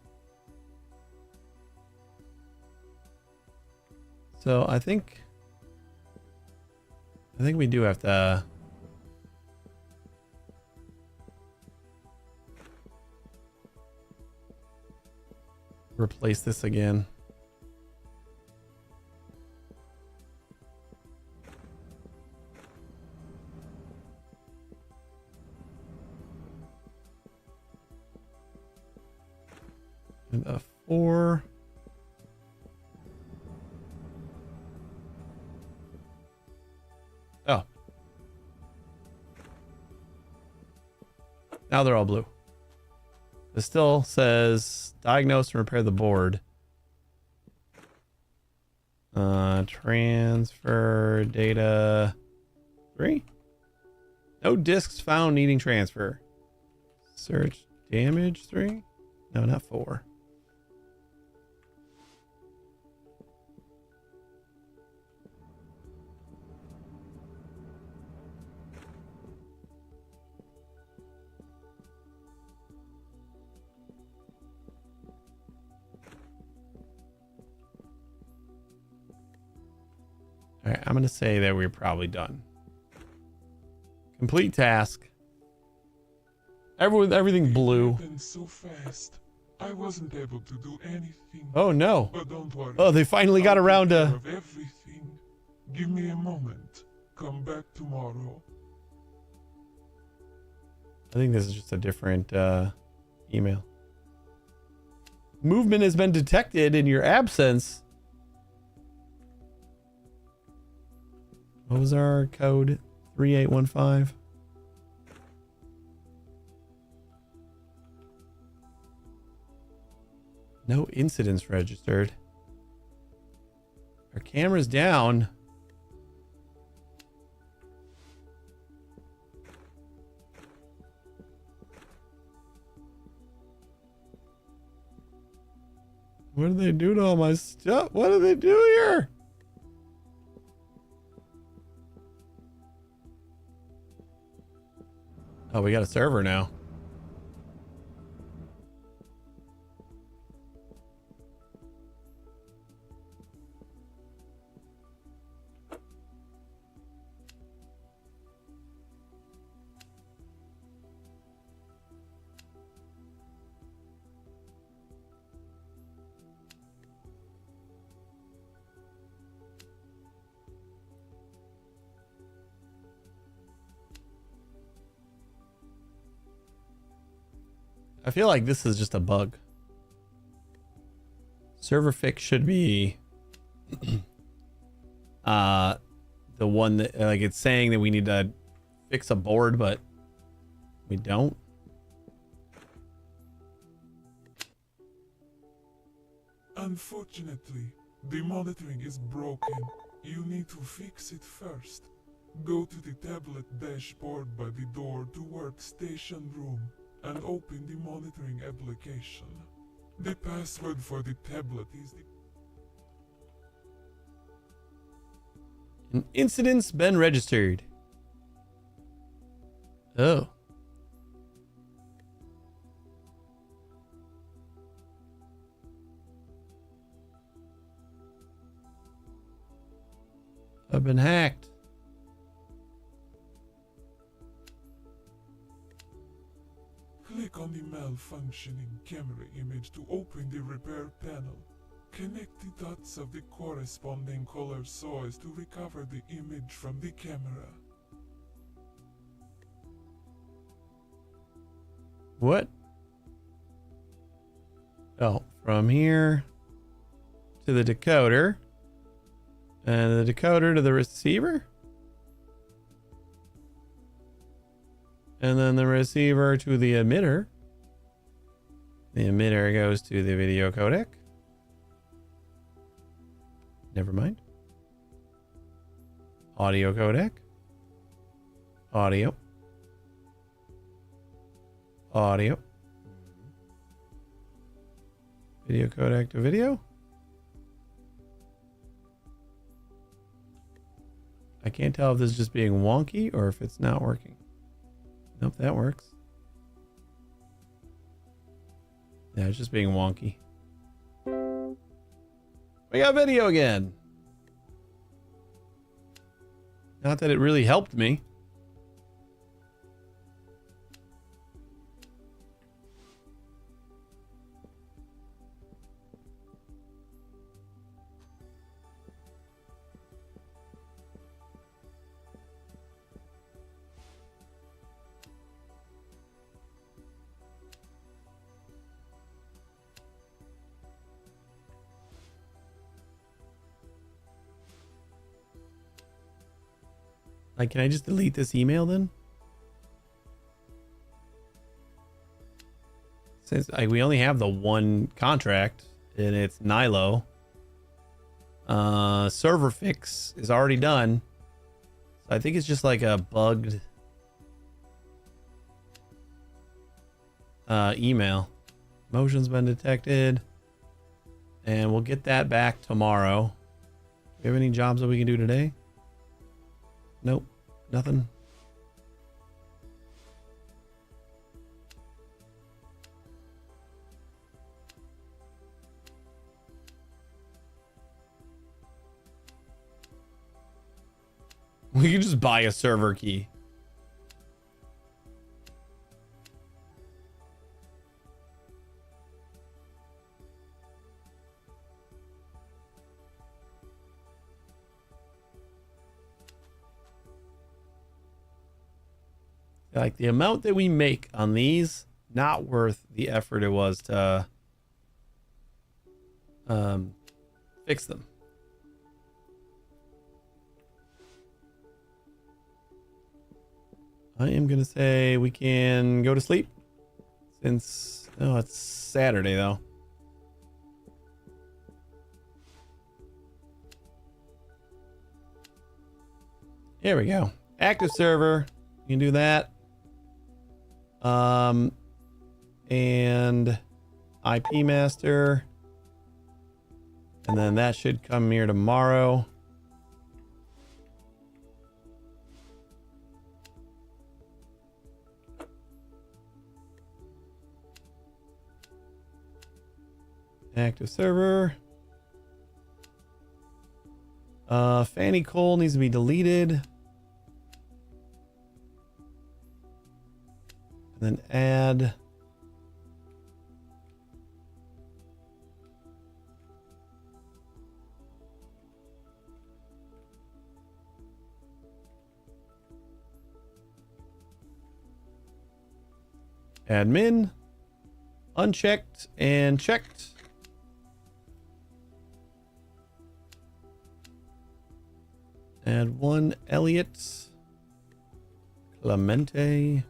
So I think we do have to replace this again. And a 4. Oh. Now they're all blue. It still says diagnose and repair the board. Transfer data 3. No disks found needing transfer. Search damage 3. No, not 4. All right, I'm going to say that we're probably done. Complete task. Everything blue. It happened so fast. I wasn't able to do anything. Oh no. But don't worry. Oh, they finally got I'll around take care to... of everything. Give me a moment. Come back tomorrow. I think this is just a different email. Movement has been detected in your absence. What was our code? 3815. No incidents registered. Our camera's down. What do they do to all my stuff? What do they do here? Oh, we got a server now. I feel like this is just a bug. Server fix should be the one that, like, it's saying that we need to fix a board, but we don't. Unfortunately, the monitoring is broken. You need to fix it first. Go to the tablet dashboard by the door to workstation room and open the monitoring application. The password for the tablet is An incident's been registered. Oh. I've been hacked. Click on the malfunctioning camera image to open the repair panel. Connect the dots of the corresponding color so as to recover the image from the camera. What? Oh, from here to the decoder. And the decoder to the receiver? And then the receiver to the emitter. The emitter goes to the video codec. Never mind. Audio codec. Audio. Audio. Video codec to video. I can't tell if this is just being wonky or if it's not working. Nope, that works. Yeah, it's just being wonky. We got video again. Not that it really helped me. Like, can I just delete this email then? Since we only have the one contract and it's Nilo. Server fix is already done. So I think it's just like a bugged email. Motion's been detected. And we'll get that back tomorrow. Do we have any jobs that we can do today? Nope, nothing. We could just buy a server key. Like the amount that we make on these, not worth the effort it was to fix them. I am gonna say we can go to sleep since it's Saturday though. Here we go. Active server. You can do that. And IP master. And then that should come here tomorrow. Active server. Fanny Cole needs to be deleted. And then add admin, unchecked and checked. Add one Elliot Clemente.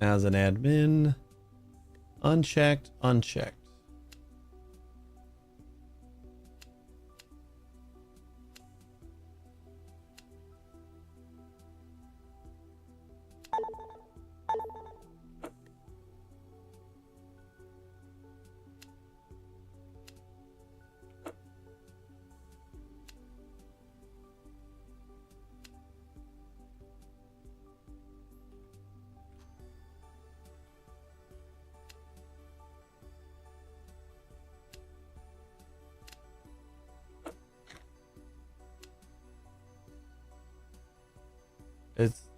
As an admin, unchecked, unchecked.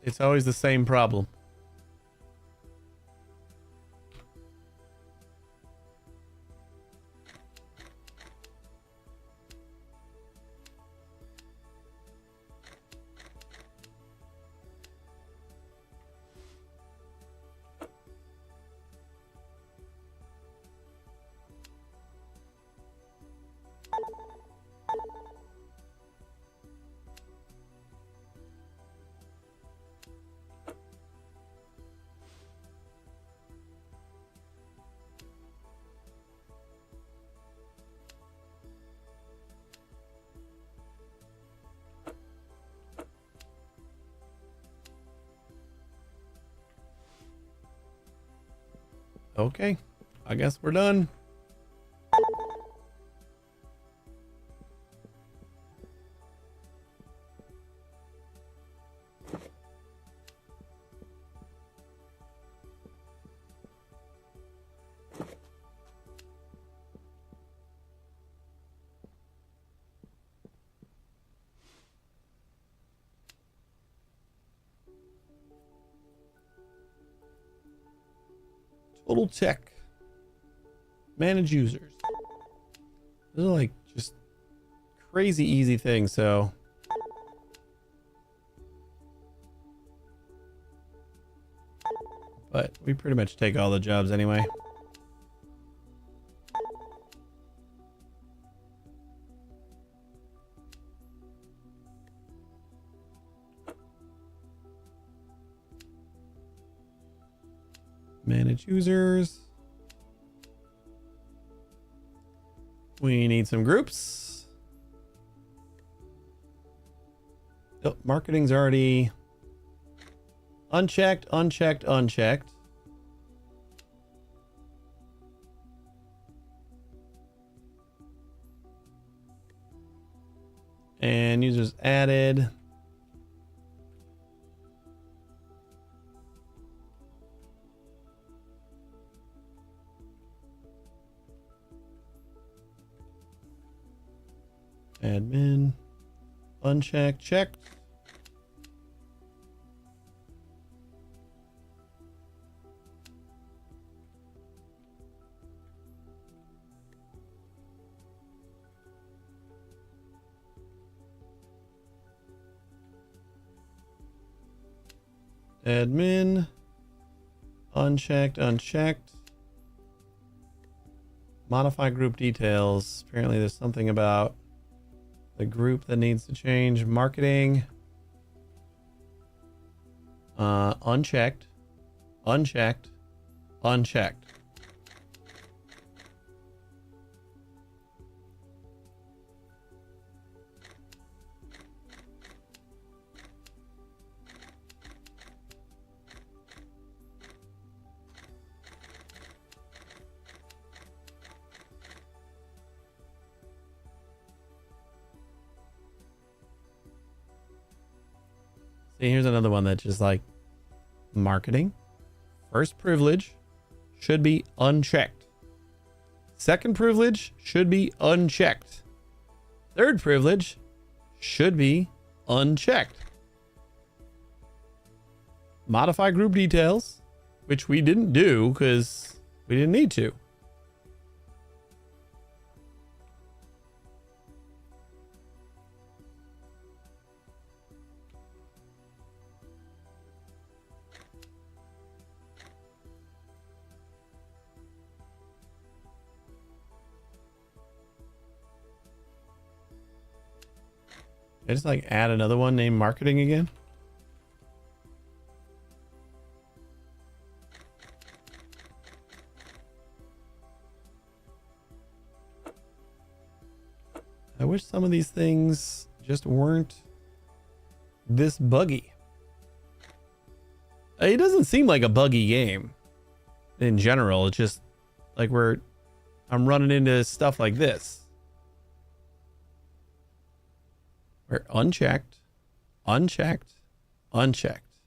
It's always the same problem. Okay, I guess we're done. Total tech. Manage users. Those are like just crazy easy things, so. But we pretty much take all the jobs anyway. Manage users. We need some groups. Oh, marketing's already unchecked, unchecked, unchecked. And users added. Admin, unchecked, checked. Admin, unchecked, unchecked. Modify group details. Apparently there's something about the group that needs to change. Marketing. Unchecked. Unchecked. Unchecked. See, here's another one that's just like marketing. First privilege should be unchecked. Second privilege should be unchecked. Third privilege should be unchecked. Modify group details, which we didn't do because we didn't need to. I just like add another one named marketing again. I wish some of these things just weren't this buggy. It doesn't seem like a buggy game in general. It's just like I'm running into stuff like this. We're unchecked, unchecked, unchecked.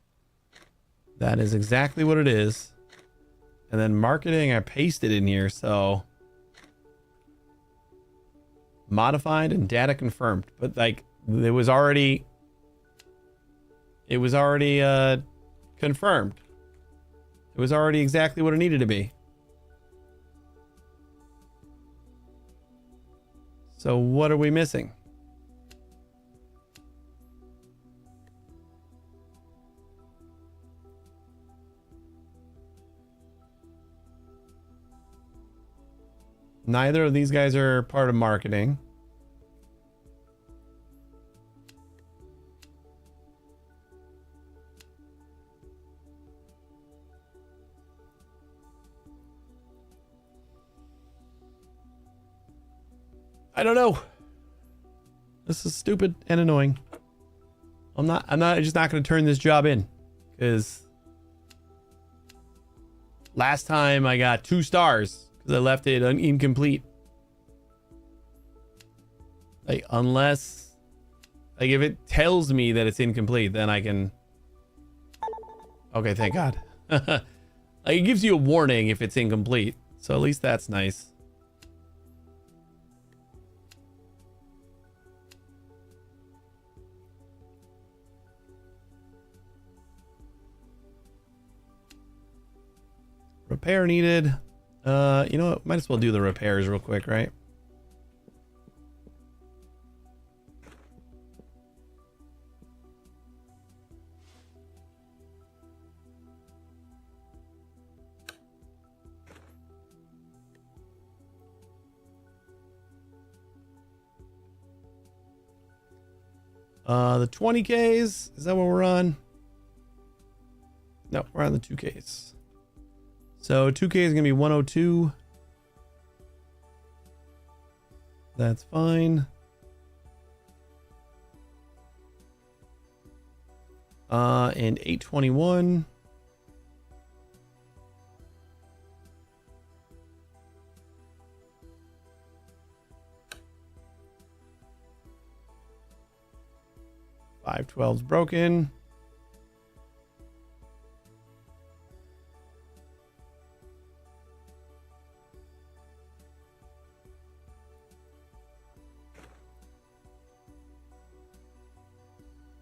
That is exactly what it is. And then marketing, I pasted in here, so modified and data confirmed. But like it was already confirmed. It was already exactly what it needed to be. So what are we missing? Neither of these guys are part of marketing. I don't know. This is stupid and annoying. I'm just not going to turn this job in because Last time I got 2 stars because I left it incomplete. Like, unless, like, if it tells me that it's incomplete, then I can. Okay, thank God. Like, it gives you a warning if it's incomplete, so at least that's nice. Repair needed. You know what? Might as well do the repairs real quick, right? The 20Ks, is that what we're on? No, we're on the 2Ks. So 2K is gonna be 102. That's fine. And 821. $512's broken.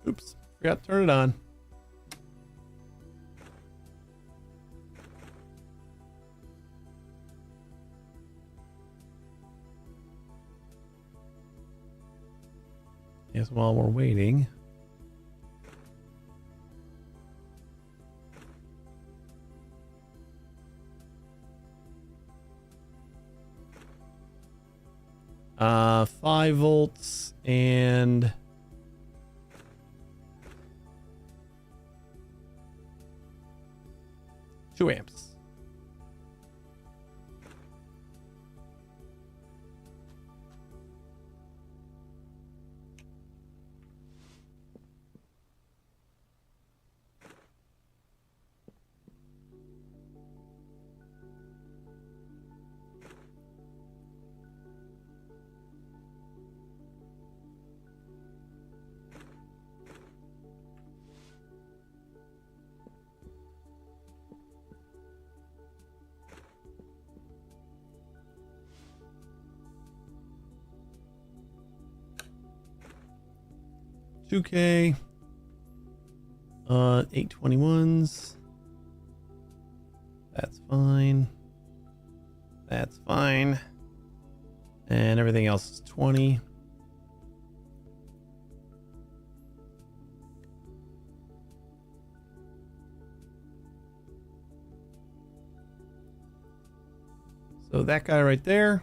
Oops, forgot to turn it on. Yes, while we're waiting. Uh, 5 volts and 2 amps. $2K, 821s. That's fine. That's fine. And everything else is 20. So that guy right there.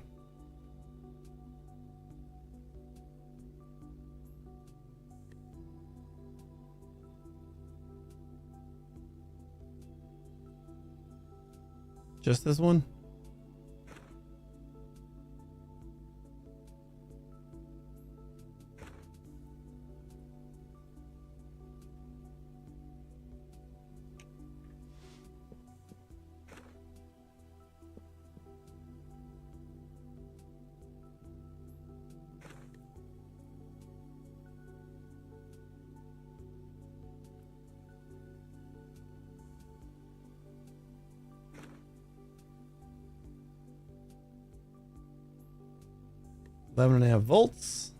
Just this one? Eleven and a half volts.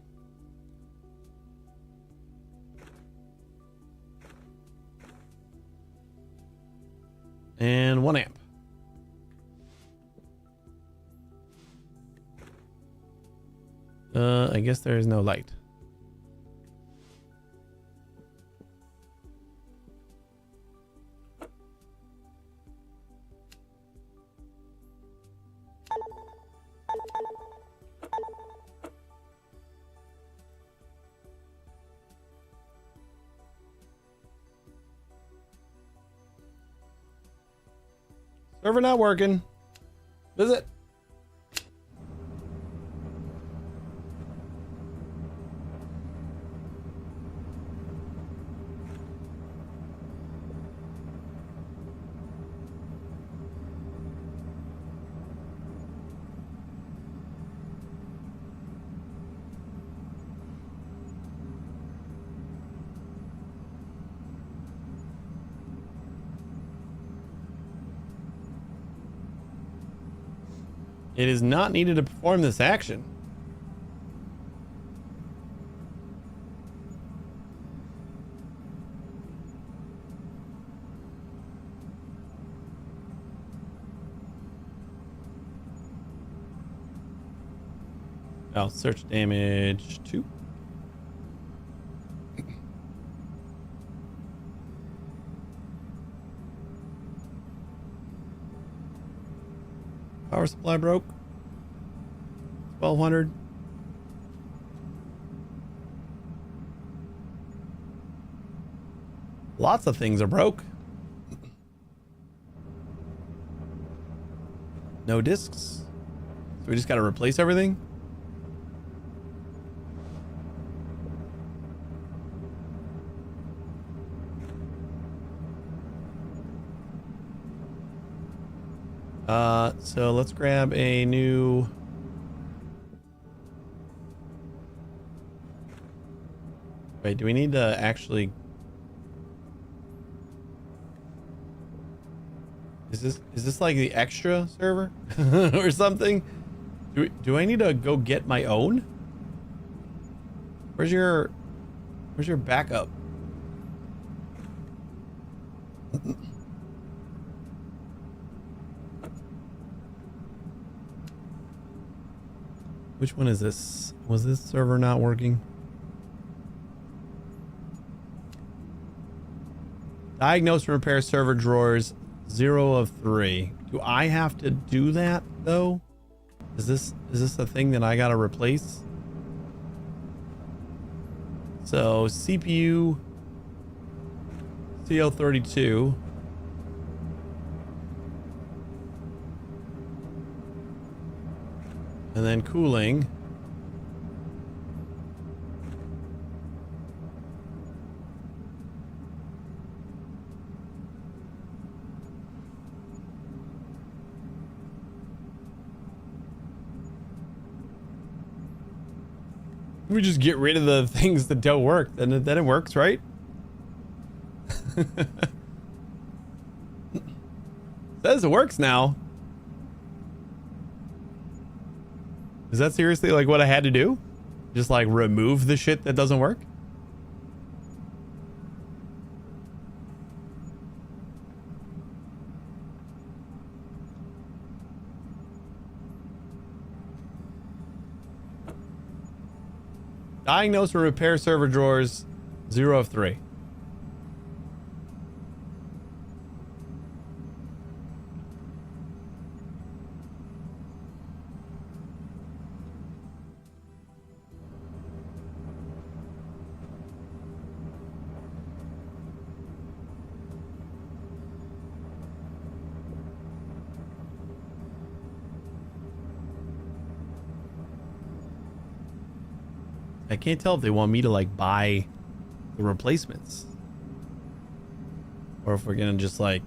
And 1 amp. I guess there is no light. Server not working. Visit. It is not needed to perform this action. Oh, search damage 2. Power supply broke. 1200. Lots of things are broke. No discs. So we just got to replace everything. So let's grab a new. Wait, do we need to actually? Is this like the extra server or something? Do I need to go get my own? Where's your backup? Which one is this? Was this server not working? Diagnose and repair server drawers 0 of 3. Do I have to do that though? Is this a thing that I gotta replace? So CPU CL32. And then cooling. We just get rid of the things that don't work, then it works, right? Says it works now. Is that seriously like what I had to do? Just like remove the shit that doesn't work? Diagnose and repair server drawers 0 of 3. I can't tell if they want me to like buy the replacements or if we're gonna just like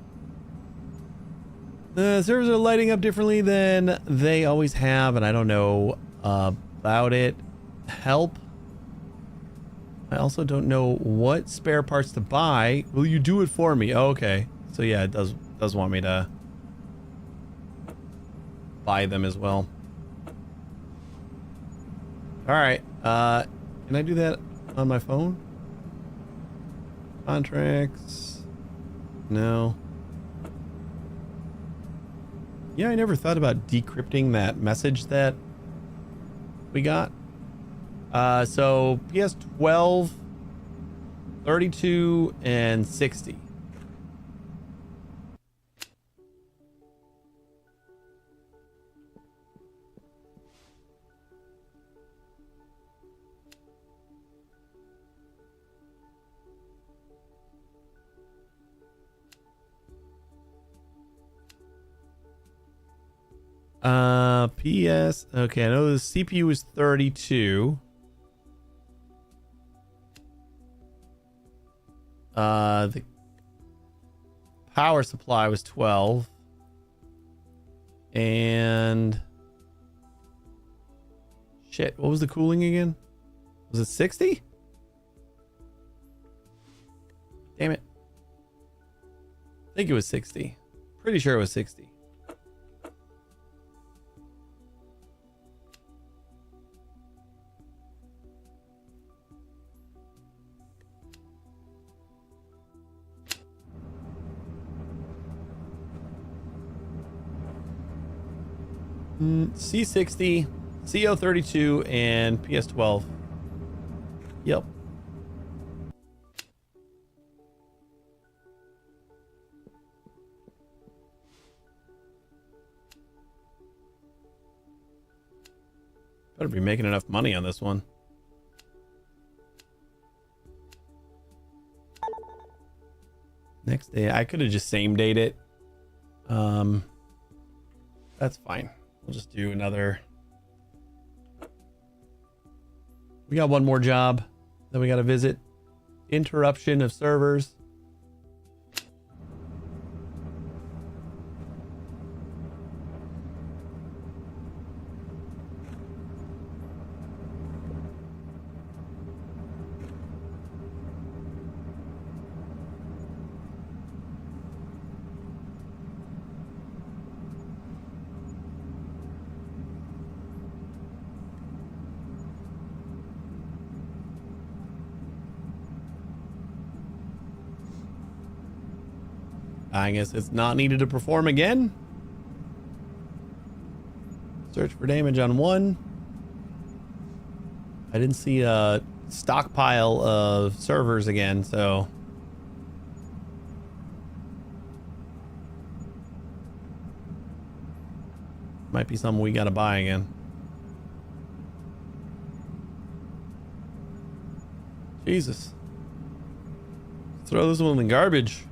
the servers are lighting up differently than they always have, and I don't know about it. Help. I also don't know what spare parts to buy. Will you do it for me? Oh, okay. So yeah, it does want me to buy them as well. All right. Can I do that on my phone? Contracts. No. Yeah, I never thought about decrypting that message that we got. So PS 12, 32, and 60. PS. Okay, I know the CPU is 32. The power supply was 12. And shit, what was the cooling again? Was it 60? Damn it. I think it was 60. Pretty sure it was 60. C60, CO32, and PS12. Yep. Better be making enough money on this one. Next day, I could have just same date it. That's fine. We'll just do another. We got one more job that we got to visit. Interruption of servers. I guess it's not needed to perform again. Search for damage on one. I didn't see a stockpile of servers again, so might be something we gotta buy again. Jesus. Throw this one in the garbage.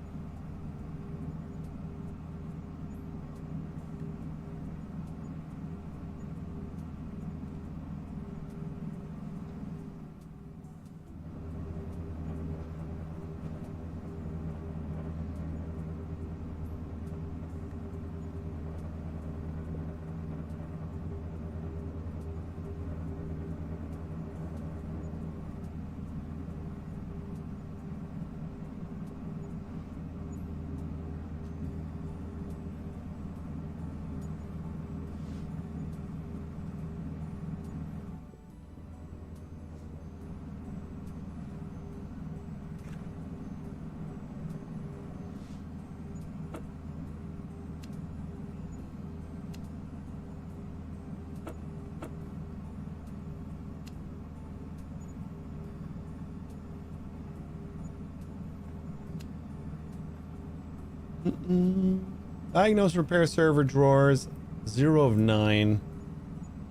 Diagnose, repair server drawers, 0 of 9.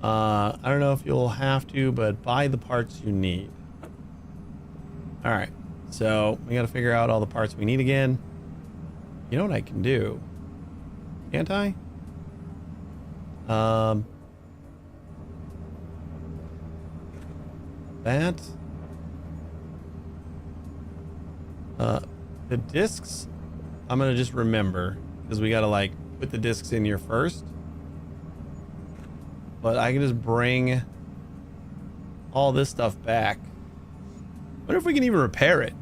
I don't know if you'll have to, but buy the parts you need. All right, so we got to figure out all the parts we need again. You know what I can do? Can't I? That. The discs, I'm gonna just remember because we gotta like put the discs in here first. But I can just bring all this stuff back. Wonder if we can even repair it.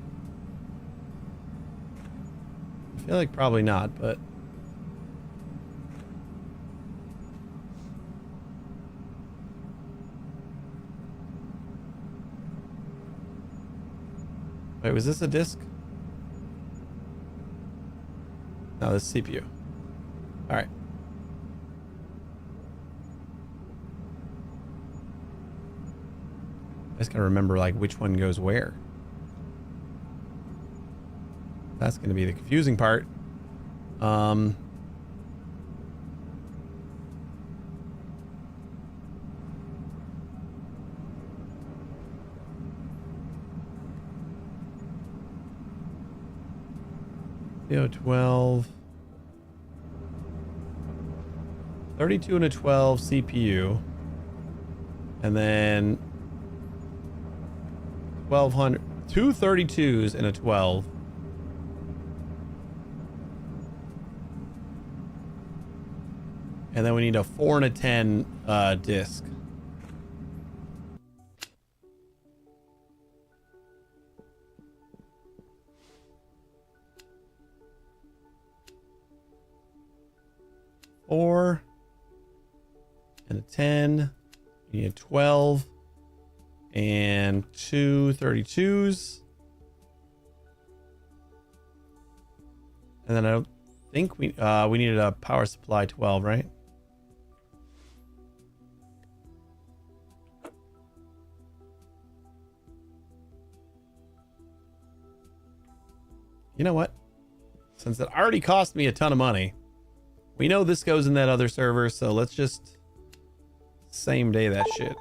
I feel like probably not, but wait, was this a disc? No, this is CPU. All right. I just gotta remember like which one goes where. That's gonna be the confusing part. You know, 12, 32 and a 12 CPU, and then 1200, two 32s and a 12. And then we need a 4 and a 10 disc. Four and a 10. You need a 12 and two 32s. And then I don't think we needed a power supply 12, right? You know what? Since it already cost me a ton of money, we know this goes in that other server, so let's just same day that shit.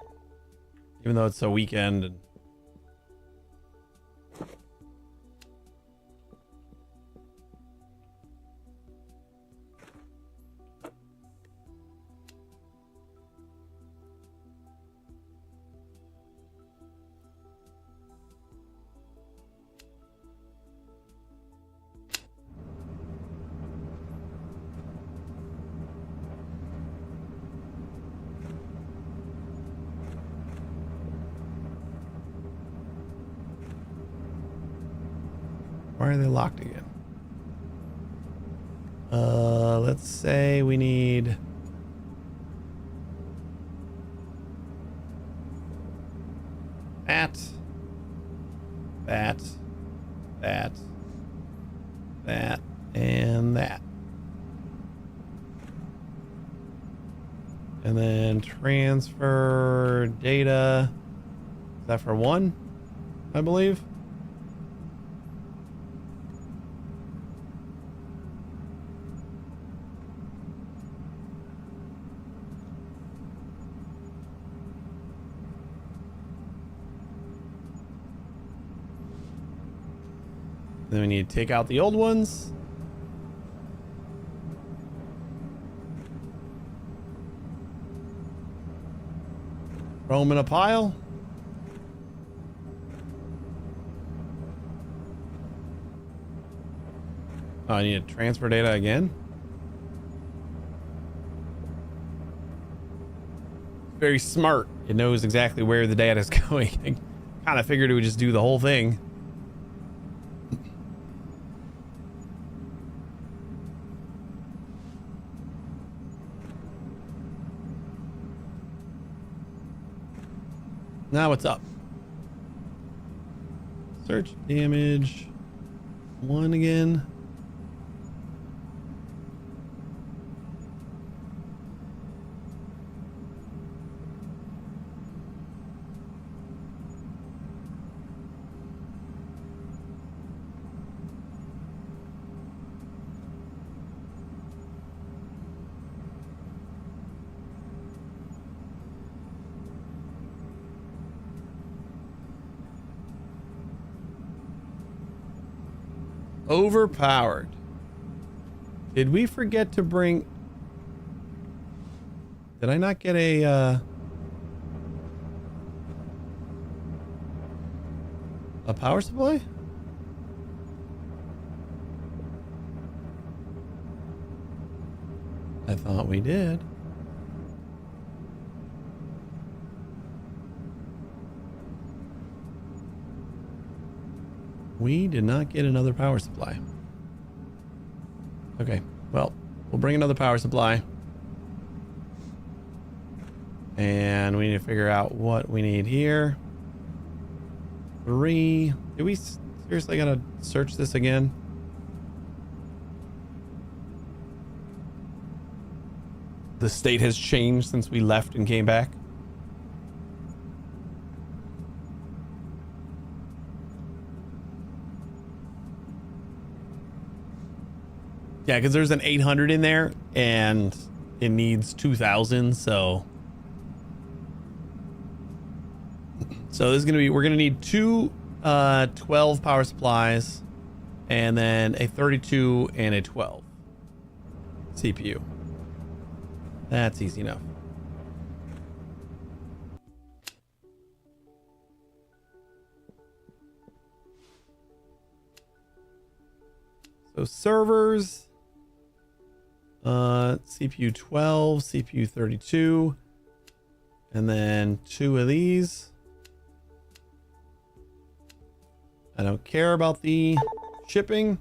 Even though it's a weekend. And why are they locked again? Let's say we need that, and that. And then transfer data. Is that for one? I believe. Then we need to take out the old ones. Throw them in a pile. Oh, I need to transfer data again. Very smart. It knows exactly where the data is going. I kind of figured it would just do the whole thing. Now what's up? Search damage 1 again. Overpowered. Did we forget to bring... Did I not get a power supply? I thought we did. We did not get another power supply. Okay, well, we'll bring another power supply. And we need to figure out what we need here. 3. Do we seriously gotta search this again? The state has changed since we left and came back. Yeah, because there's an 800 in there and it needs 2,000, so this is gonna be, we're gonna need two 12 power supplies and then a 32 and a 12 CPU. That's easy enough. So servers, CPU 12, CPU 32, and then 2 of these. I don't care about the shipping.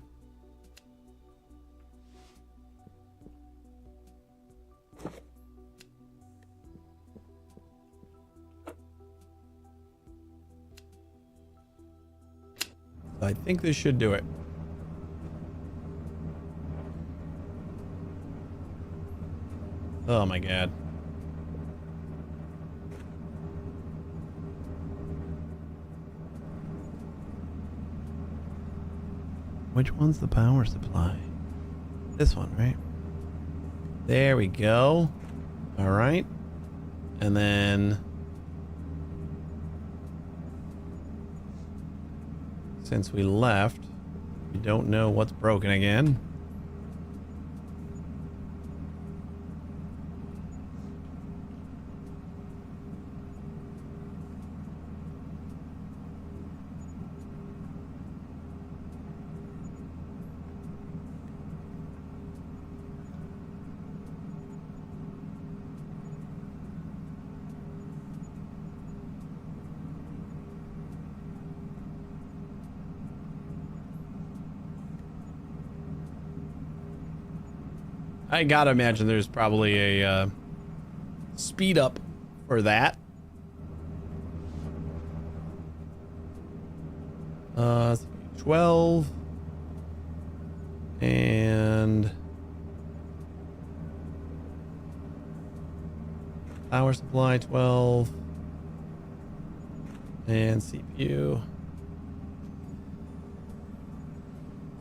I think this should do it. Oh my god. Which one's the power supply? This one, right? There we go. All right. And then since we left, we don't know what's broken again. I gotta imagine there's probably a speed up for that. 12 and power supply 12 and CPU.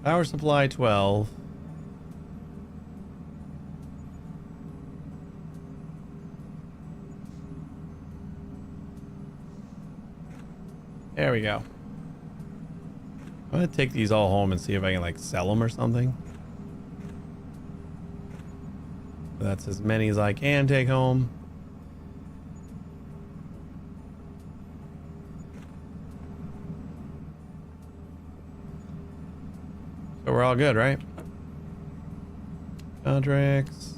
Power supply 12. There we go. I'm gonna take these all home and see if I can like sell them or something. That's as many as I can take home. So we're all good, right? Contracts.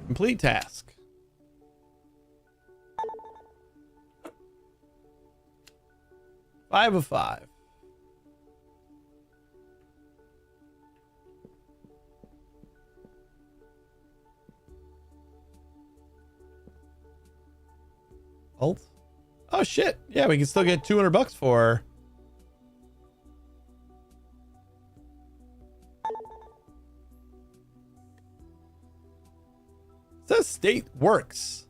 Complete task. Five of 5. Alt. Oh shit. Yeah, we can still get $200 for her. Says state works.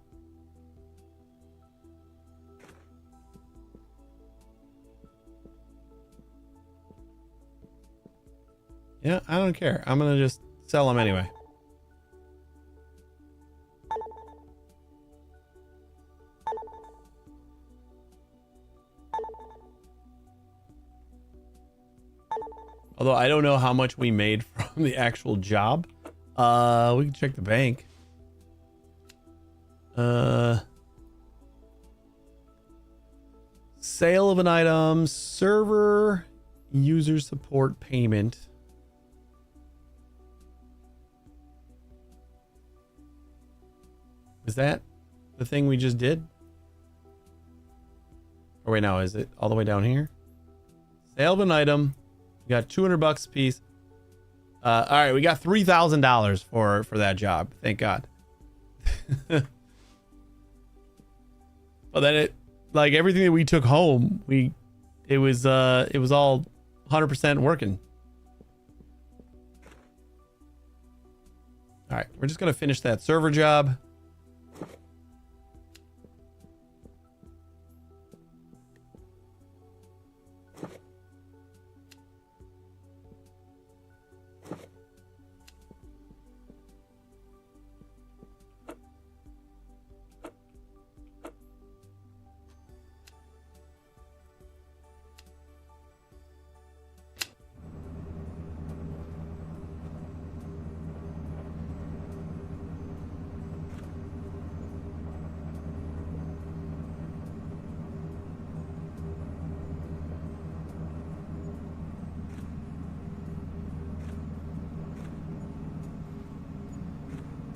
Yeah, I don't care. I'm gonna just sell them anyway. Although I don't know how much we made from the actual job. We can check the bank. Sale of an item, server, user support payment. Is that the thing we just did? Or wait, now is it all the way down here? Sale of an item. We got $200 a piece. All right, we got $3,000 for that job. Thank God. Well, then it, like everything that we took home, it was all 100% working. All right, we're just gonna finish that server job.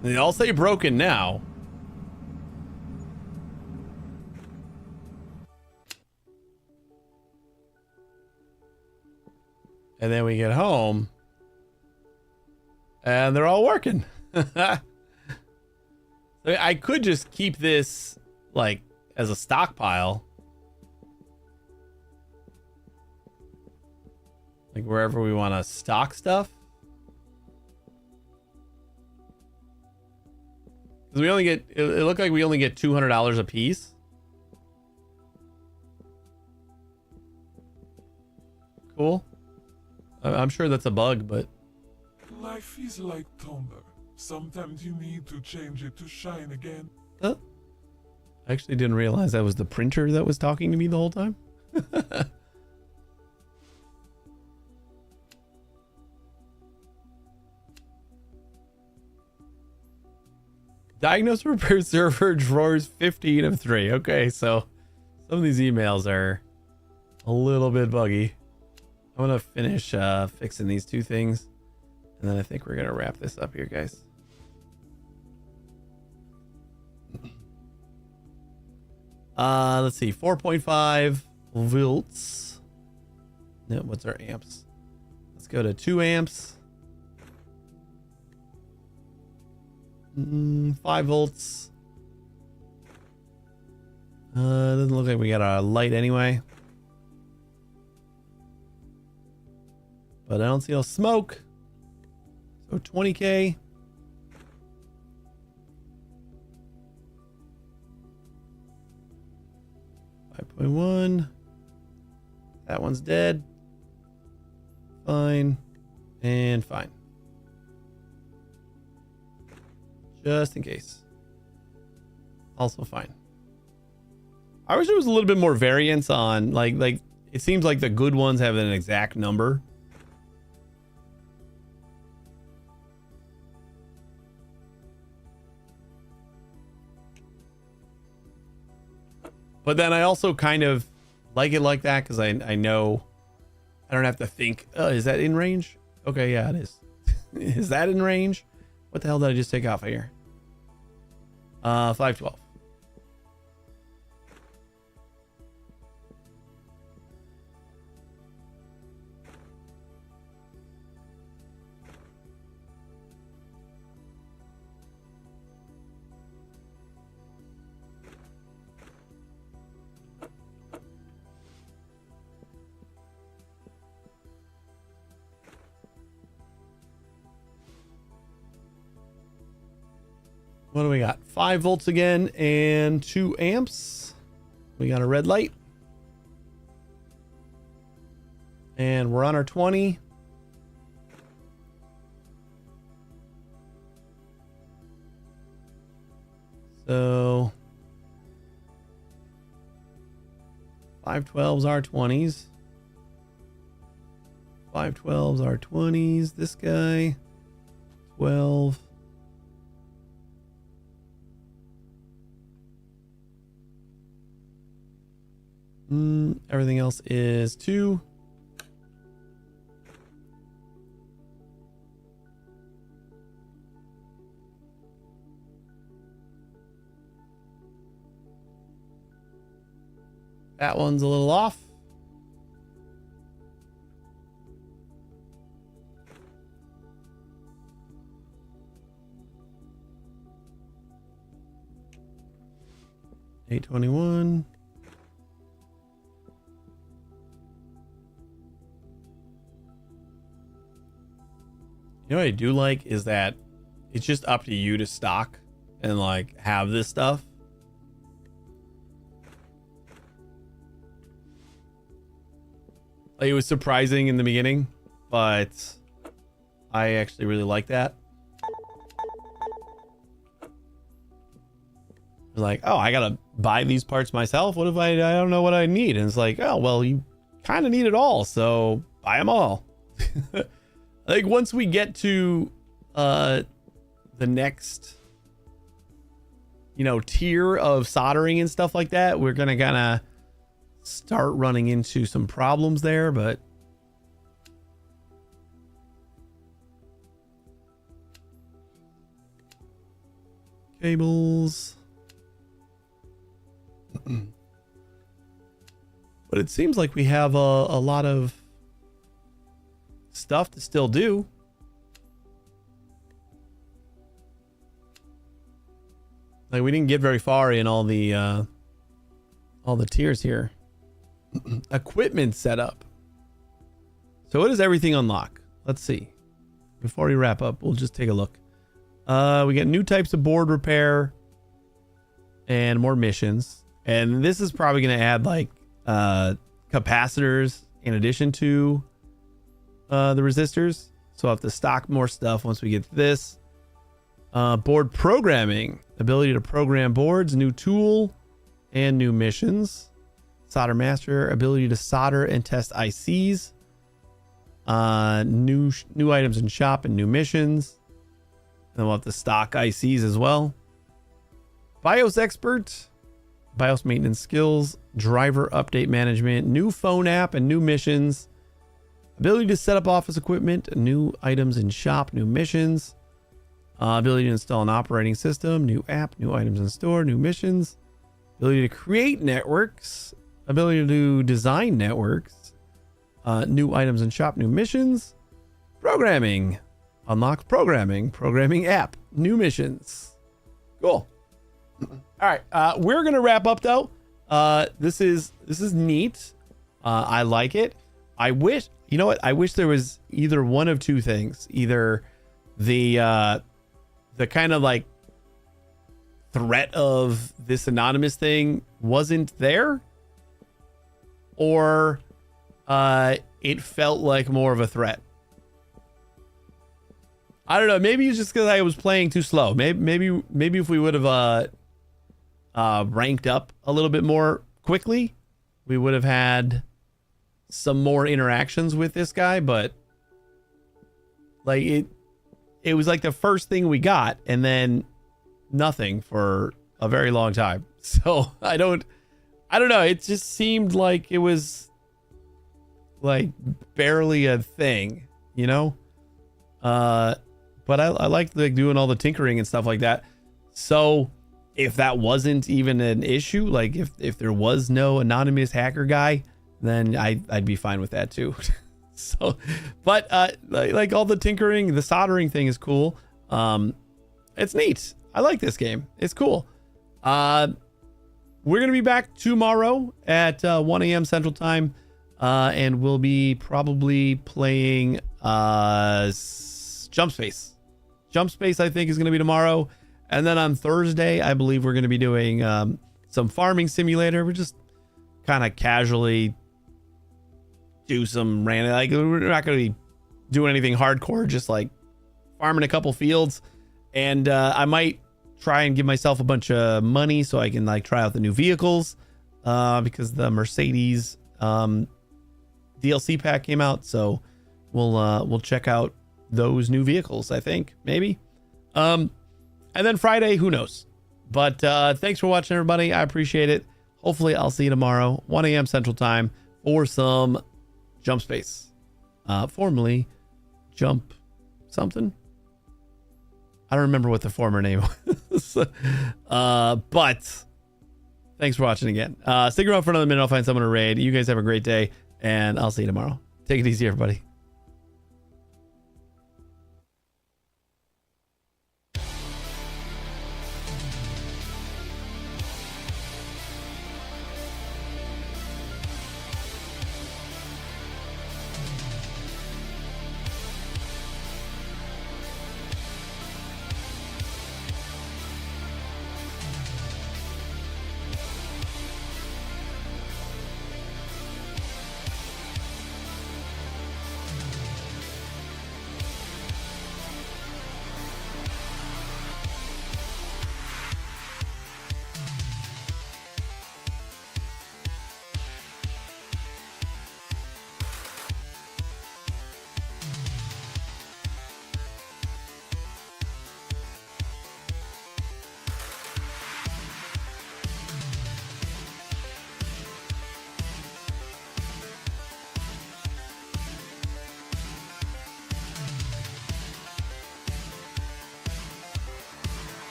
They all say broken now. And then we get home and they're all working. I could just keep this like as a stockpile. Like wherever we want to stock stuff. Because we only get, it looked like we only get $200 a piece. Cool. I'm sure that's a bug, but... Life is like thunder. Sometimes you need to change it to shine again. I actually didn't realize that was the printer that was talking to me the whole time. Diagnose repair server drawers 15 of 3. Okay, so some of these emails are a little bit buggy. I'm gonna finish fixing these two things, and then I think we're gonna wrap this up here, guys. Let's see, 4.5 volts. No, what's our amps? Let's go to 2 amps. 5 volts. Doesn't look like we got a light anyway. But I don't see no smoke. So 20K. .1. That one's dead. Fine. And fine. Just in case. Also fine. I wish there was a little bit more variance on like it seems like the good ones have an exact number. But then I also kind of like it like that because I know I don't have to think, is that in range? Okay, yeah, it is. Is that in range? What the hell did I just take off of here? 512. What do we got? 5 volts again and 2 amps. We got a red light. And we're on our 20. So 512s are 20s. 512s are 20s. This guy 12. Everything else is 2. That one's a little off. $821. You know what I do like is that it's just up to you to stock and like have this stuff. Like, it was surprising in the beginning, but I actually really like that. Like, oh, I gotta buy these parts myself. What if I don't know what I need? And it's like, oh, well, you kind of need it all, so buy them all. Like, once we get to the next, you know, tier of soldering and stuff like that, we're gonna kind of start running into some problems there. But cables. But it seems like we have a lot of stuff to still do. Like, we didn't get very far in all the tiers here. Equipment setup. So what does everything unlock? Let's see. Before we wrap up, we'll just take a look. We get new types of board repair and more missions. And this is probably going to add like capacitors in addition to the resistors. So I'll have to stock more stuff once we get to this. Board programming, ability to program boards, new tool and new missions. Solder master, ability to solder and test ICs. New items in shop and new missions. And then we'll have to stock ICs as well. BIOS expert, BIOS maintenance skills, driver update management, new phone app and new missions. Ability to set up office equipment, new items in shop, new missions. Ability to install an operating system, new app, new items in store, new missions. Ability to create networks, ability to design networks, new items in shop, new missions. Programming, unlock programming app, new missions. Cool. All right, we're gonna wrap up though. This is neat. I like it. I wish, you know what? I wish there was either one of two things. Either the kind of like threat of this anonymous thing wasn't there, or it felt like more of a threat. I don't know. Maybe it's just because I was playing too slow. Maybe if we would have ranked up a little bit more quickly, we would have had some more interactions with this guy. But like it was like the first thing we got, and then nothing for a very long time. So I don't know. It just seemed like it was like barely a thing, you know? But I like doing all the tinkering and stuff like that. So if that wasn't even an issue, like if there was no anonymous hacker guy, then I'd be fine with that too. So, but like all the tinkering, the soldering thing is cool. It's neat. I like this game. It's cool. We're gonna be back tomorrow at 1 a.m. Central Time, and we'll be probably playing Jump Space. Jump Space, I think, is gonna be tomorrow, and then on Thursday, I believe we're gonna be doing some farming simulator. We're just kind of casually do some random, like we're not gonna be doing anything hardcore, just like farming a couple fields, and I might try and give myself a bunch of money so I can like try out the new vehicles, because the Mercedes DLC pack came out, so we'll check out those new vehicles, I think, maybe. And then Friday, who knows? But thanks for watching, everybody. I appreciate it. Hopefully I'll see you tomorrow, 1 a.m. Central Time, for some Jump Space, formerly Jump something. I don't remember what the former name was. But thanks for watching again. Stick around for another minute. I'll find someone to raid. You guys have a great day, and I'll see you tomorrow. Take it easy, everybody.